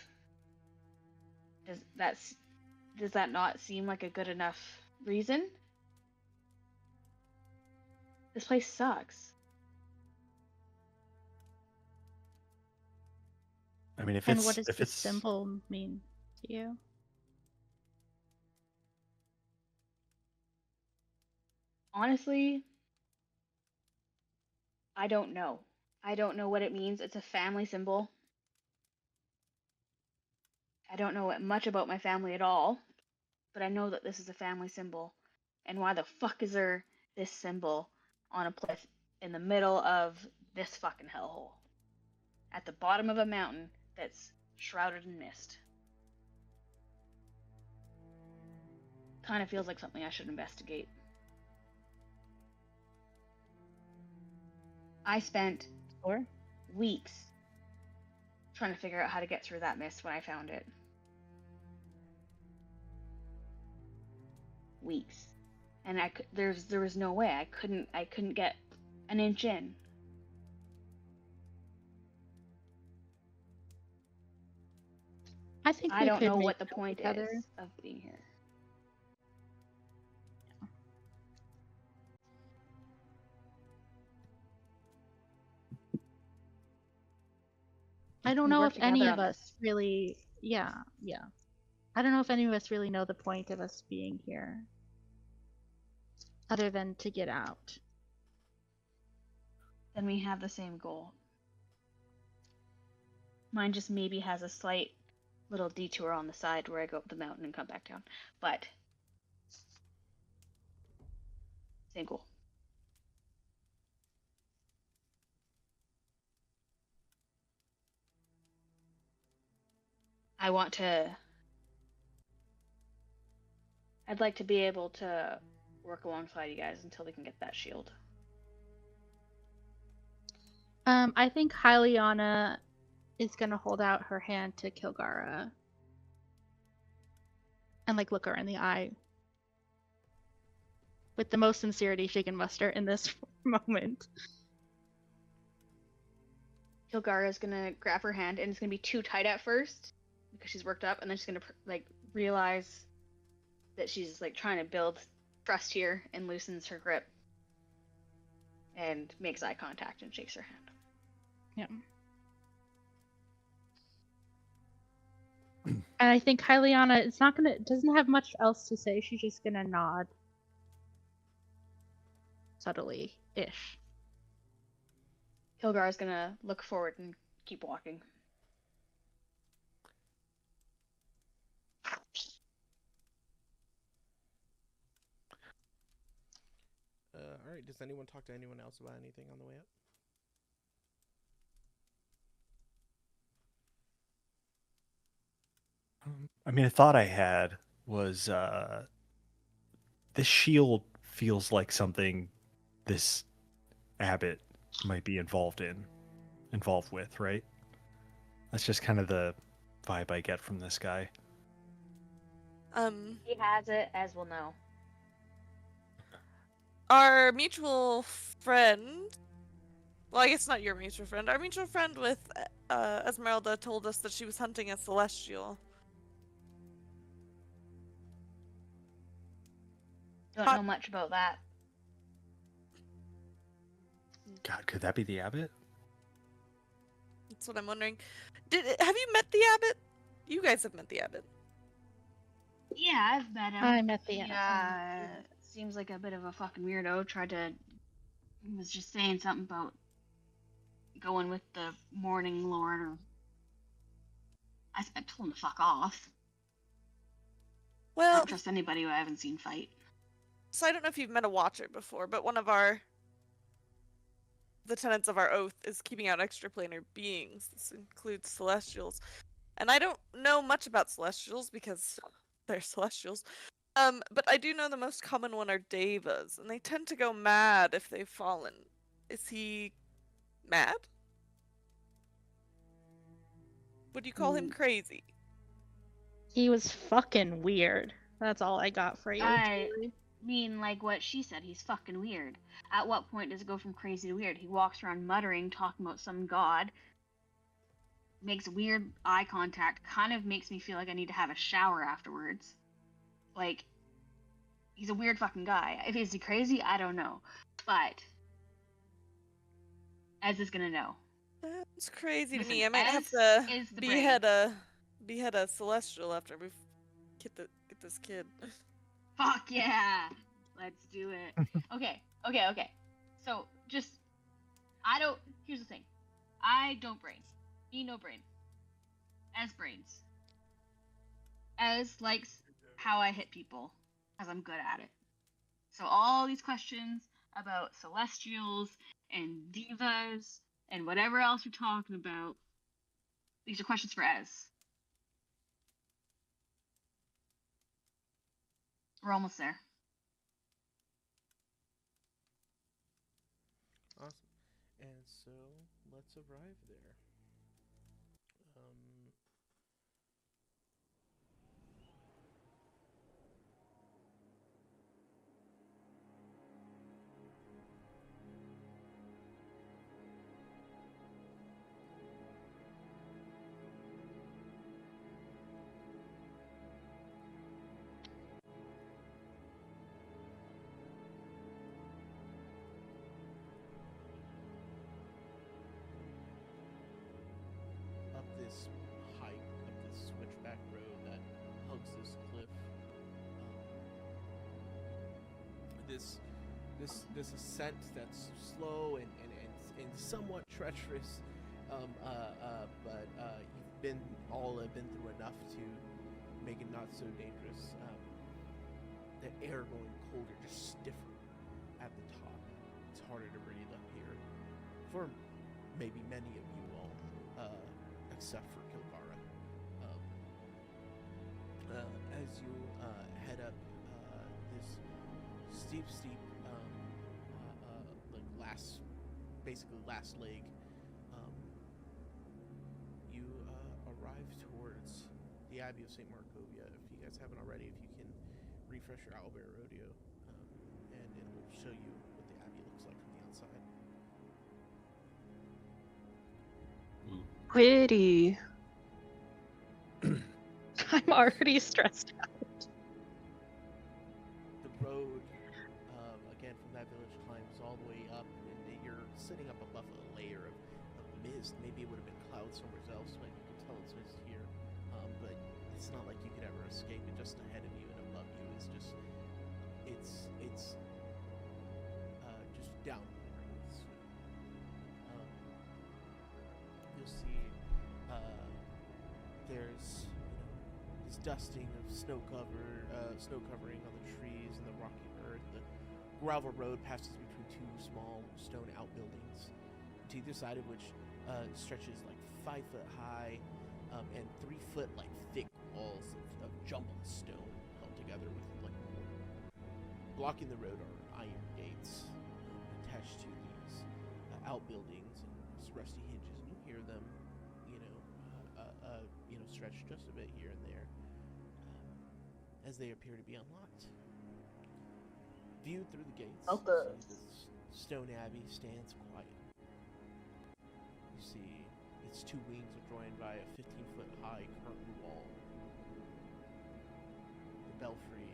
Does that not seem like a good enough reason? This place sucks. I mean, if And it's what does if the it's symbol mean to you? Honestly, I don't know. I don't know what it means. It's a family symbol. I don't know much about my family at all, but I know that this is a family symbol. And why the fuck is there this symbol on a place in the middle of this fucking hellhole? At the bottom of a mountain that's shrouded in mist. Kind of feels like something I should investigate. I spent Or weeks trying to figure out how to get through that mist when I found it. Weeks. And there was no way. I couldn't get an inch in. I think I we don't could know make what the that point together. is of being here. I don't We know work if any together of on us this. really, yeah. I don't know if any of us really know the point of us being here, other than to get out. Then we have the same goal. Mine just maybe has a slight little detour on the side where I go up the mountain and come back down. But same goal. I'd like to be able to work alongside you guys until we can get that shield. I think Hyliana is gonna hold out her hand to Kilgara and like look her in the eye with the most sincerity she can muster in this moment. Kilgara is gonna grab her hand, and it's gonna be too tight at first because she's worked up, and then she's gonna like realize that she's like trying to build trust here, and loosens her grip, and makes eye contact and shakes her hand. Yeah. And I think Hyliana doesn't have much else to say. She's just gonna nod subtly-ish. Kilgara's gonna look forward and keep walking. All right. Does anyone talk to anyone else about anything on the way up? I mean, a thought I had was this shield feels like something this abbot might be involved with, right? That's just kind of the vibe I get from this guy. He has it, as we'll know. Our mutual friend. Well, I guess not your mutual friend. Our mutual friend with Esmeralda told us that she was hunting a celestial. Don't Hot- know much about that. God, could that be the abbot? That's what I'm wondering. Have you met the abbot? You guys have met the abbot. Yeah, I've met him. I met the He, seems like a bit of a fucking weirdo. He was just saying something about going with the Morning Lord, or I told him to fuck off. I Well, don't trust anybody who I haven't seen fight. so I don't know if you've met a Watcher before, but one of the tenets of our oath is keeping out extraplanar beings. This includes celestials. And I don't know much about celestials because they're celestials. But I do know the most common one are devas, and they tend to go mad if they've fallen. Is he mad? Would you call him crazy? He was fucking weird. That's all I got for you. I mean, like what she said, he's fucking weird. At what point does it go from crazy to weird? He walks around muttering, talking about some god, makes weird eye contact, kind of makes me feel like I need to have a shower afterwards. Like, he's a weird fucking guy. If he's crazy, I don't know. But Ez is gonna know. That's crazy to Listen, me. I might have S to is the behead a celestial after we get this kid. Fuck yeah! Let's do it. Okay. So just, here's the thing. I don't brain. Me no brain. Ez brains. Ez likes how I hit people, because I'm good at it. So all these questions about celestials and divas and whatever else you're talking about, these are questions for Ez. We're almost there. Awesome. And so let's arrive there. Um, up this hike, up this switchback road that hugs this cliff. This ascent that's slow and somewhat treacherous, but you've been through enough to make it not so dangerous. The air going colder, just stiffer at the top. It's harder to breathe up here for maybe many of you all, except for Kilgara. As you head up this steep, like basically last leg, you arrive towards the Abbey of St. Markovia. If you guys haven't already, if you can refresh your Owlbear Rodeo, and it will show you what the Abbey looks like from the outside. Pretty. I'm already stressed out. The road, again, from that village climbs all the way up, and you're sitting up above a layer of mist. Maybe it would have been clouds somewhere else, but you can tell it's mist here. But it's not like you could ever escape it. Just ahead of you and above you is just, it's just down. You'll see there's this dusting of snow covering on the trees and the rocky earth. The gravel road passes between two small stone outbuildings, to either side of which stretches like 5 foot high and 3 foot like thick walls of jumbled stone held together with like mortar. Blocking the road are iron gates attached to these outbuildings and rusty hinges, and you hear them, stretched just a bit here and there, as they appear to be unlocked. Viewed through the gates, Help you us. see this stone abbey stands quiet. You see its two wings are joined by a 15-foot high curtain wall. The belfry,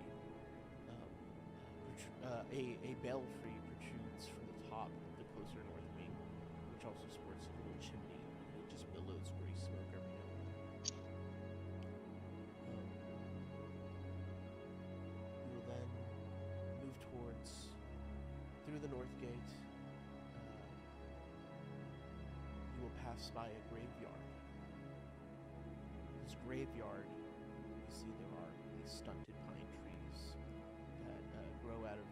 a belfry protrudes from the top of the closer north wing, which also sports a little chimney. It just billows gray smoke every now and then. We will then move through the north gate. You will pass by a graveyard. This graveyard, you see there are these stunted pine trees that grow out of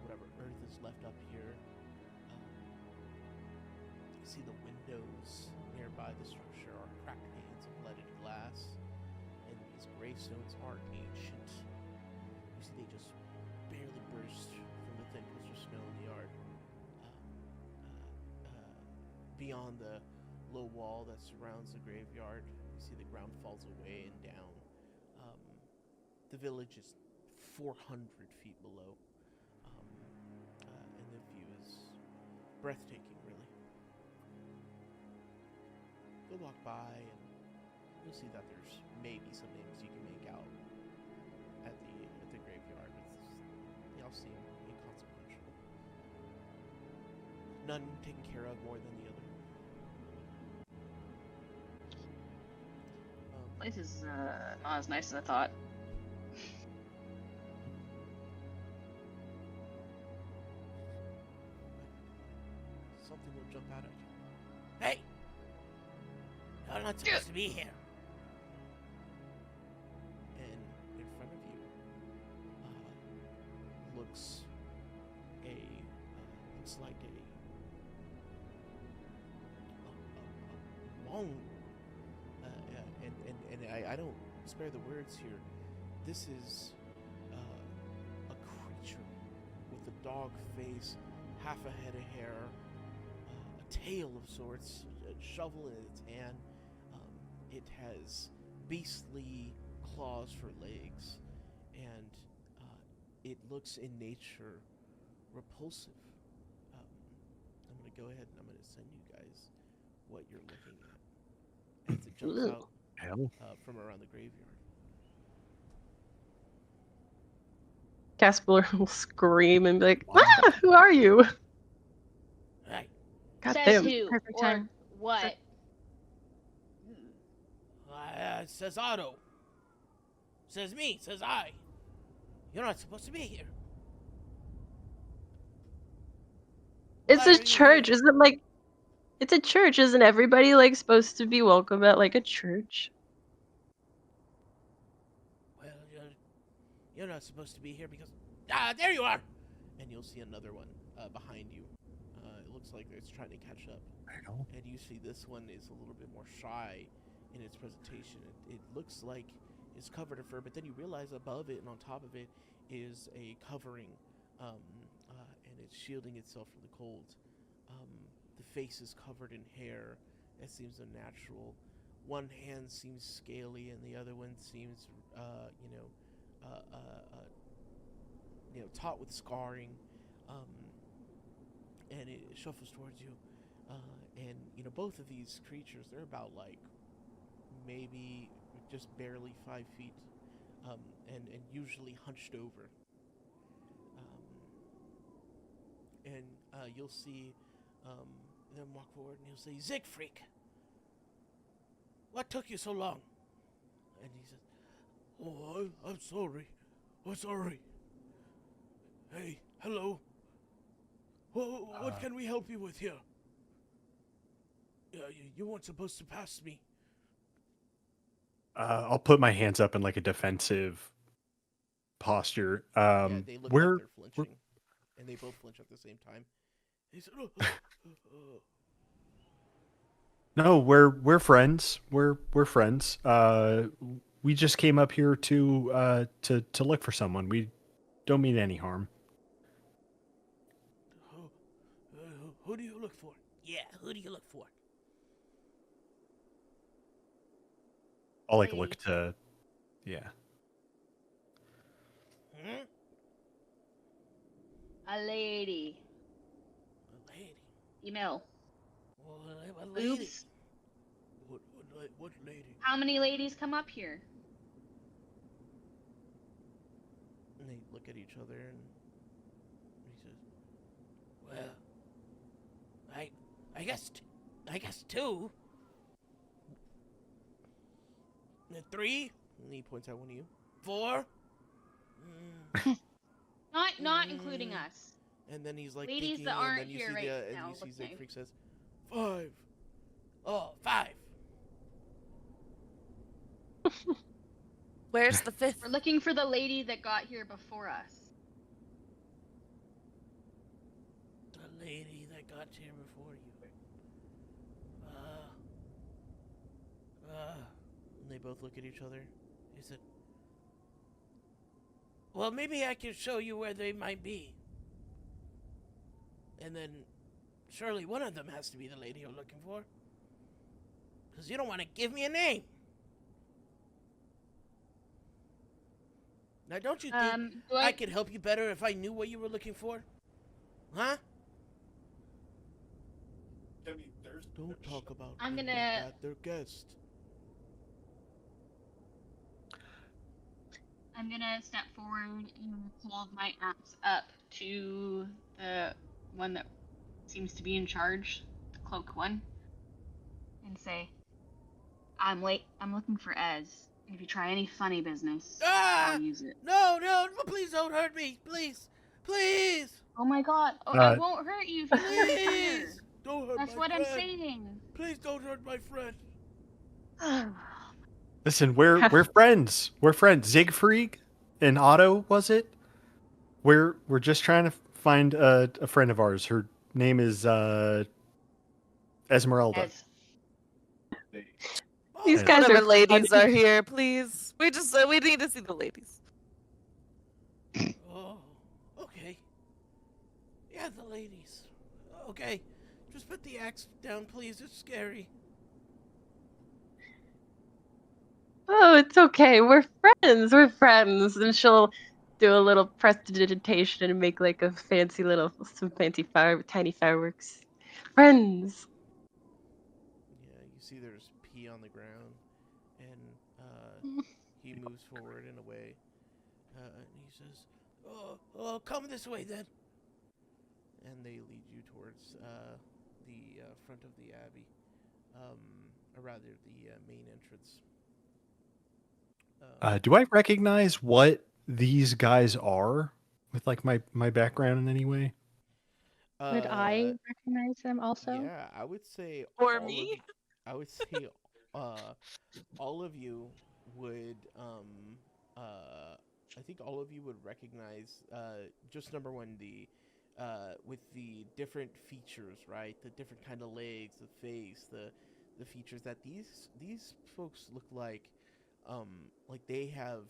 whatever earth is left up here. You see the windows nearby the structure are cracked panes of leaded glass, and these gravestones aren't ancient. You see they just barely burst from the thin crystal snow in the yard. Beyond the low wall that surrounds the graveyard, you see the ground falls away and down. The village is 400 feet below, and the view is breathtaking, really. You'll walk by and you'll see that there's maybe some names you can make out at the graveyard. They all seem inconsequential. None taken care of more than the other. This is not as nice as I thought. Something will jump out at you. Hey! You're not supposed to be here. And in front of you looks like a long and I don't spare the words here. This is a creature with a dog face, half a head of hair, a tail of sorts, a shovel in its hand. It has beastly claws for legs, and it looks in nature repulsive. I'm going to go ahead and I'm going to send you guys what you're looking at as it jumps out from around the graveyard. Caspar will scream and be like, "Ah, who are you?" Right. God Says damn. who Perfect or time. what? Says Otto. Says me. Says I. You're not supposed to be here. It's Why a are you church, here? isn't it? Like, it's a church, isn't everybody like supposed to be welcome at like a church? Well, you're not supposed to be here because there you are. And you'll see another one behind you. It looks like it's trying to catch up. And you see this one is a little bit more shy in its presentation. It looks like it's covered in fur, but then you realize above it and on top of it is a covering, and it's shielding itself from the cold. The face is covered in hair. It seems unnatural. One hand seems scaly, and the other one seems, taut with scarring. And it shuffles towards you. And both of these creatures, they're about like maybe just barely 5 feet, and usually hunched over. And you'll see them walk forward, and you'll say, "Siegfried, what took you so long?" And he says, "Oh, I'm sorry. I'm sorry. Hey, hello. What can we help you with here? You weren't supposed to pass me." I'll put my hands up in like a defensive posture. Yeah, they look Where like they're flinching, and they both flinch at the same time. He said, No, we're friends. We're friends. We just came up here to look for someone. We don't mean any harm. Who do you look for? Yeah, who do you look for? I'll like Lady. look to, yeah. Hmm? A lady. A lady. Email. What lady? Oops. What lady? How many ladies come up here? And they look at each other, and he says, "Well, I guess two. And 3." And he points out one of you. 4. Not including us. And then he's like Ladies thinking, that aren't and then you here see right and now you see looking. Siegfried says, 5. Oh, 5. Where's the fifth? We're looking for the lady that got here before us. The lady that got here before you. And they both look at each other. He said, "Well, maybe I can show you where they might be. And then, surely one of them has to be the lady you're looking for. Because you don't want to give me a name. Now, don't you think Do I could help you better if I knew what you were looking for? Huh? Debbie, there's Don't talk about I'm them gonna- like that. They're guests." I'm gonna step forward and pull my axe up to the one that seems to be in charge, the cloak one, and say, I'm looking for Ez. If you try any funny business, Ah! I'll use it. No, please don't hurt me, please, please, Oh my god. Oh, I Uh, won't hurt you if you come here. please, don't hurt That's my what friend. I'm saying. Please don't hurt my friend. Listen, we're friends. We're friends. Siegfried and Otto, was it? We're just trying to find a friend of ours. Her name is Esmeralda. Ez. Oh, These Yeah. guys Whatever are ladies funny. are here, please. We need to see the ladies. Oh, okay. Yeah, the ladies. Okay, just put the axe down, please. It's scary. Oh, it's okay. We're friends. We're friends. And she'll do a little prestidigitation and make like some fancy tiny fireworks. Friends. Yeah, you see there's pee on the ground, and he moves forward in a way, and he says, "Oh, come this way then." And they lead you towards the front of the abbey, or rather the main entrance. Do I recognize what these guys are with like my background in any way? Would I recognize them also? Yeah, I would say Or all of me? you- I would say all of you would I think all of you would recognize just number one the with the different features, right? The different kind of legs, the face, the features that these folks look like they have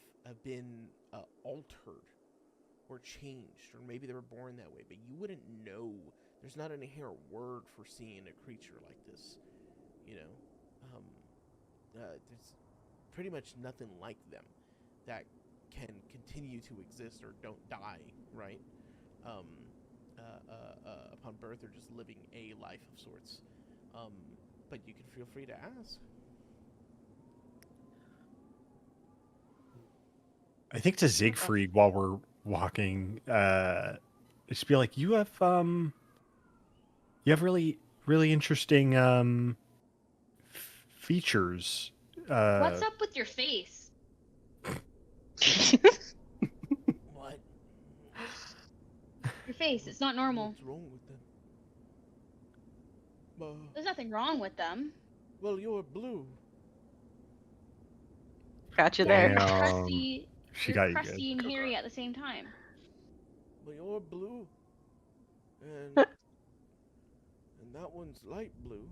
been altered or changed, or maybe they were born that way, but you wouldn't know. There's not an inherent word for seeing a creature like this, you know. There's pretty much nothing like them that can continue to exist or don't die, right? Upon birth, or just living a life of sorts. But you can feel free to ask. I think to Siegfried while we're walking, just be like, you have really interesting features. What's up with your face? What? Your face. It's not normal. What's wrong with them? There's nothing wrong with them. Well, you're blue. Got you there. Damn. Crusty. She You're got you crusty good. and hairy at the same time. Well, you're blue. And that one's light blue.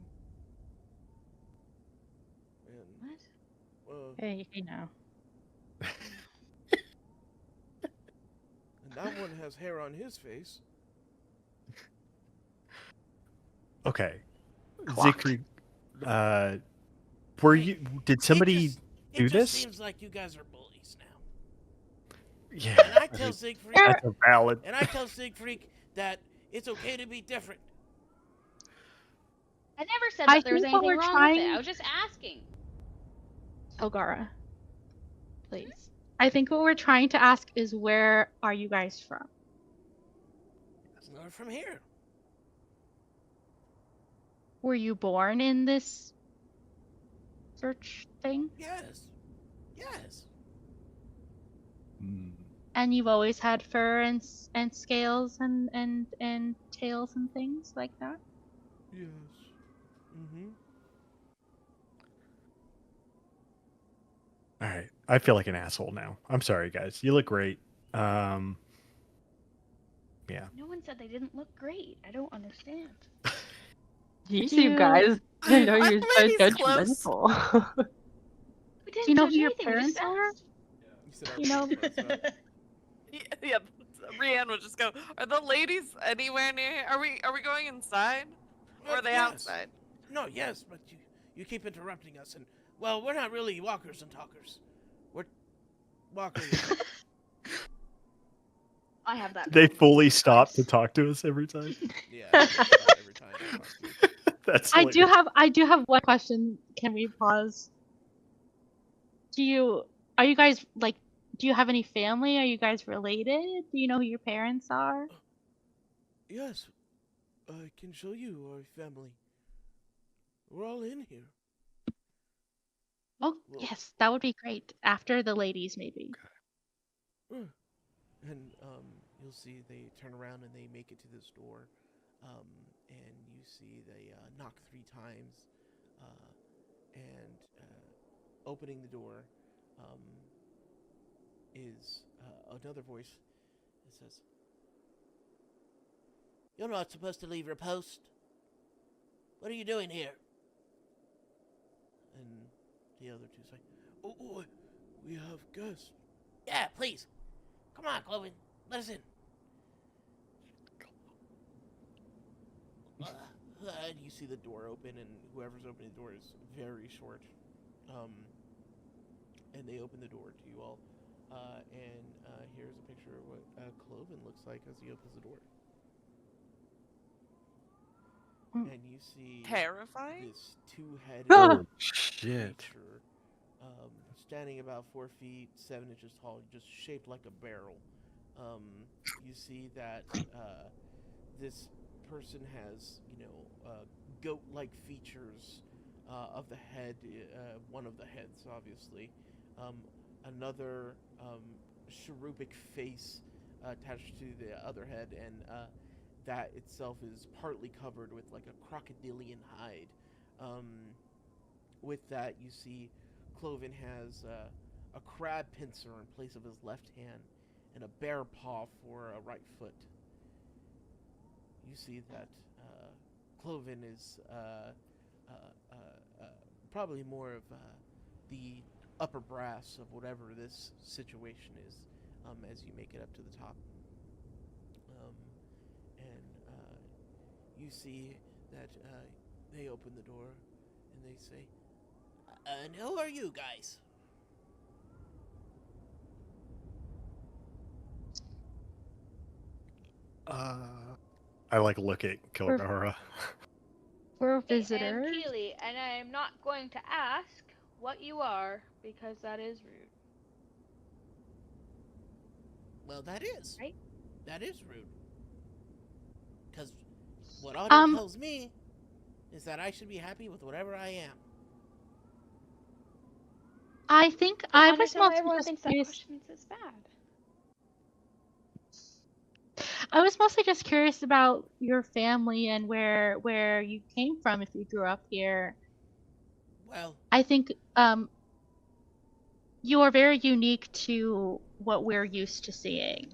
And What? Hey, now. and that one has hair on his face. Okay. Clocked. Siegfried, did somebody it do just this? seems like you guys are bullies now. Yeah. And I tell Siegfried That's a valid. that it's okay to be different. I never said I that there was think what anything we're wrong with it. trying- I was just asking. Elgara, please. I think what we're trying to ask is, where are you guys from? It's not from here. Were you born in this search thing? Yes. Yes. And you've always had fur and scales and tails and things like that? Yes. Mm-hmm. All right. I feel like an asshole now. I'm sorry, guys. You look great. Yeah. No one said they didn't look great. I don't understand. You You- guys, I know Are you're so ladies close? judgmental. We didn't Do you know judge who your anything, we parents just are? asked. You said You know- Yeah, Rianne would just go, are the ladies anywhere near here? Are we going inside? Or are they Yes. outside? No, yes, but you keep interrupting us, and well, we're not really walkers and talkers. We're walkers. I have that. They problem. fully stop to talk to us every time. Yeah. Every time I talk to you. That's I hilarious. do have one question. Can we pause? Do you have any family? Are you guys related? Do you know who your parents are? Yes, I can show you our family. We're all in here. Oh, Well- yes, that would be great. After the ladies, maybe. And you'll see they turn around and they make it to this door, and you see they knock 3 times, and opening the door is another voice that says, "You're not supposed to leave your post. What are you doing here?" And the other two say, "Oh, we have guests." "Yeah, please. Come on, Cloven. Let us in." And you see the door open, and whoever's opening the door is very short. And they open the door to you all. And here's a picture of what Cloven looks like as he opens the door. Mm. And you see Terrifying. this two-headed Oh, shit. creature, standing about 4 feet 7 inches tall, just shaped like a barrel. You see that this person has, goat-like features of the head, one of the heads, obviously. Another cherubic face attached to the other head, and that itself is partly covered with like a crocodilian hide. With that, you see Cloven has a crab pincer in place of his left hand and a bear paw for a right foot. You see that Cloven is probably more of the upper brass of whatever this situation is, as you make it up to the top. And you see that they open the door and they say, "And who are you guys?" I like look at Kilgara. We're I am visitors. Keely, and I am not going to ask what you are because that is rude. Well, that is. Right. That is rude. Because what Otter tells me is that I should be happy with whatever I am. I think I I wonder was why mostly everyone just thinks that curious. question is bad. I was mostly just curious about your family and where you came from if you grew up here. Well, I think you are very unique to what we're used to seeing.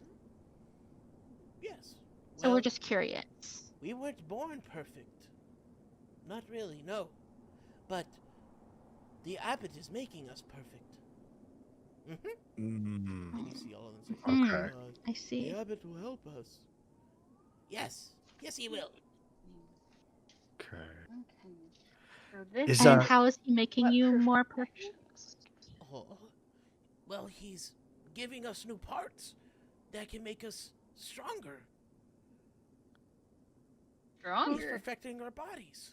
yes. So Well, we're just curious. we weren't born perfect. Not really, no. But the abbot is making us perfect. Mm, And you see all of them say, okay. I see. "The abbot will help us." Yes. Yes, he will. Okay. Okay. So this Is And uh how is he making what you more perfection? perfect? Oh, well, he's giving us new parts that can make us stronger. He's Stronger. perfecting our bodies.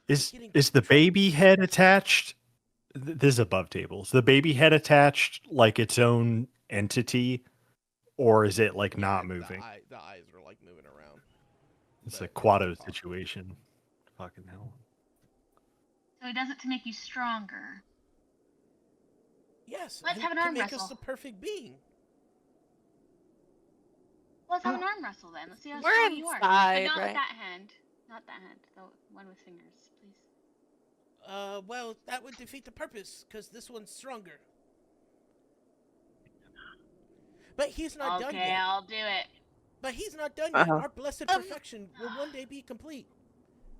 is getting is the control. baby head attached? This is above tables. The baby head attached like its own entity, or is it like not moving? The eyes are like moving around. It's but a Quado not talking. situation. Fucking hell. So he does it to make you stronger. Yes. Let's and have an to arm make us wrestle. the perfect being. Let's have an arm wrestle then. Let's see how We're strong you are. But inside, not with right? that hand. Not that hand. The one with fingers, please. Well, that would defeat the purpose, because this one's stronger. But he's not done Okay, yet. I'll do it. But he's not done yet. Uh-huh. Our blessed perfection will one day be complete.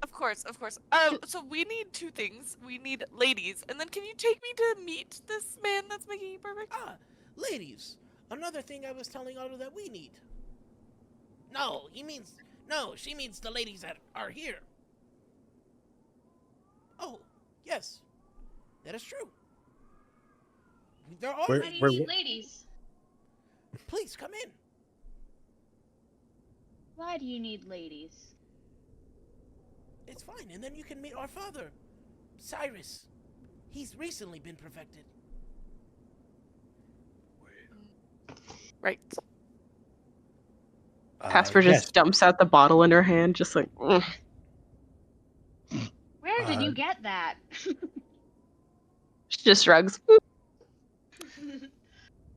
Of course, of course. So we need 2 things. We need ladies, and then can you take me to meet this man that's making you perfect? Ah, ladies. Another thing I was telling Otto that we need. No, she means the ladies that are here. Oh, yes. That is true. There are Where- Why do you where- need ladies? Please come in. Why do you need ladies? It's fine, and then you can meet our father, Cyrus. He's recently been perfected. Right. Casper yes. just dumps out the bottle in her hand, just like, Where Where did you get that? She just shrugs.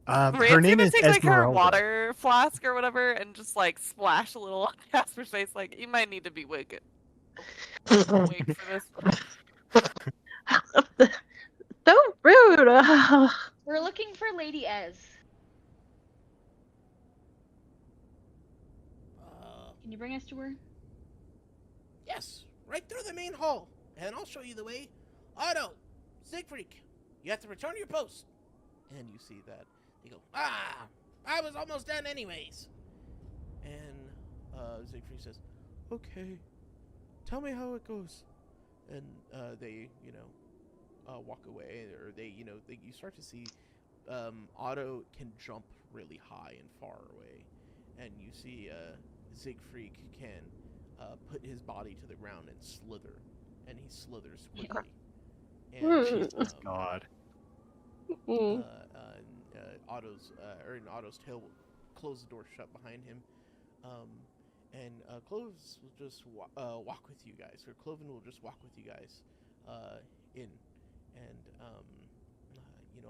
Her Rand's name gonna is take like her Esmeralda. water flask or whatever and just like splash a little on Casper's face. Like, you might need to be awake for this. So rude. We're looking for Lady Ez. Can you bring us to her? Yes, right through the main hall, and I'll show you the way. Otto, Siegfried, you have to return to your post. And you see that they go, I was almost done anyways. And Siegfried says, okay, tell me how it goes. And they, walk away, or you start to see Otto can jump really high and far away, and you see Siegfried can put his body to the ground and slither, and he slithers quickly. And God. Otto's tail will close the door shut behind him, and Clovis will just walk with you guys, or Cloven will just walk with you guys in, and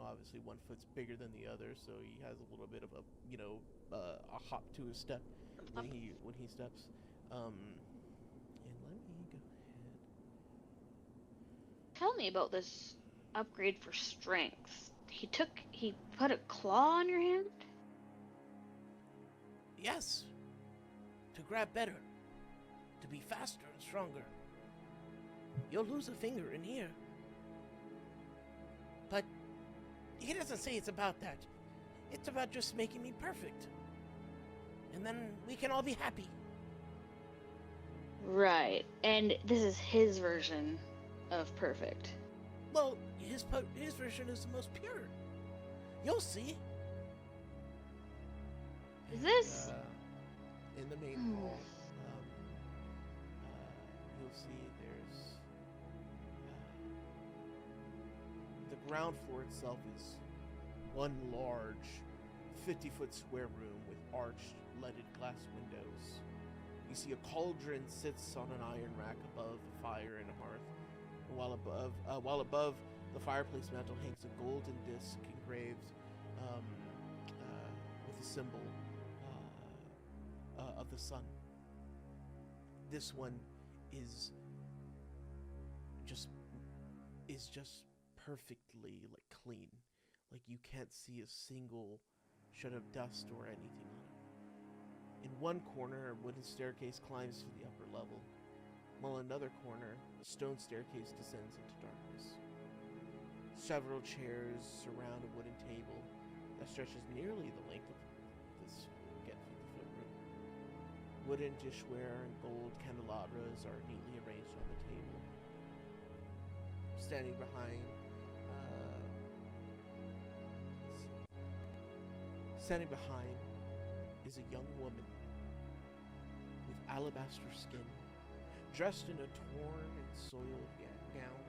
obviously one foot's bigger than the other, so he has a little bit of a hop to his step when he steps. And let me go ahead. Tell me about this upgrade for strength. He put a claw on your hand? Yes, to grab better, to be faster and stronger. You'll lose a finger in here. But he doesn't say it's about that. It's about just making me perfect. And then we can all be happy. Right. And this is his version of perfect. Well, his version is the most pure. You'll see. Is this- in the main hall, you'll see there's the ground floor itself is one large 50-foot square room with arched leaded glass windows. You see a cauldron sits on an iron rack above the fire and hearth, and while above the fireplace mantle hangs a golden disc engraved with a symbol of the sun. This one is just perfectly clean. Like you can't see a single shred of dust or anything on it. In one corner, a wooden staircase climbs to the upper level, while in another corner, a stone staircase descends into darkness. Several chairs surround a wooden table that stretches nearly the length of this 50-foot room. Wooden dishware and gold candelabras are neatly arranged on the table. Standing behind is a young woman with alabaster skin, dressed in a torn and soiled gown.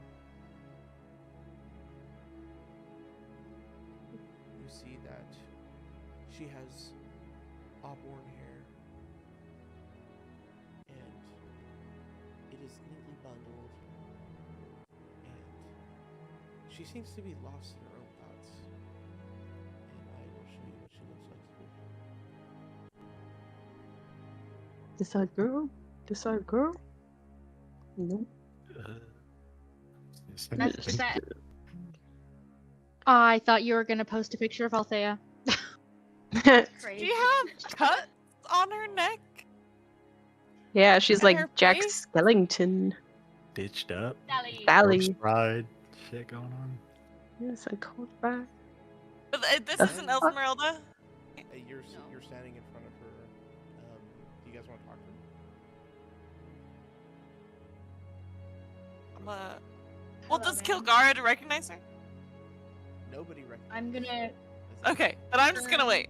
You see that she has auburn hair, and it is neatly bundled, and she seems to be lost in her own thoughts. And I will show you what she looks like. This our girl? This our girl? No. That's set. I thought you were gonna post a picture of Althea. Do you have cuts on her neck? Yeah, she's And like her Jack face? Skellington. Stitched up. Sally. Sally. Corpse bride shit going on. Yes, a cold back. But this isn't Esmeralda. You're standing in front of her. Do you guys want to talk to her? Well, Hello, does ma'am. Kilgara recognize her? Nobody recognizes I'm gonna her. Okay, but I'm just gonna wait.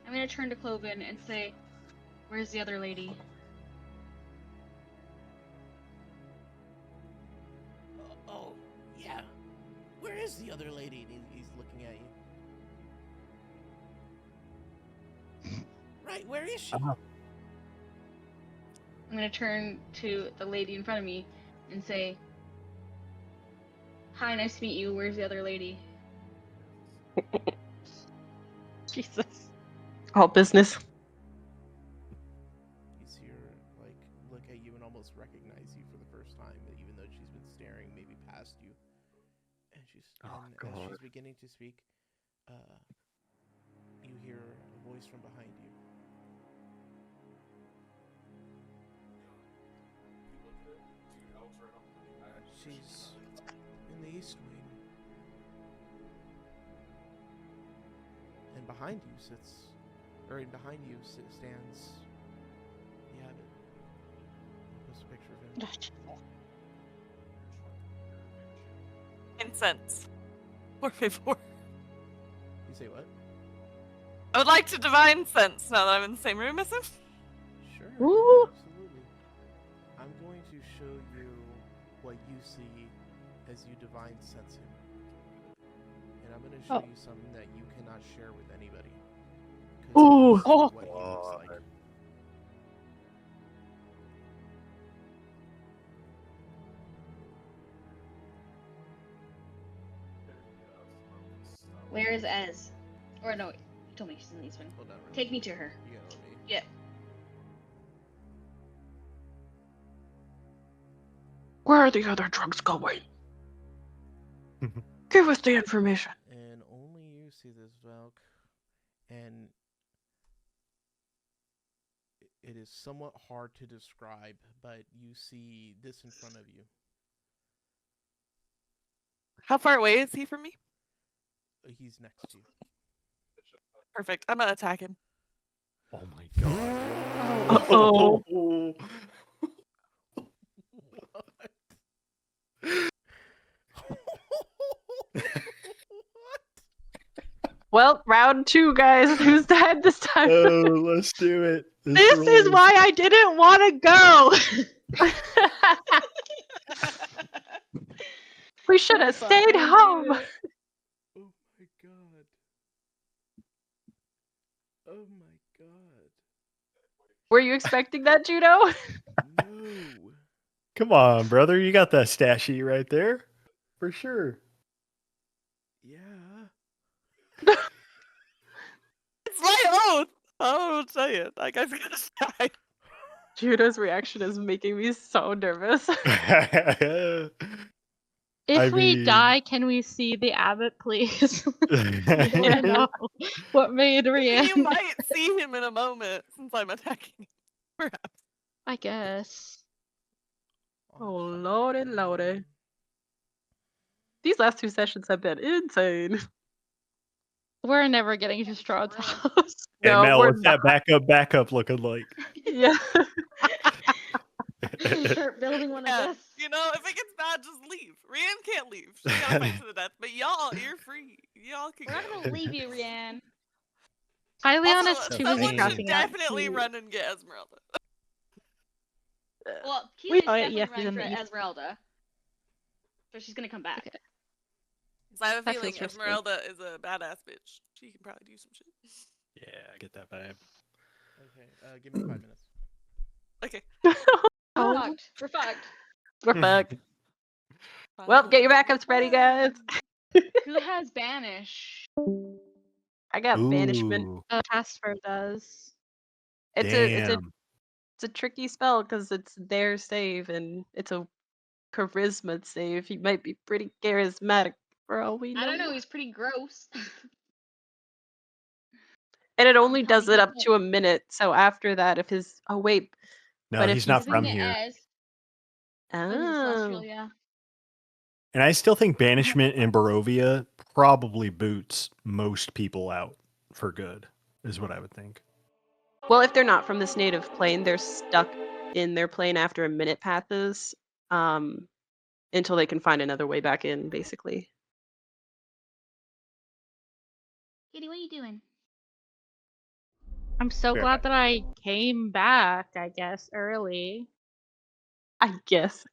I'm gonna turn to Cloven and say, "Where's the other lady?" Oh, yeah. Where is the other lady? And he's looking at you. Right, where is she? Uh-huh. I'm gonna turn to the lady in front of me. and say, "Hi, nice to meet you. Where's the other lady?" Jesus. All business. You see her like look at you and almost recognize you for the first time, even though she's been staring maybe past you. And as she's beginning to speak, you hear a voice from behind you. She's in the East Wing. And behind you stands the abbot. Post a picture of him. Incense. Por favor. You say what? I would like to divine sense now that I'm in the same room as him. Sure. Ooh. Absolutely. I'm going to show you what you see as you divine sense him. And I'm going to show you something that you cannot share with anybody. 'Cause Ooh. this is what he looks like. Where is Ez? Or no, you told me she's in the East Wing. Hold on, Take me to her. You gotta let me. Yeah. Where are the other drugs going? Give us the information. And only you see this, Valk. And it is somewhat hard to describe, but you see this in front of you. How far away is he from me? He's next to you. Perfect. I'm gonna attack him. Oh my god. Uh-oh. Well, round 2, guys. Who's dead this time? Oh, let's do it. This is why I didn't want to go. We should have stayed home. Oh my god. Oh my god. Were you expecting that, Judo? No. Come on, brother. You got that stat sheet right there. For sure. Yeah. It's my oath. I'll tell you. That guy's gonna die. Judo's reaction is making me so nervous. If we mean- die, can we see the abbot, please? I wanna know what made Rianne. You might see him in a moment since I'm attacking him. Perhaps. I guess. Oh, lordy, lordy. These last 2 sessions have been insane. We're never getting to Strahd's Really? house. Hey, No, Mel, we're what's that backup looking like? Yeah. Start building one Yeah, of this. you know, if it gets bad, just leave. Rianne can't leave. She's gotta fight to the death. But y'all, you're free. Y'all can We're not go. gonna leave you, Rianne. Hylian is Also, too busy someone should crafting that definitely cute- run and get Esmeralda. Well, We- Keely's oh, definitely yeah, she's running in for the East. Esmeralda. So she's gonna come back. Okay. 'Cause I have a That feeling feels risky. Esmeralda is a badass bitch. She can probably do some shit. Yeah, I get that vibe. Okay, give me 5 minutes. Okay. We're fucked. We're fucked. We're fucked. Well, get your backups ready, guys. Who has banish? I got banishment. Casper does. It's a tricky spell because it's their save and it's a charisma save. He might be pretty charismatic for all we know. I don't know. He's pretty gross. And it only How does many it up people- to a minute. So after that, if his No, But if he's not he's from Giving it here. Ez. Oh, he's celestial, oh, yeah. And I still think banishment in Barovia probably boots most people out for good, is what I would think. well, if they're not from this native plane, they're stuck in their plane after a minute passes, until they can find another way back in, basically. Kitty, what are you doing? I'm so Fair. glad that I came back, I guess, early. I guess.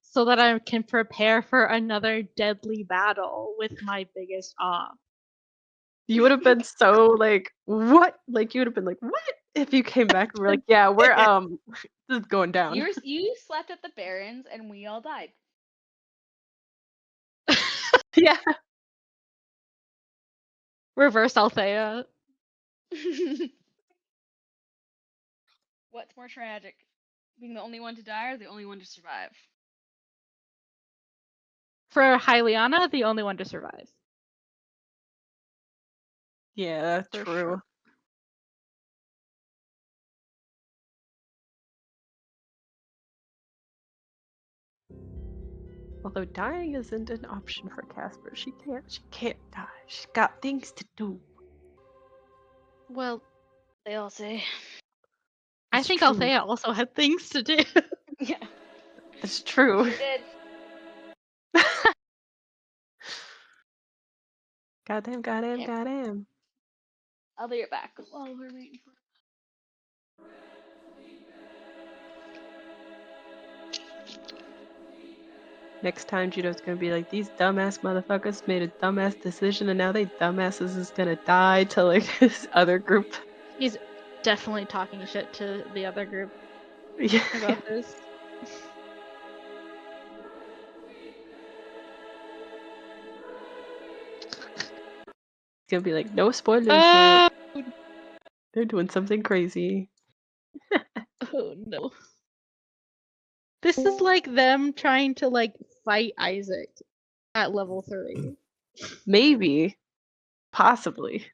So that I can prepare for another deadly battle with my biggest op. You would have been so like, what? Like, you would have been like, what? If you came back and were like, yeah, we're this is going down. You slept at the Barrens and we all died. Yeah. Reverse Althea. What's more tragic? Being the only one to die or the only one to survive? For Hyliana, the only one to survive. Yeah, For true. sure. Although dying isn't an option for Casper. She can't die. She's got things to do. Well, They all say. I It's think true. Althea also had things to do. Yeah. It's true. Sure did. Goddamn. Yeah. I'll be right back while we're waiting for. Next time Judo's gonna be like, these dumbass motherfuckers made a dumbass decision and now they dumbasses is gonna die to like this other group. He's definitely talking shit to the other group Yeah. about this. It's gonna be like, no spoilers, Oh, but they're doing something crazy. oh no. This is like them trying to like fight Isaac at level 3. Maybe. Possibly.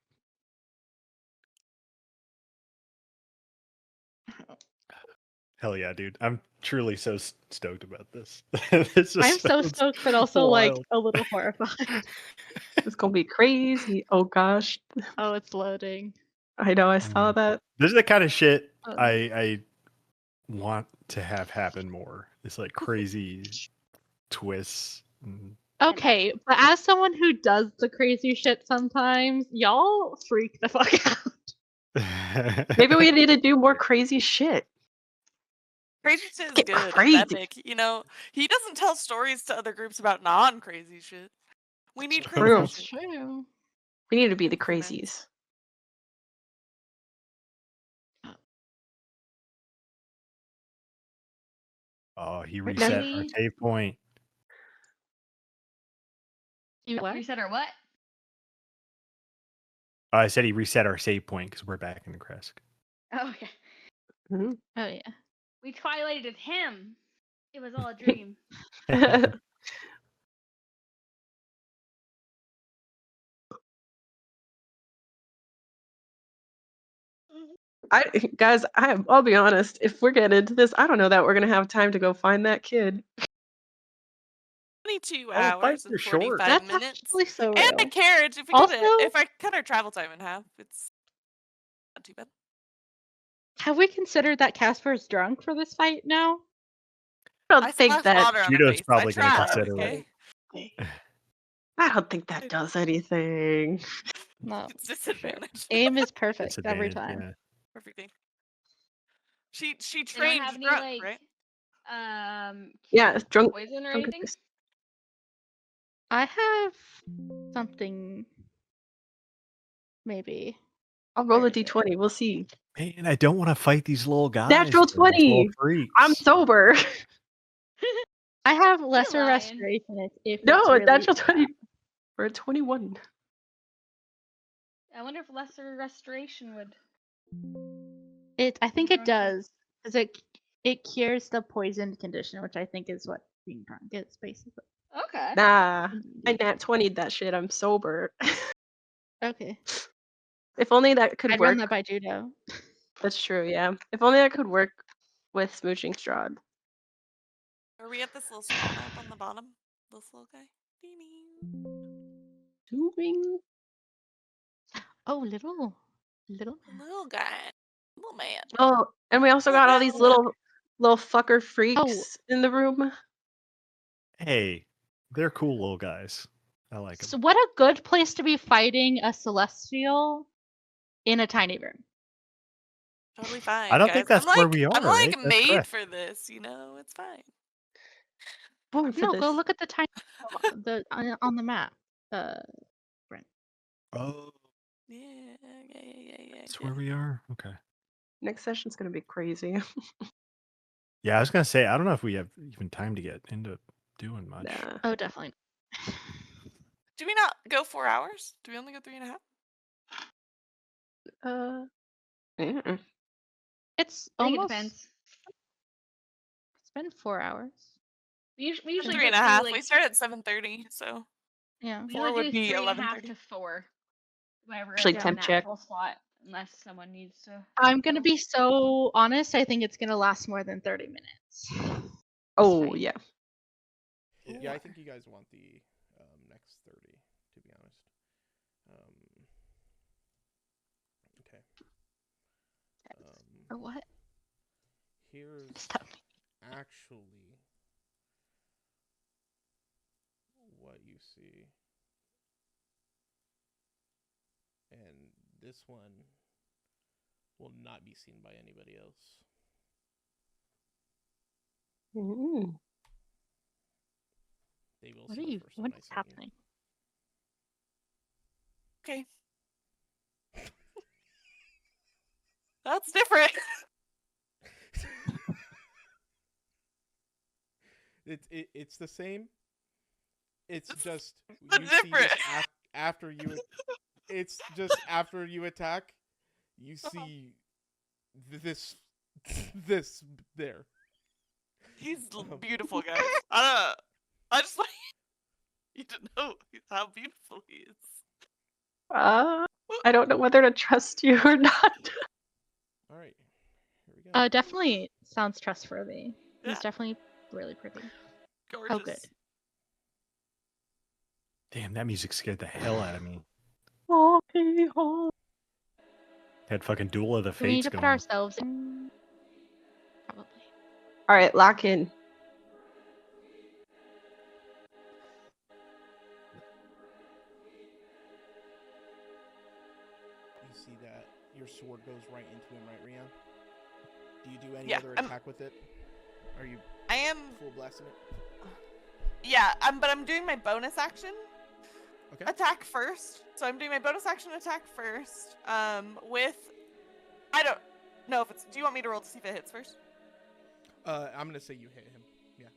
Hell yeah, dude! I'm truly so stoked about this. This I'm so sounds stoked, but also like wild. a little horrified. It's gonna be crazy. Oh gosh. Oh, it's loading. I know, I saw that. This is the kind of shit Oh. I want to have happen more. It's like crazy twists. and- Okay, but as someone who does the crazy shit sometimes, y'all freak the fuck out. Maybe we need to do more crazy shit. Crazy shit is Get good. It's crazy. epic. You know, he doesn't tell stories to other groups about non-crazy shit. We need True. crazy shit. True. We need to be the Excellent. crazies. Oh, he Right, reset our maybe- save point. You what? Reset or what? I said he reset our save point because we're back in the Kresk. Oh, okay. Mhm. Oh yeah. We twilighted him. It was all a dream. I'll be honest. If we're getting into this, I don't know that we're gonna have time to go find that kid. 22 Oh, the hours fights and are short. 45 That's minutes. actually so real. And the carriage. If Also- I cut our travel time in half, it's not too bad. Have we considered that Casper's drunk for this fight now? I don't I think splashed that. water on her Judo's face. probably I gonna tried, consider okay? it. I don't think that does anything. No. It's disadvantage. Aim is perfect every Disadvantage, time. yeah. Perfect thing. She They don't trained have any drunk, like right? Yeah, drunk. poison or drunk anything. is- I have something. Maybe. I'll roll Where a is it? d20. We'll see. Man, I don't want to fight these little guys. Natural though, these little 20. freaks. I'm sober. I have lesser lying. restoration if it's No, really natural bad. 20. We're at 21. I wonder if lesser restoration would. I think Drunk it does because it cures the poisoned condition, which I think is what being drunk is basically. Okay. Nah, I nat 20'd that shit. I'm sober. Okay. If only that could I'd work. run that by judo. That's true, yeah. If only that could work with Smooching Strahd. Are we at this little small map on the bottom? This little guy? Ding-ding. Doing. Oh, little man. Little guy. Little man. Oh, and we also got all these little fucker freaks Oh. in the room. Hey, they're cool little guys. I like them. So what a good place to be fighting a celestial in a tiny room. Totally fine. I don't guys. think that's I'm where like, we I'm are, like right? That's made correct. for this, you know? It's fine. Born for No, this. go look at the tiny on the map. Oh, Yeah. that's where we are? Okay. Next session's gonna be crazy. Yeah, I was gonna say I don't know if we have even time to get into doing much. Nah. Oh, definitely. Do we not go 4 hours? Do we only go 3.5? Yeah. It's I think it almost. depends. It's been 4 hours. We usually Three get and a through, half. like We start at 7:30, so Yeah. we 4 usually would do be 3.5 11:30. to 4. Whenever Actually, it's temp in that check. full slot, unless someone needs to. I'm gonna go. be so honest. I think it's gonna last more than 30 minutes. Oh fight. yeah. Yeah, I think you guys want the next 30, to be honest. Okay. Or what? Here's Stop. actually what you see. And this one will not be seen by anybody else. Mm. They will What see are the you? first one What I is sent happening? Okay. That's different. It's the same. It's just the you see this different. after you. It's just after you attack, you see this this there. He's beautiful, guys. I just want you to know how beautiful he is. I don't know whether to trust you or not. All right, here we go. Definitely sounds trustworthy. Yeah. He's definitely really pretty. Gorgeous. Oh, good. Damn, that music scared the hell out of me. Okay, home. Had fucking Duel of the Do we need Fates to put going. ourselves in? Probably. All right, lock in. You see that your sword goes right into him, right, Rian? Do you do any Yeah, other I'm- attack with it? Are you I am. full blasting it? Yeah, but I'm doing my bonus action Okay. attack first. So I'm doing my bonus action attack first. With I don't know if it's. Do you want me to roll to see if it hits first? I'm gonna say you hit him. Yeah.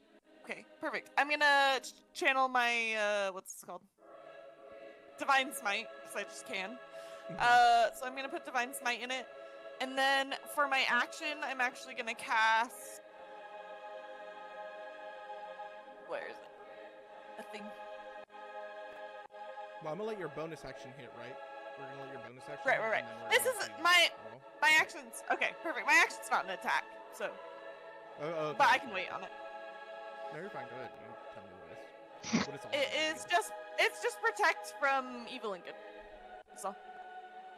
Okay, perfect. I'm gonna channel my what's this called? Divine Smite, because I just can. So I'm gonna put Divine Smite in it, and then for my action, I'm actually gonna cast. Where is it? A thing. Well, I'm gonna let your bonus action hit, right? We're gonna let your bonus action. Right, hit, right, right. and then we're This going is to my roll. my actions. Okay, perfect. My action's not an attack, so Okay. but I can wait on it. No, you're fine. Go ahead. You tell me what it's all It about, is I just protect from evil and good. So guess.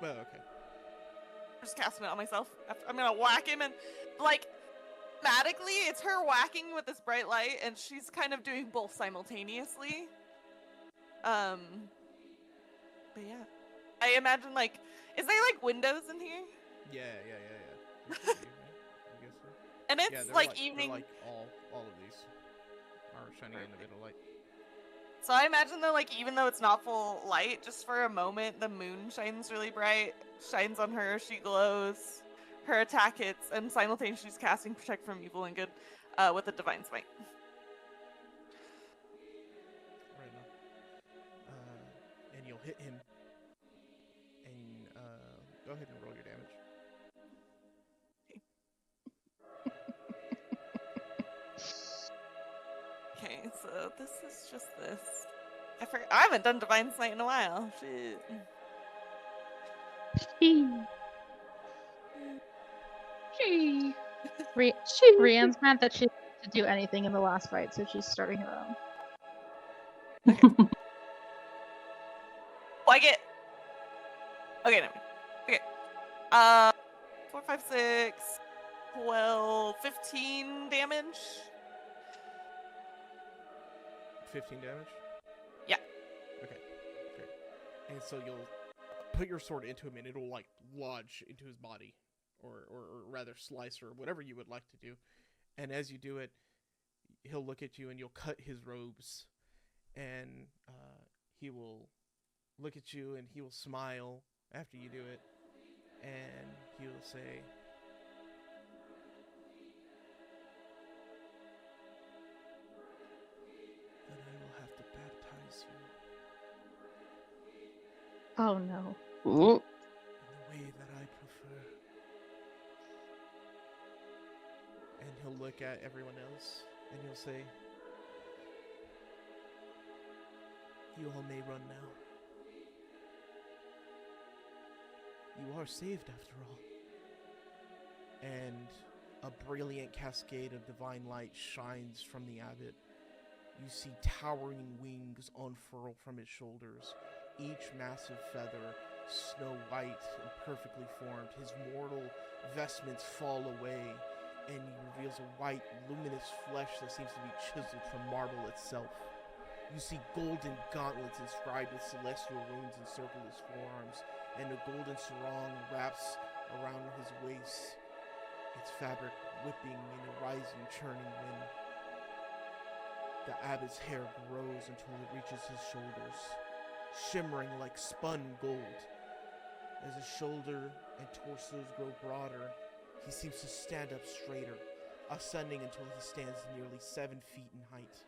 Well, okay. I'm just casting it on myself. I'm gonna whack him and like thematically, it's her whacking with this bright light, and she's kind of doing both simultaneously. But yeah, I imagine like, is there like windows in here? Yeah. There should be, right? I guess so. And it's Yeah, they're like evening. They're like all of these are shining in the middle light. So I imagine though, like even though it's not full light, just for a moment, the moon shines really bright, shines on her, she glows, her attack hits, and simultaneously she's casting Protect from Evil and Good with a Divine Smite. Right now. And you'll hit him. And go ahead and roll your damage. Okay, so this is just this. I haven't done Divine Smite in a while. Shit. Gee. Rianne's mad that she didn't do anything in the last fight, so she's starting her own. Oh, I get. Okay, no. Okay. 4, 5, 6, 12, 15 damage. 15 damage? Yeah. Okay, great. And so you'll put your sword into him and it'll like lodge into his body. Or rather slice or whatever you would like to do. And as you do it, he'll look at you and you'll cut his robes. And he will look at you and he will smile after you do it. And he will say, Oh no. Ooh. in the way that I prefer. And he'll look at everyone else and he'll say, "You all may run now. You are saved after all." And a brilliant cascade of divine light shines from the abbot. You see towering wings unfurl from his shoulders, each massive feather, snow white and perfectly formed. His mortal vestments fall away, and he reveals a white, luminous flesh that seems to be chiseled from marble itself. You see golden gauntlets inscribed with celestial runes encircle his forearms, and a golden sarong wraps around his waist, its fabric whipping in a rising, churning wind. The abbot's hair grows until it reaches his shoulders, shimmering like spun gold. As his shoulder and torsos grow broader, he seems to stand up straighter, ascending until he stands nearly 7 feet in height.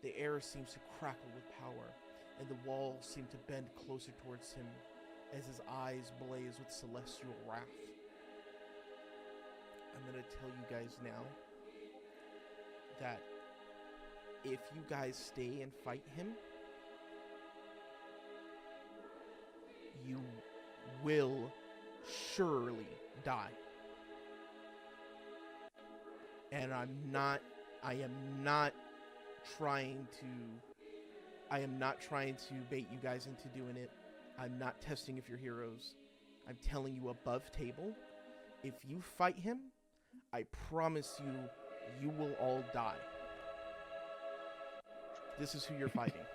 The air seems to crackle with power, and the walls seem to bend closer towards him as his eyes blaze with celestial wrath. I'm gonna tell you guys now that if you guys stay and fight him, you will surely die. And I am not trying to bait you guys into doing it. I'm not testing if you're heroes. I'm telling you above table, if you fight him, I promise you, you will all die. This is who you're fighting.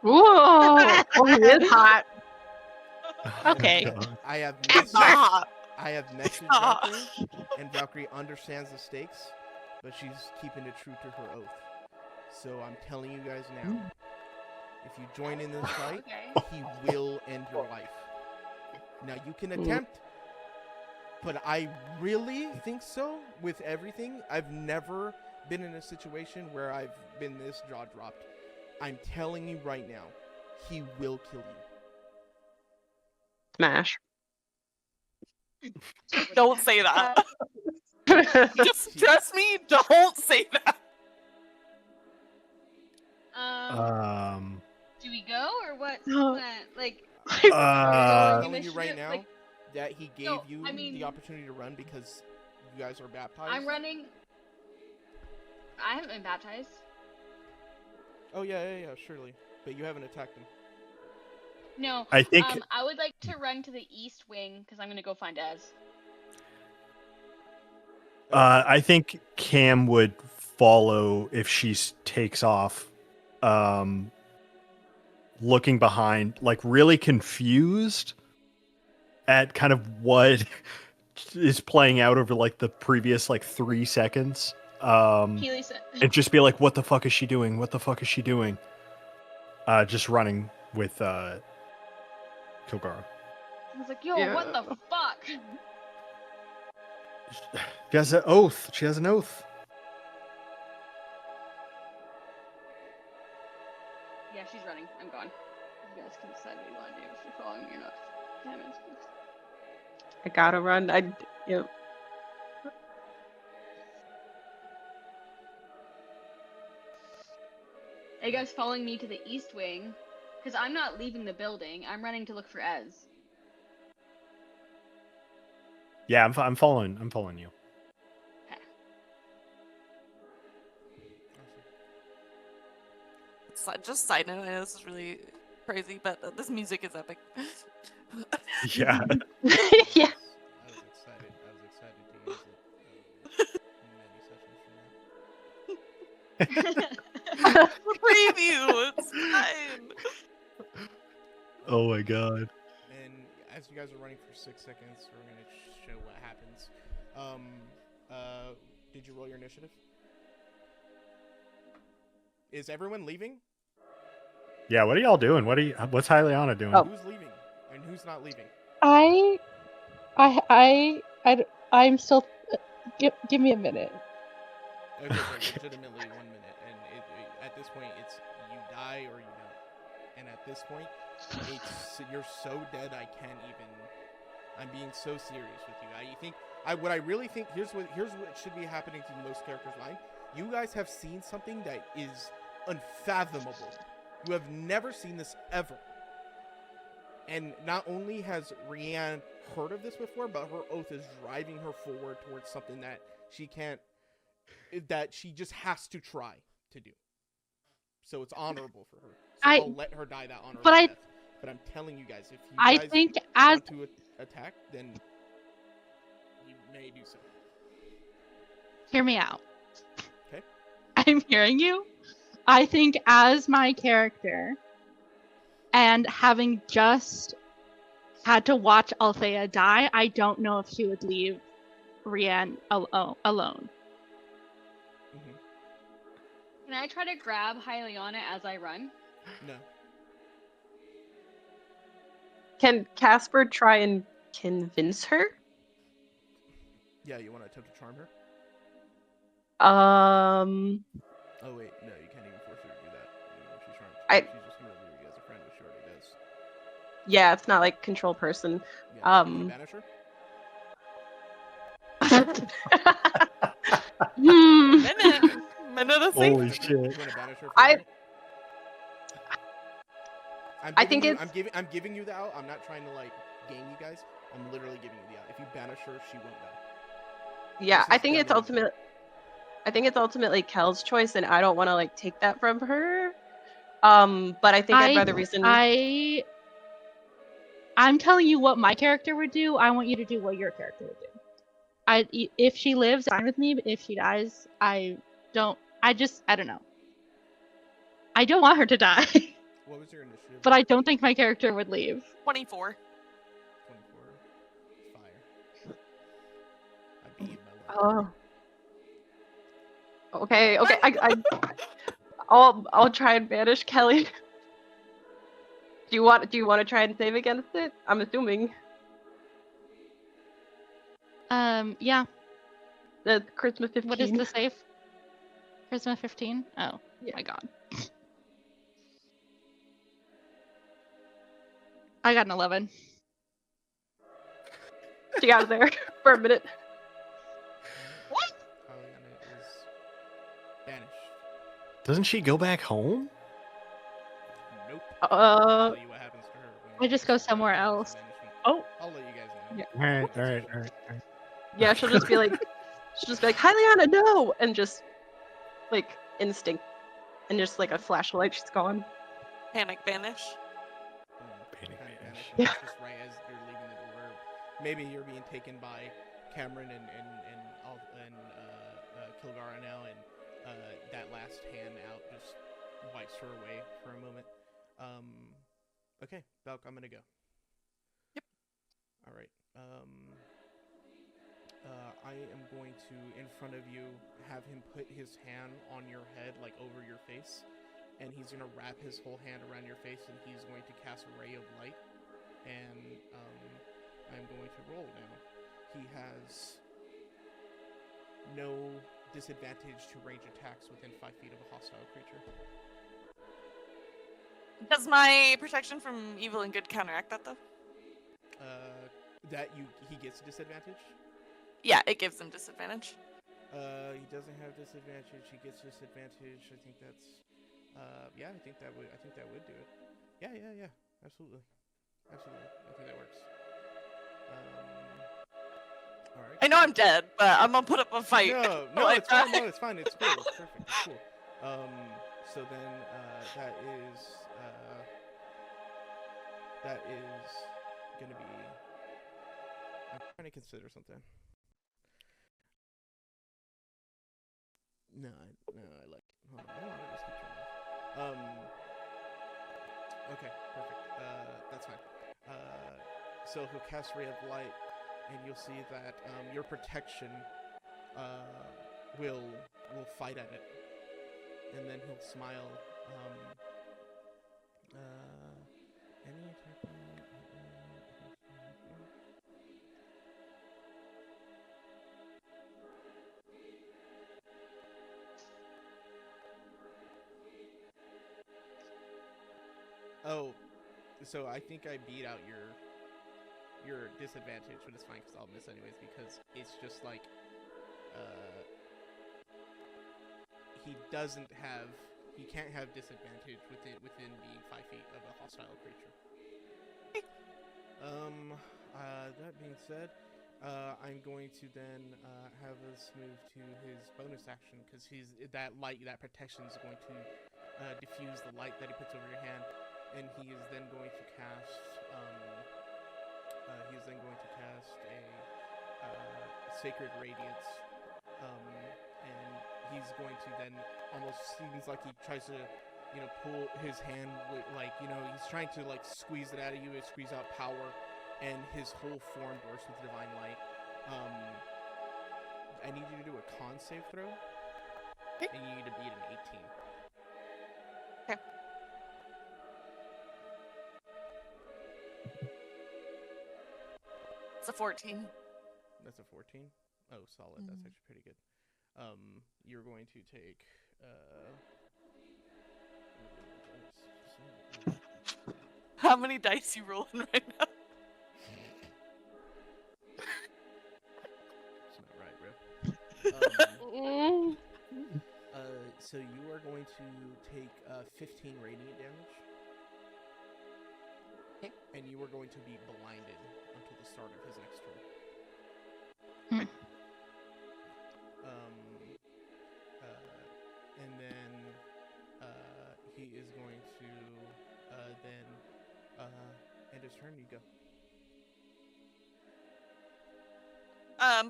Whoa! Oh, he is hot. Okay. I have Stop! messaged Stop. Valkyrie, and Valkyrie understands the stakes, but she's keeping it true to her oath. So I'm telling you guys now, if you join in this fight, Okay. he will end your life. Now you can attempt, but I really think so with everything. I've never been in a situation where I've been this jaw dropped. I'm telling you right now, he will kill you. Smash. Don't say that. Just trust me, don't say that. Do we go or what? No. Like, I'm Uh, telling you right initiative, now like, that he gave no, you I mean- the opportunity to run because you guys are baptized. I'm running. I haven't been baptized. Oh yeah, surely. But you haven't attacked him. No. I think I would like to run to the east wing because I'm gonna go find Ez. I think Cam would follow if she takes off, looking behind, like really confused at kind of what is playing out over like the previous like 3 seconds. Keely said. And just be like, what the fuck is she doing? What the fuck is she doing? Just running with Kilgara. I was like, yo, Yeah. what the fuck? She has an oath. She has an oath. Yeah, she's running. I'm gone. You guys can decide what you want to do if you're following me or not. Damn it. I gotta run. Yep. Are you guys following me to the east wing? Because I'm not leaving the building. I'm running to look for Ez. Yeah, I'm following. I'm following you. Just side note, I know this is really crazy, but this music is epic. Yeah. Yeah. I was excited to use it. Many sessions from now. Preview, it's fine. Oh my god. And as you guys are running for 6 seconds, we're gonna show what happens. Did you roll your initiative? Is everyone leaving? Yeah, what are y'all doing? What's Hyliana doing? Oh. Who's leaving and who's not leaving? I'm still. Give me a minute. Okay, legitimately 1 minute, and at this point, it's you die or you and at this point, you're so dead I can't even. I'm being so serious with you. What I really think here's what should be happening to most characters' mind. You guys have seen something that is unfathomable. You have never seen this ever. And not only has Rianne heard of this before, but her oath is driving her forward towards something that she just has to try to do. So it's honorable for her. So I'll let her die that honorable death. But I'm telling you guys, if you want to attack, then you may do so. Hear me out. Okay. I'm hearing you. I think as my character, and having just had to watch Althea die, I don't know if she would leave Rianne alone. Mm-hmm. Can I try to grab Hyliana as I run? No. Can Casper try and convince her? Yeah, you want to attempt to charm her? Oh wait, no, you can't even force her to do that. She's charmed. She's just gonna leave you as a friend, which she already does. Yeah, it's not like control person. Yeah, can you banish her? Minute of sync. Holy You shit. wanna banish her for I- a minute? I think it's- I'm giving you the out. I'm not trying to like game you guys. I'm literally giving you the out. If you banish her, she won't die. Yeah, This I is think it's definitely- ultimately Kel's choice, and I don't want to like take that from her. But I think I'd rather reason. I'm telling you what my character would do. I want you to do what your character would do. If she lives, fine with me. But if she dies, I don't know. I don't want her to die, What was your initiative? but I don't think my character would leave. 24. 24. Fire. I beat my life. Oh. Okay. I'll try and banish Kelly. Do you want to try and save against it? I'm assuming. Yeah. The Charisma 15. What is the save? Charisma 15? Oh, Yeah. my god. I got an 11. She got there for a minute. Hyliana is banished. Doesn't she go back home? Nope. Uh, Tell you what happens to her. when I just go somewhere else. banishment. Oh. I'll let you guys know. Yeah. All right. Yeah, she'll just be like, Hyliana, no, and just like instinct, and just like a flashlight, she's gone. Panic banish. Kind of Panic vanish, vanish. just right as you're leaving the door. Maybe you're being taken by Cameron and Kilgara now, and that last hand out just wipes her away for a moment. Okay, Belk, I'm gonna go. Yep. All right. I am going to, in front of you, have him put his hand on your head, like over your face, and he's gonna wrap his whole hand around your face, and he's going to cast a ray of light. And I'm going to roll now. He has no disadvantage to range attacks within 5 feet of a hostile creature. Does my protection from evil and good counteract that though? He gets a disadvantage. Yeah, it gives him disadvantage. He doesn't have disadvantage. He gets disadvantage. I think that's. Yeah, I think that would do it. Yeah. Absolutely. I think that works. All right. I know I'm dead, but I'm gonna put up a fight. No, Like it's fine. that. No, it's fine. It's cool. It's perfect. It's cool. So then that is gonna be. I'm trying to consider something. No, I like it. Hold on. No, I just keep turning off. Okay, perfect. That's fine. So he'll cast Ray of Light, and you'll see that your protection will fight at it, and then he'll smile. Any attack. Oh, so I think I beat out your disadvantage, but it's fine because I'll miss anyways because it's just like he can't have disadvantage within being 5 feet of a hostile creature. That being said, I'm going to then have us move to his bonus action because that protection is going to diffuse the light that he puts over your hand, and he is then going to cast a sacred radiance, and he's going to then almost seems like he tries to pull his hand with, he's trying to squeeze it out of you and squeeze out power, and his whole form bursts with divine light. I need you to do a con save throw, and you need to beat an 18. Okay. It's a 14. That's a 14? Oh, solid. That's actually pretty good. You're going to take How many dice you rolling right now? It's not right, bro. So you are going to take 15 radiant damage. Okay. And you are going to be blinded until the start of his next turn. And then he is going to then end his turn. You go.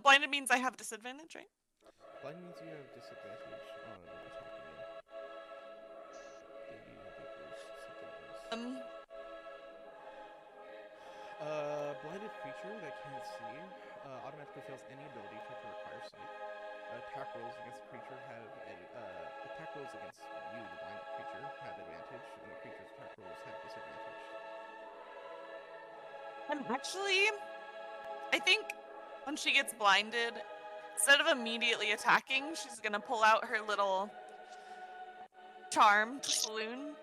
Blinded means I have disadvantage, right? Blind means you have disadvantage on attacking you. Blinded creature that can't see automatically fails any ability check that requires sight. Attack rolls against the creature attack rolls against you, the blinded creature, have advantage, and the creature's attack rolls have disadvantage. Actually, I think when she gets blinded, instead of immediately attacking, she's gonna pull out her little charm, Saloon,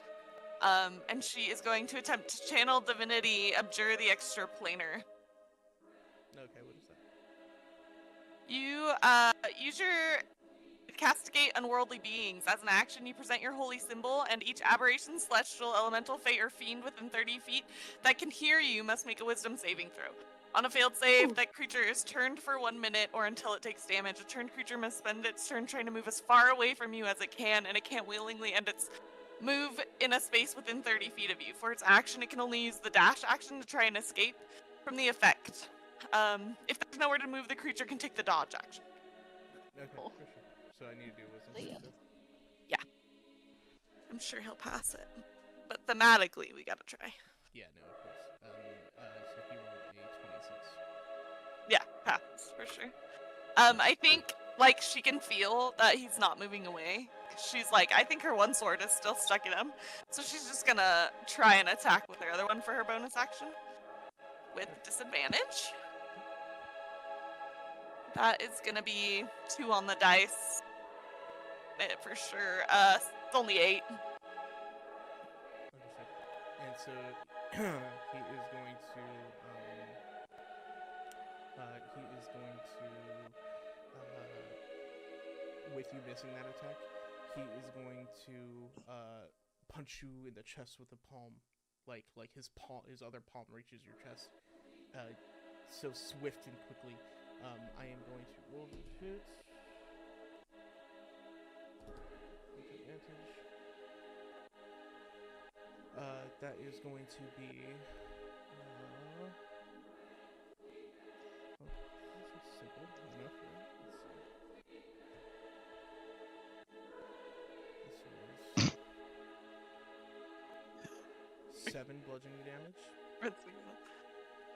and she is going to attempt to channel divinity, abjure the extraplanar. Okay, what is that? You use your castigate unworldly beings. As an action, you present your holy symbol, and each aberration, celestial, elemental, fey, or fiend within 30 feet that can hear you must make a wisdom saving throw. On a failed save, that creature is turned for 1 minute or until it takes damage. A turned creature must spend its turn trying to move as far away from you as it can, and it can't willingly end its move in a space within 30 feet of you. For its action, it can only use the dash action to try and escape from the effect. If there's nowhere to move, the creature can take the dodge action. Okay, Cool. for sure. So I need to do a wisdom Yeah. saving throw. I'm sure he'll pass it. But thematically, we gotta try. Yeah, no, of course. So he rolled a 26. Yeah, pass, for sure. I think, she can feel that he's not moving away. She's I think her one sword is still stuck in him. So she's just gonna try and attack with her other one for her bonus action. With disadvantage. That is gonna be 2 on the dice. For sure. It's only 8. Understood. And so he is going to with you missing that attack, he is going to punch you in the chest with a palm, like his other palm reaches your chest, so swift and quickly. I am going to roll the hit. With advantage. That is going to be. This is simple enough, right? Let's see. This is 7 bludgeoning damage,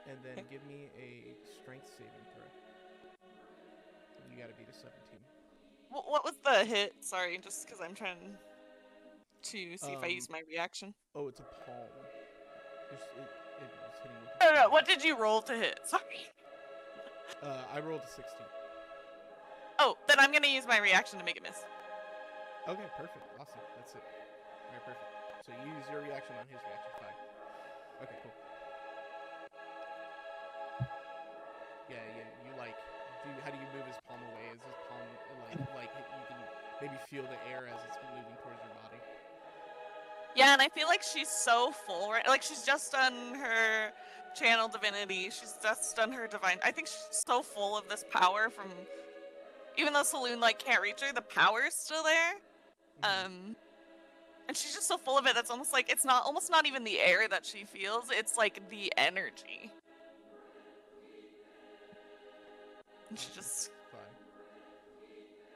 and then give me a strength saving throw. You gotta beat a 17. What was the hit? Sorry, just because I'm trying to see if I use my reaction. Oh, it's a palm. It was hitting with a No, palm. what did you roll to hit? Sorry. I rolled a 16. Oh, then I'm gonna use my reaction to make it miss. Okay, perfect. Awesome. That's it. Alright, perfect. So So you use your reaction on his reaction. 5. Okay, cool. Yeah. You like. How do you move his palm away? Is his palm like you can maybe feel the air as it's moving towards your body? Yeah, and I feel like she's so full, right? Like she's just done her channel divinity. She's just done her divine. I think she's so full of this power from, even though Saloon like can't reach her, the power's still there. Mhm. And she's just so full of it. That's almost like it's not almost not even the air that she feels. It's like the energy. And she just. Fine.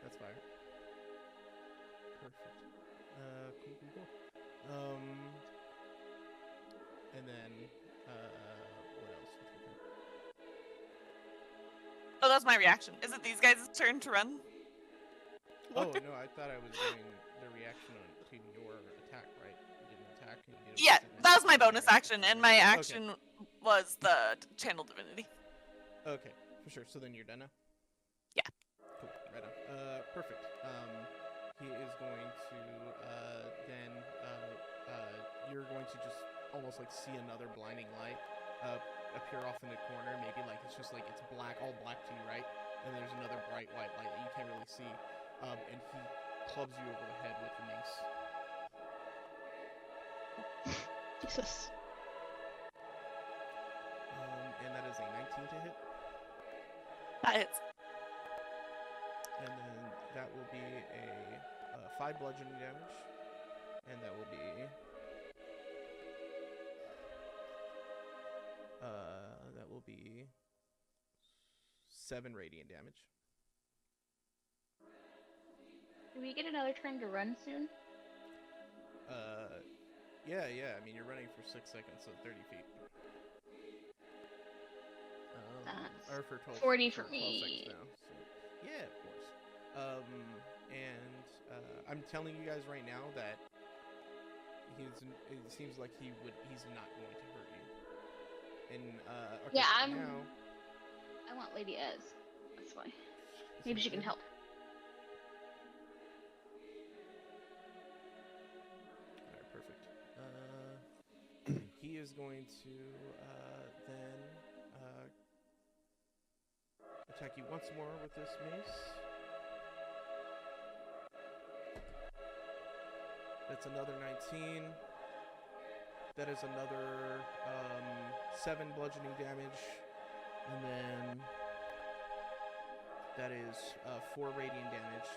That's fire. Perfect. Cool. And then, what else? Oh, that's my reaction. Is it these guys' turn to run? Oh no, I thought I was doing the reaction to your attack, right? You did an attack. And you did Yeah, an that was my action, bonus right? action, and my action was the channel divinity. Okay, for sure. So then you're done now? Yeah. Cool, right on. Perfect. He is going to, then, you're going to just almost like see another blinding light, appear off in the corner, maybe like it's just like, it's black, all black to you, right? And there's another bright white light that you can't really see, and he clubs you over the head with the mace. Jesus. And that is a 19 to hit. That hits. And then that will be a 5 bludgeoning damage, and that will be 7 radiant damage. Do we get another turn to run soon? Yeah. I mean, you're running for 6 seconds, so 30 feet. Or for 12. 40 for 12 me. seconds now. So, yeah, of course. I'm telling you guys right now that it seems like he's not going to hurt you. And okay, Yeah, so now, I want Lady Ez. That's why. Maybe she can help. Alright, perfect. He is going to then attack you once more with this mace. That's another 19. That is another 7 bludgeoning damage. And then that is 4 radiant damage.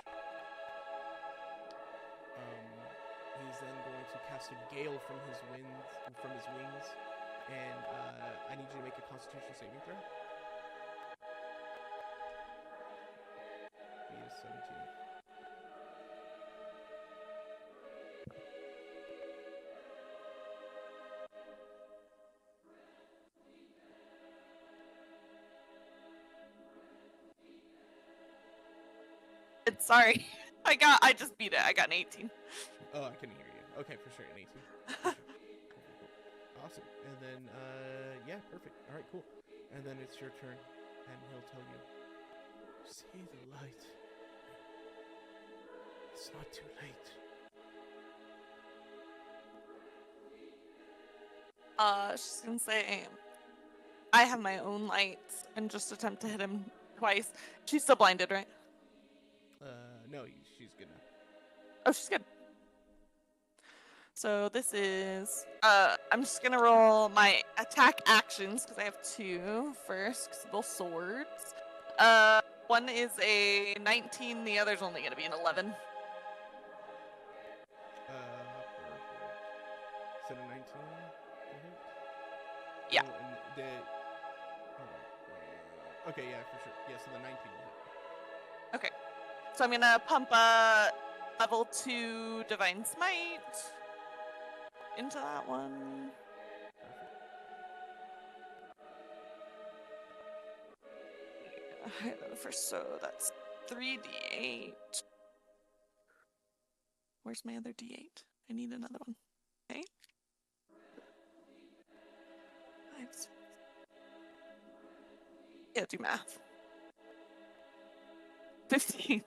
He's then going to cast a gale from his wings, and I need you to make a Constitution saving throw. He is 17. Sorry. I just beat it. I got an 18. Oh, I couldn't hear you. Okay, for sure, an 18. For sure. Cool. Awesome. And then, yeah, perfect. All right, cool. And then it's your turn, and he'll tell you, "See the light. It's not too late." She's gonna say, I have my own lights, and just attempt to hit him twice. She's still blinded, right? No, she's gonna. Oh, she's good. So this is, I'm just gonna roll my attack actions, because I have 2 first, because both swords. One is a 19, the other's only gonna be an 11. Perfect. So the 19 to hit? Yeah. Oh, and hold on. Okay, yeah, for sure. Yeah, so the 19 will hit. Okay. So I'm gonna pump a level 2 Divine Smite into that one. So that's 3d8. Where's my other d8? I need another one. Okay. 5, 6. Yeah, do math. 15,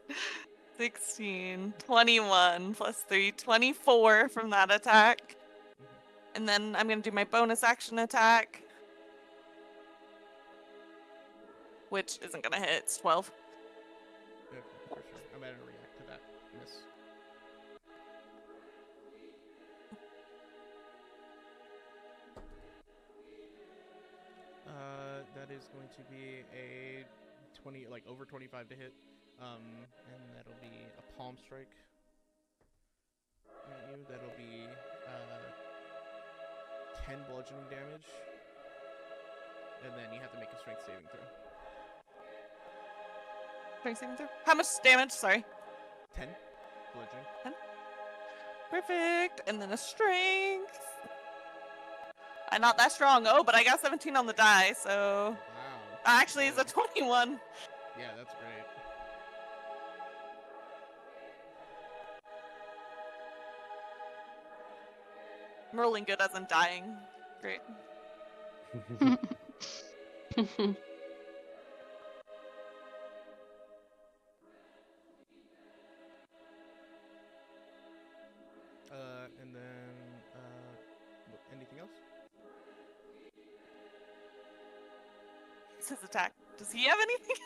16, 21 plus 3, 24 from that attack. And then I'm gonna do my bonus action attack. Which isn't gonna hit, it's 12. Okay, for sure. I'm gonna react to that miss. That is going to be a 20, like over 25 to hit, and that'll be a palm strike at you. That'll be 10 bludgeoning damage, and then you have to make a strength saving throw. Strength saving throw? How much damage? Sorry. 10 bludgeoning. Perfect. And then a strength. I'm not that strong. Oh, but I got 17 on the die, so... Wow. Actually, it's a 21. Yeah, that's great. I'm rolling good as I'm dying. Great. And then, anything else? It's his attack. Does he have anything?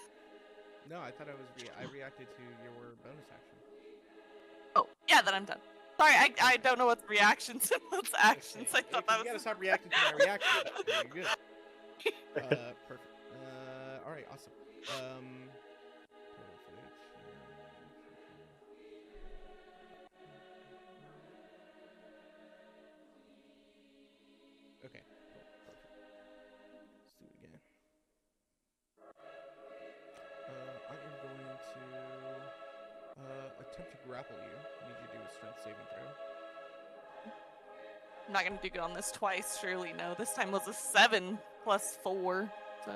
No, I thought I reacted to your bonus action. Oh, yeah, then I'm done. Sorry, I don't know what's reactions and what's actions. I Okay, thought 'cause that you gotta was... stop reacting to my reaction. Yeah, you're good. Perfect. All right, awesome. Perfect. Okay. Perfect. Let's do it again. I am going to attempt to grapple you. I need you to do a strength saving throw. I'm not gonna do good on this twice, surely. No, this time was a 7 plus 4, so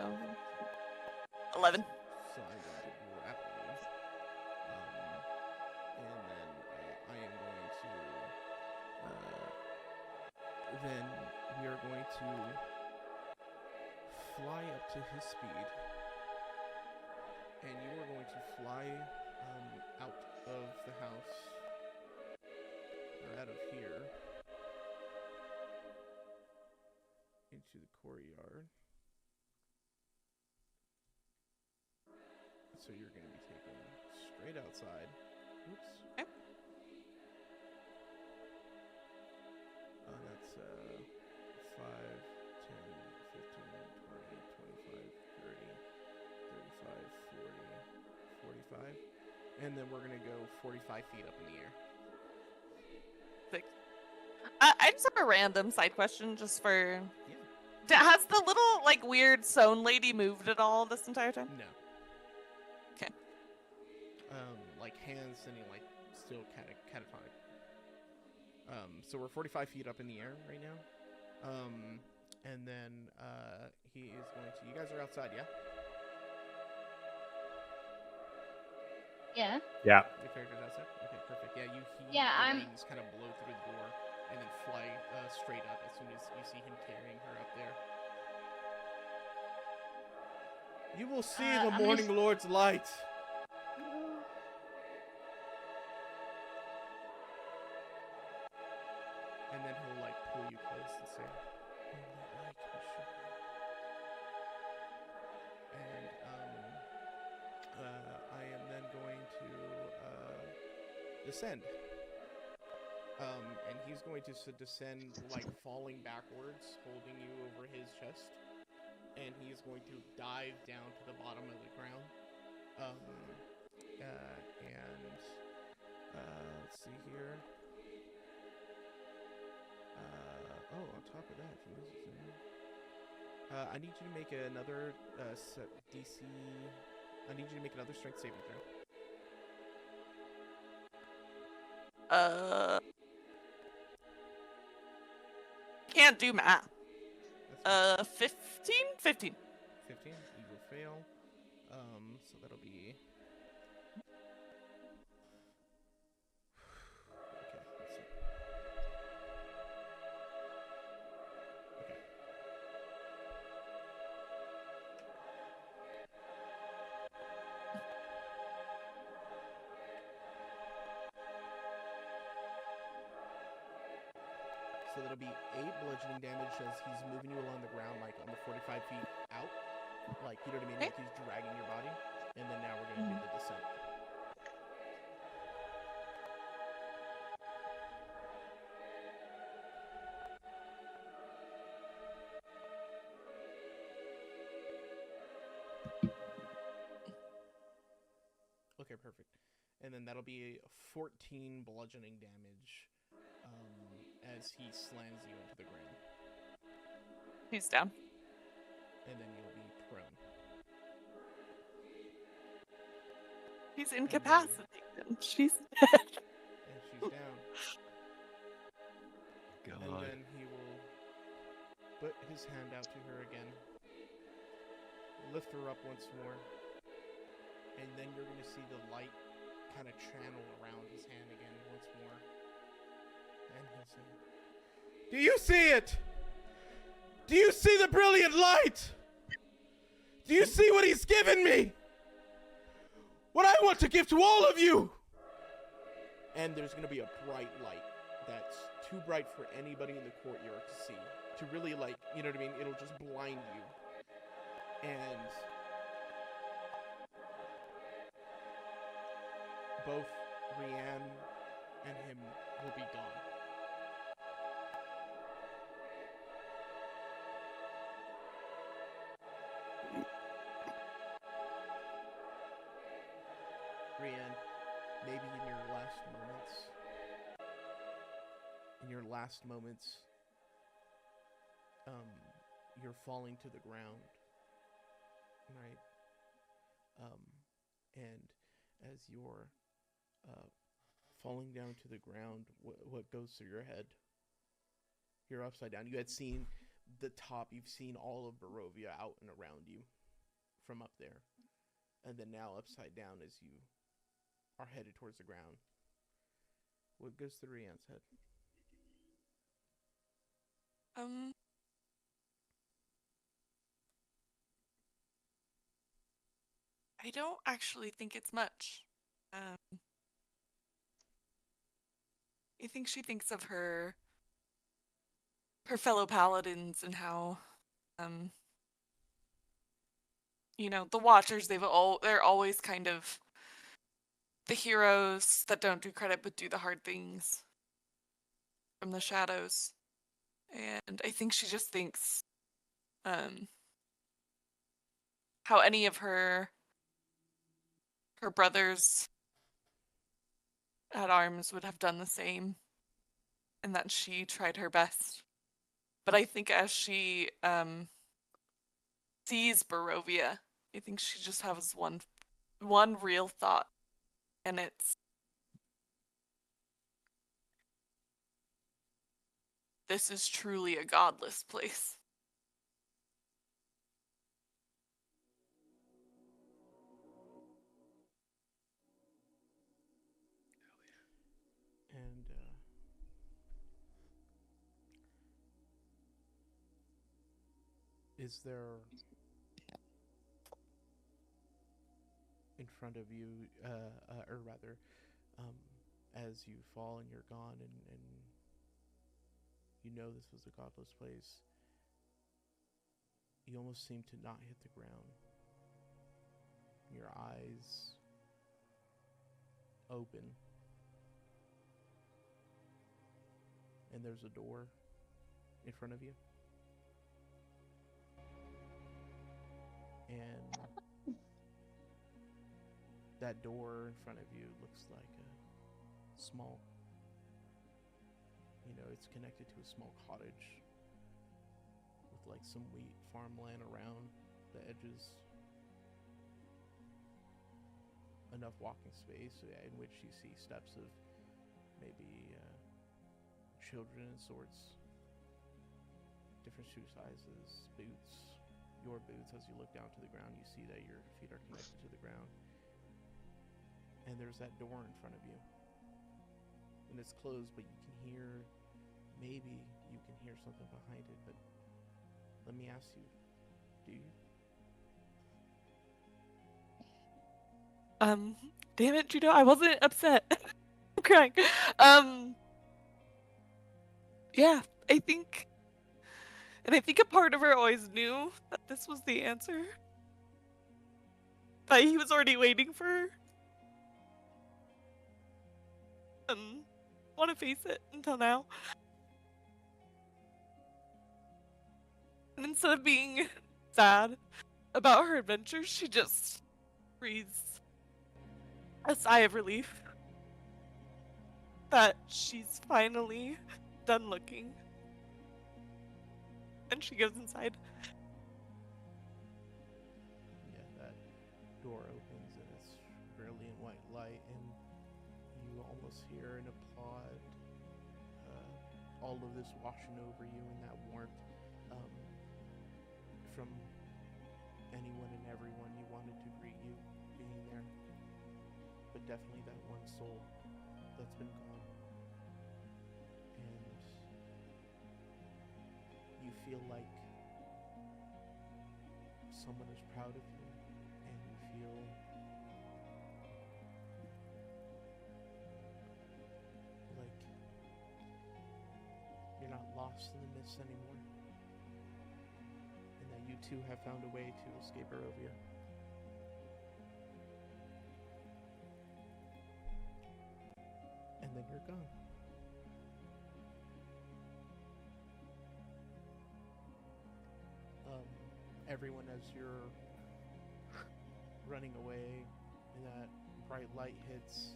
11. So I'm going to grapple you. And then I am going to. Then we are going to fly up to his speed. And you are going to fly out of the house. Or out of here. Into the courtyard. So you're going to be taken straight outside. Oops. Okay. That's 5, 10, 15, 20, 25, 30, 35, 40, 45. And then we're going to go 45 feet up in the air. I just have a random side question, just for... Yeah. Has the little, like, weird sewn lady moved at all this entire time? No. Okay. Like hands sending like still catatonic. So we're 45 feet up in the air right now. And then he is going to. You guys are outside, yeah? Yeah. Yeah. Your character's outside. Okay, perfect. Yeah, you. Yeah, the I'm- wings kind of blow through the door and then fly straight up as soon as you see him carrying her up there. You will see the I'm gonna Morning Lord's light. And then he'll like pull you close and say, "Only I can show you." And I am then going to descend. And he's going to descend like falling backwards, holding you over his chest. And he is going to dive down to the bottom of the ground. Let's see here. On top of that, I need you to make another DC. I need you to make another strength saving throw. Can't do math. That's 15? 15. 15. You will fail. So that'll be. Okay, let's see. Okay. So So that'll be 8 bludgeoning damage as he's moving you along the ground, like on the 45 feet out. Like, you know what I mean? Okay. Like he's dragging your body. And then now we're going to do the descent. Okay, perfect. And then that'll be 14 bludgeoning damage as he slams you into the ground. He's down. And then you'll be prone. He's incapacitated. She's And she's down. And God. then he will put his hand out to her again. Lift her up once more. And then you're going to see the light kind of channel around his hand again once more. And he'll say, "Do you see it? Do you see the brilliant light? Do you see what he's given me? What I want to give to all of you!" And there's going to be a bright light that's too bright for anybody in the courtyard to see. To really, like, you know what I mean? It'll just blind you. And both Rianne and him will be gone. Rianne, maybe in your last moments, you're falling to the ground, right? And as you're falling down to the ground, what goes through your head? You're upside down. You had seen the top. You've seen all of Barovia out and around you from up there. And then now upside down as you are headed towards the ground. What goes through Rianne's head? I don't actually think it's much. I think she thinks of her fellow paladins and how, you know, the Watchers, they're always kind of the heroes that don't do credit but do the hard things from the shadows. And I think she just thinks how any of her brothers at arms would have done the same, and that she tried her best. But I think as she sees Barovia, I think she just has one real thought, and it's, this is truly a godless place. And is there in front of you, or rather, as you fall and you're gone, and you know this was a godless place, you almost seem to not hit the ground. Your eyes open. And there's a door in front of you. And that door in front of you looks like a small, it's connected to a small cottage with like some wheat farmland around the edges. Enough walking space in which you see steps of maybe children in sorts, different shoe sizes, boots. Your boots, as you look down to the ground, you see that your feet are connected to the ground. And there's that door in front of you. And it's closed, but you can hear, maybe you can hear something behind it, but let me ask you, do you? Damn it, Judo, I wasn't upset. I'm crying. Yeah, I think a part of her always knew that this was the answer. That he was already waiting for her. And want to face it until now. And instead of being sad about her adventures, she just breathes a sigh of relief that she's finally done looking. And she goes inside. Yeah, that door opens and it's brilliant white light, and you almost hear an applaud. All of this washing over you in that warmth from anyone and everyone you wanted to greet you being there, but definitely that one soul that's been gone. And you feel like someone is proud of you, and you feel like you're not lost in the mist anymore, and that you too have found a way to escape Barovia. And then you're gone. Everyone, as you're running away, and that bright light hits,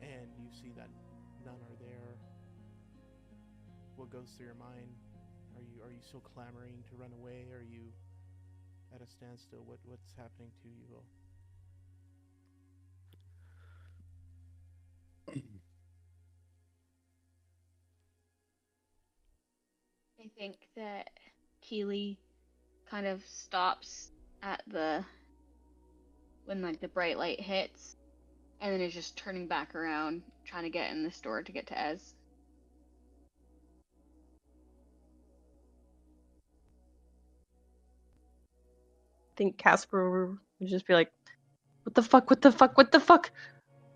and you see that none are there, what goes through your mind? Are you still clamoring to run away? Are you at a standstill? What's happening to you all? I think that Keely kind of stops at when like the bright light hits, and then is just turning back around, trying to get in this door to get to Ez. I think Casper would just be like, "What the fuck? What the fuck? What the fuck?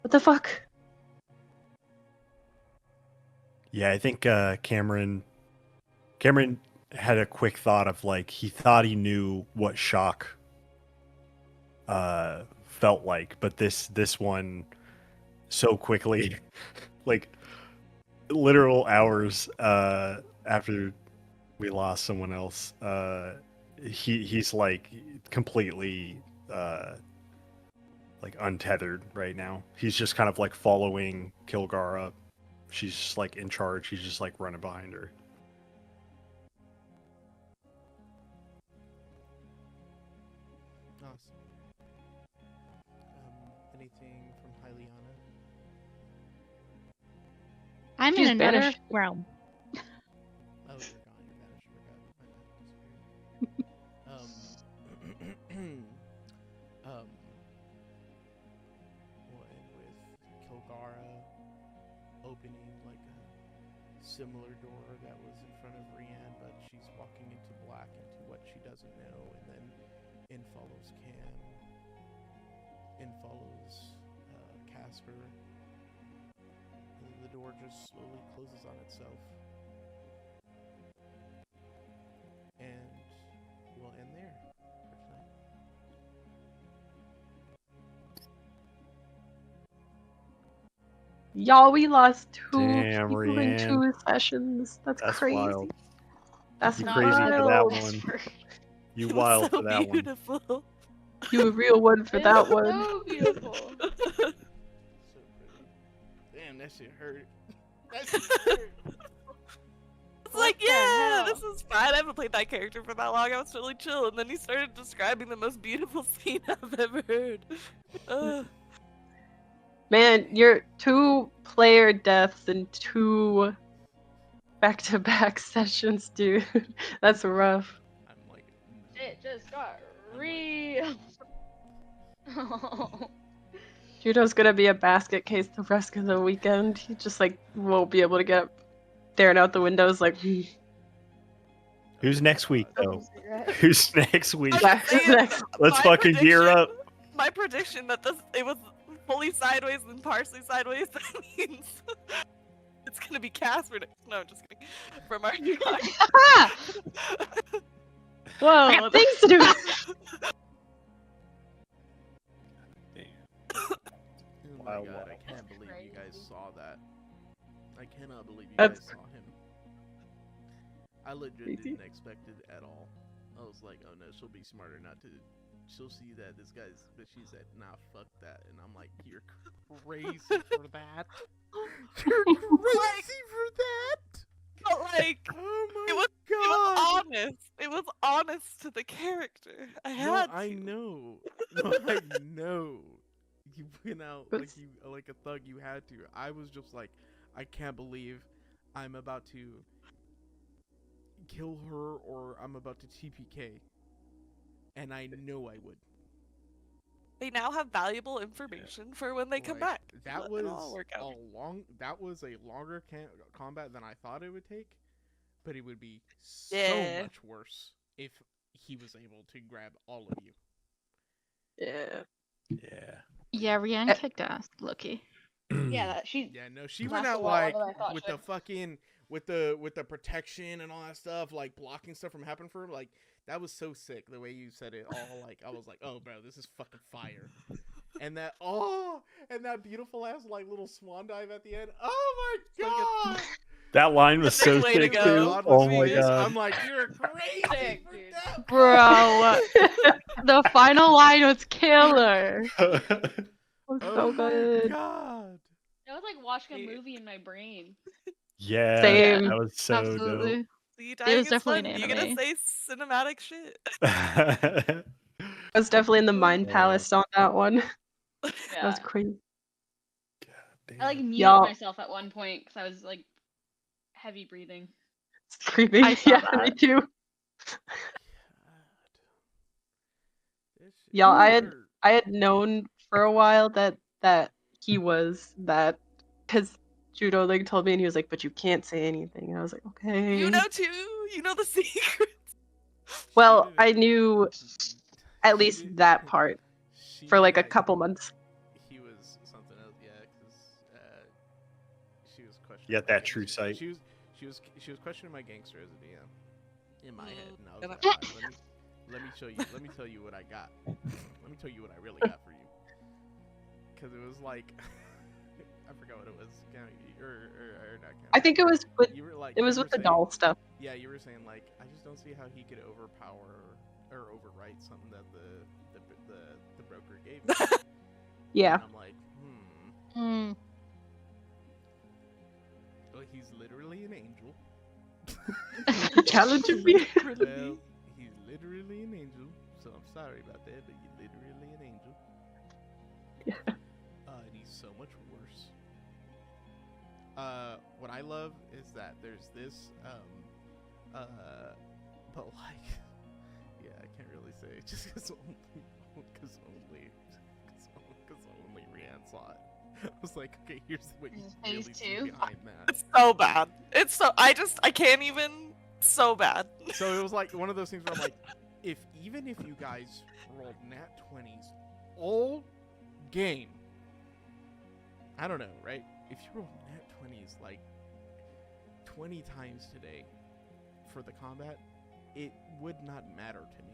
What the fuck?" Yeah, I think Cameron had a quick thought of like he thought he knew what shock felt like, but this one so quickly, like literal hours after we lost someone else, he's like completely like untethered right now. He's just kind of like following Kilgara. She's just like in charge. He's just like running behind her. Awesome. Anything from Hyliana? I'm She's in another banished. realm. Oh, you're gone. You're banished. I disappeared. We'll end with Kilgara opening like a similar door that was in front of Rianne, but she's walking into black, into what she doesn't know, and then in follows Cam, in follows Casper, and then the door just slowly closes on itself. And we'll end there for tonight. Y'all, we lost two Damn, people in Rianne. 2 sessions. That's crazy. Wild. That's You Not crazy for that wild. one. You It was wild so for that one. beautiful. You a real one for It that was one. So beautiful. So pretty. Damn, that shit hurt. That shit hurt. It's like, What the yeah, hell? this is fine. I haven't played that character for that long. I was totally chill. And then he started describing the most beautiful scene I've ever heard. Ugh. Man, you're 2 player deaths in 2 back-to-back sessions, dude. That's rough. I'm like, It just got real. Judo's gonna be a basket case the rest of the weekend. He just like won't be able to get staring out the windows like Who's next week though? Cigarette. Who's next week? I yeah, was saying, next. Let's my fucking gear prediction- up. My prediction that it was fully sideways and partially sideways, that means It's gonna be Casper next. No, I'm just kidding. From our Ah! I Whoa! got things to do. Oh my Wow, god, wow. I can't That's believe you guys crazy. saw that. I cannot believe you That's guys saw him. I legit crazy. didn't expect it at all. I was like, oh no, she'll be smarter not to. She'll see that this guy's, but she said, nah, fuck that. And I'm like, you're crazy for that. You're crazy for that. But like, Oh my it was god. honest. It was honest to the character. I No, had I to. know. No, I know. You went out like What's- you like a thug. You had to. I was just like, I can't believe I'm about to kill her or I'm about to TPK, and I know I would. They now have valuable information for when they come Like, back. That It'll was all work out. That was a longer combat than I thought it would take, but it would be so Yeah. much worse if he was able to grab all of you. Yeah. Yeah. Yeah, Rianne Eh. kicked ass, Loki. Yeah, that she. Yeah, no, she Laughed went a out lot like longer than I thought with she the would. fucking with the protection and all that stuff, like blocking stuff from happening for her. Like that was so sick. The way you said it, all like I was like, oh, bro, this is fucking fire. And that and that beautiful ass like little swan dive at the end. Oh my So god. That line was That's a so way to sick go. too. God Oh was my this. god. I'm like, you're crazy Sick, for dude. that. Bro, the final line was killer. Was Oh so my good. god. It was like watching a Yeah. movie in my brain. Yeah, Same. that was so Absolutely. See, It dying was is definitely fun. an You're gonna anime. say cinematic shit. dope. I was definitely in the Mind Yeah. Palace on that one. That Yeah. was crazy. I like muted Y'all- myself at one point because I was like heavy breathing. Screaming. I saw Yeah, that. me too. This shit Y'all, hurt. I had known for a while that he was that because Judo like told me and he was like, but you can't say anything. And I was like, okay. You know too. You know the secret. Well, She I didn't- knew at she least didn't- that part she for like a had- couple months. He was something else, yeah, because she was questioning. You got my that true gangster- sight. She was questioning my gangster as a DM in my head, and I was And like, "Alright, let me show you. Let me tell you what I got. Let me tell you what I really got for you. Because it was like, I forgot what it was. Or not I think it was with You were like, it was you with were the saying- doll stuff. Yeah, you were saying like, I just don't see how he could overpower or overwrite something that the broker gave me. Yeah. And I'm like, Mm. well, he's literally an angel. Challenging me. Well, he's literally an angel. So I'm sorry about that, but you're literally an angel. Yeah. And he's so much worse. What I love is that there's this, but like, yeah, I can't really say it just because only Rianne saw it. I was like, okay, here's what you Is it really phase see two? behind that. It's so bad. It's so I can't even. So bad. So it was like one of those things where I'm like, even if you guys rolled nat 20s all game, I don't know, right? If you rolled nat 20s like 20 times today for the combat, it would not matter to me.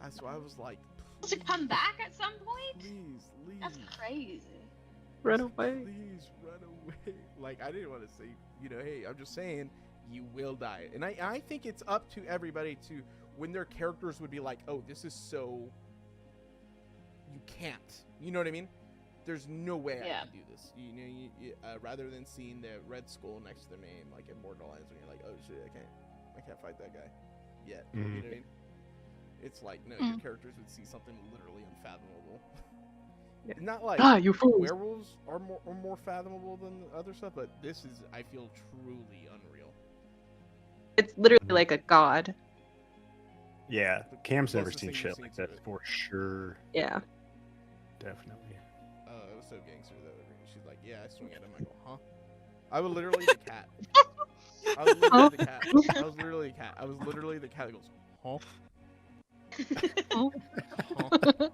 So I was like, To come back at some point? please, leave. That's crazy. Run Just away. Please run away. Like, I didn't want to say, hey, I'm just saying, you will die. And I think it's up to everybody to, when their characters would be like, oh, this is so, you can't. You know what I mean? There's no way I Yeah. can do this. Rather than seeing the red skull next to their name, like immortalized, when you're like, oh shit, I can't fight that guy yet. You know what I mean? It's like, no, your characters would see something literally unfathomable. Yeah. Not like You fools. werewolves are more fathomable than the other stuff, but this is, I feel, truly unreal. It's literally like a god. Yeah, Cam's never Closest seen thing shit you've like seen to that it. for sure. Yeah. Definitely. It was so gangster though. She's like, yeah, I swing at him. I go, huh? I was literally the cat. I was literally the cat. I was literally the cat. I was literally the cat that goes, huh? Oh. Huh?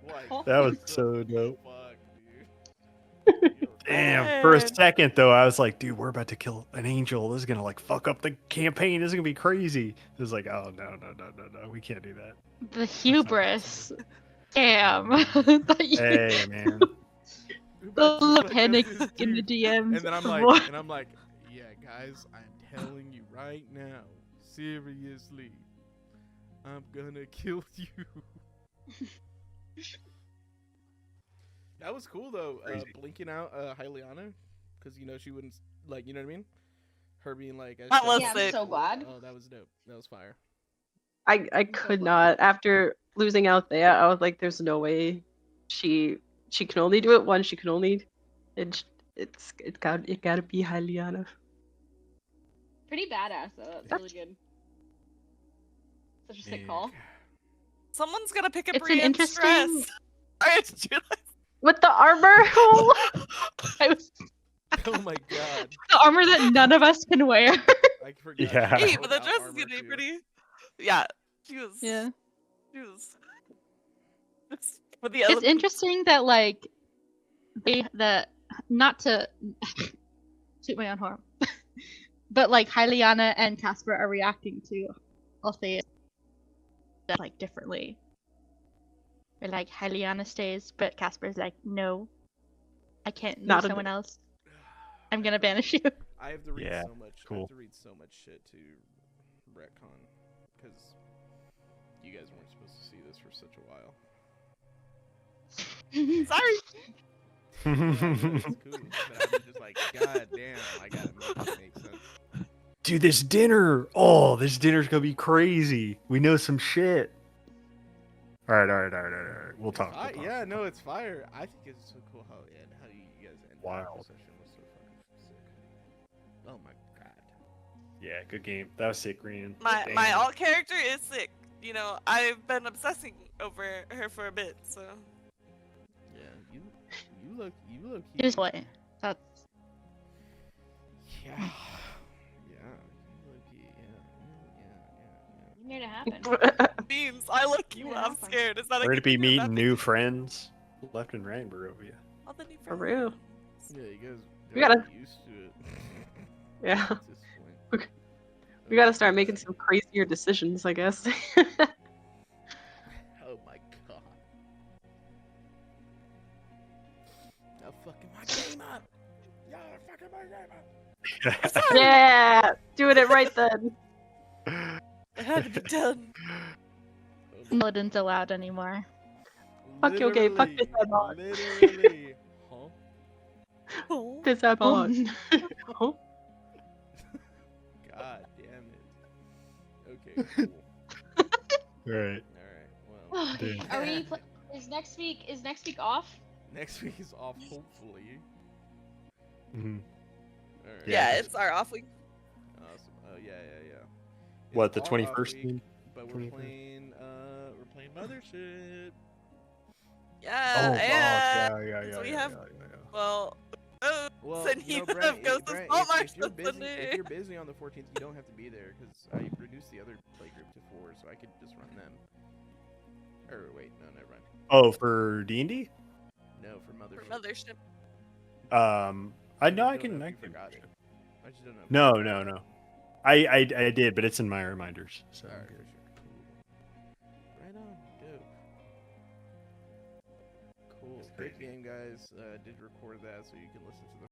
Like, That was what so the dope. Fuck, dude. Damn. For a Man. second though, I was like, dude, we're about to kill an angel. This is gonna like fuck up the campaign. This is gonna be crazy. It was like, oh no, we can't do that. The hubris. Damn. Thought you- Hey man. We're the about to little fuck up panic this in the dude. DMs. And then I'm What? like, yeah, guys, I'm telling you right now, seriously, I'm gonna kill you. That was cool though, Crazy. blinking out Hyliana, because you know she wouldn't like, you know what I mean? Her being like, That was Yeah, I'm sick. so glad. Oh, that was dope. That was fire. I could not. After losing Althea, I was like, there's no way she can only do it once. She can only it gotta be Hyliana. Pretty badass though. That's really good. Such a sick call. Someone's gonna pick up It's an Brienne's interesting- dress. Sorry, I just realized. With the armor? I was- Oh my god, the armor that none of us can wear. I forgot. Yeah. she Hey, had but the full dress is armor, gonna be too. pretty. Yeah, she was. Yeah. She was. For the It's elements. interesting that like not to toot my own horn, but like Hyliana and Casper are reacting to Althea like differently. Or like Hyliana stays, but Casper's like, no, I can't Not lose a- someone else. I'm gonna banish you. I have to read Yeah, so much. I cool. have to read so much shit to retcon because you guys weren't supposed to see this for such a while. Sorry. Yeah, no, it's cool. But I'm just like, god damn, I gotta make it make sense. Dude, this dinner. Oh, this dinner's gonna be crazy. We know some shit. All right. We'll talk. I, We'll talk. yeah, no, it's fire. I think it's so cool how you guys ended Wild. the session was so fucking sick. Oh my god. Yeah, good game. That was sick, Green. My Damn. alt character is sick. You know, I've been obsessing over her for a bit, so. Yeah, you look Here's what. That's Yeah. Yeah. You look You made it happen. Beans, I look you. Yeah, I'm fine. scared. Is that a We're gonna good be thing or meeting bad new thing? friends left and right, Barovia. All the new For real. friends. Yeah, you guys We gotta- get used to it. Yeah. At this point. We gotta start making some crazier decisions, I guess. Oh my god. Now fucking my game up. Y'all are fucking my game up. Yeah, doing it right then. It had to be done. Paladins allowed anymore. Fuck your game, fuck this head on. Literally. Huh? Oh. This I'm on. Oh. God damn it. Okay, cool. Right. Alright, well. Dude. Are we? Is next week off? Next week is off, hopefully. Mhm. Alright. Yeah, Yeah. it's our off week. Awesome. Oh yeah. What, It's the our 21st? off you mean? week, but we're 21st? playing Mothership. Yeah, Oh, and yeah. so we have- well, Well, and you know, you have Ghost of Brent, Small if you're Marks busy, Sunday. if you're busy on the 14th, you don't have to be there because I reduced the other playgroup to 4, so I could just run them. Or wait, no, never mind. Oh, for D&D? No, for for Mothership. I know I don't know can. if I you can. forgot it. I just don't know. if No, you no, forgot no. I did, but it's in my reminders. it. So. Alright, for sure. Cool. Right on, dope. Cool. That's Great crazy. game, guys. Did record that so you can listen to the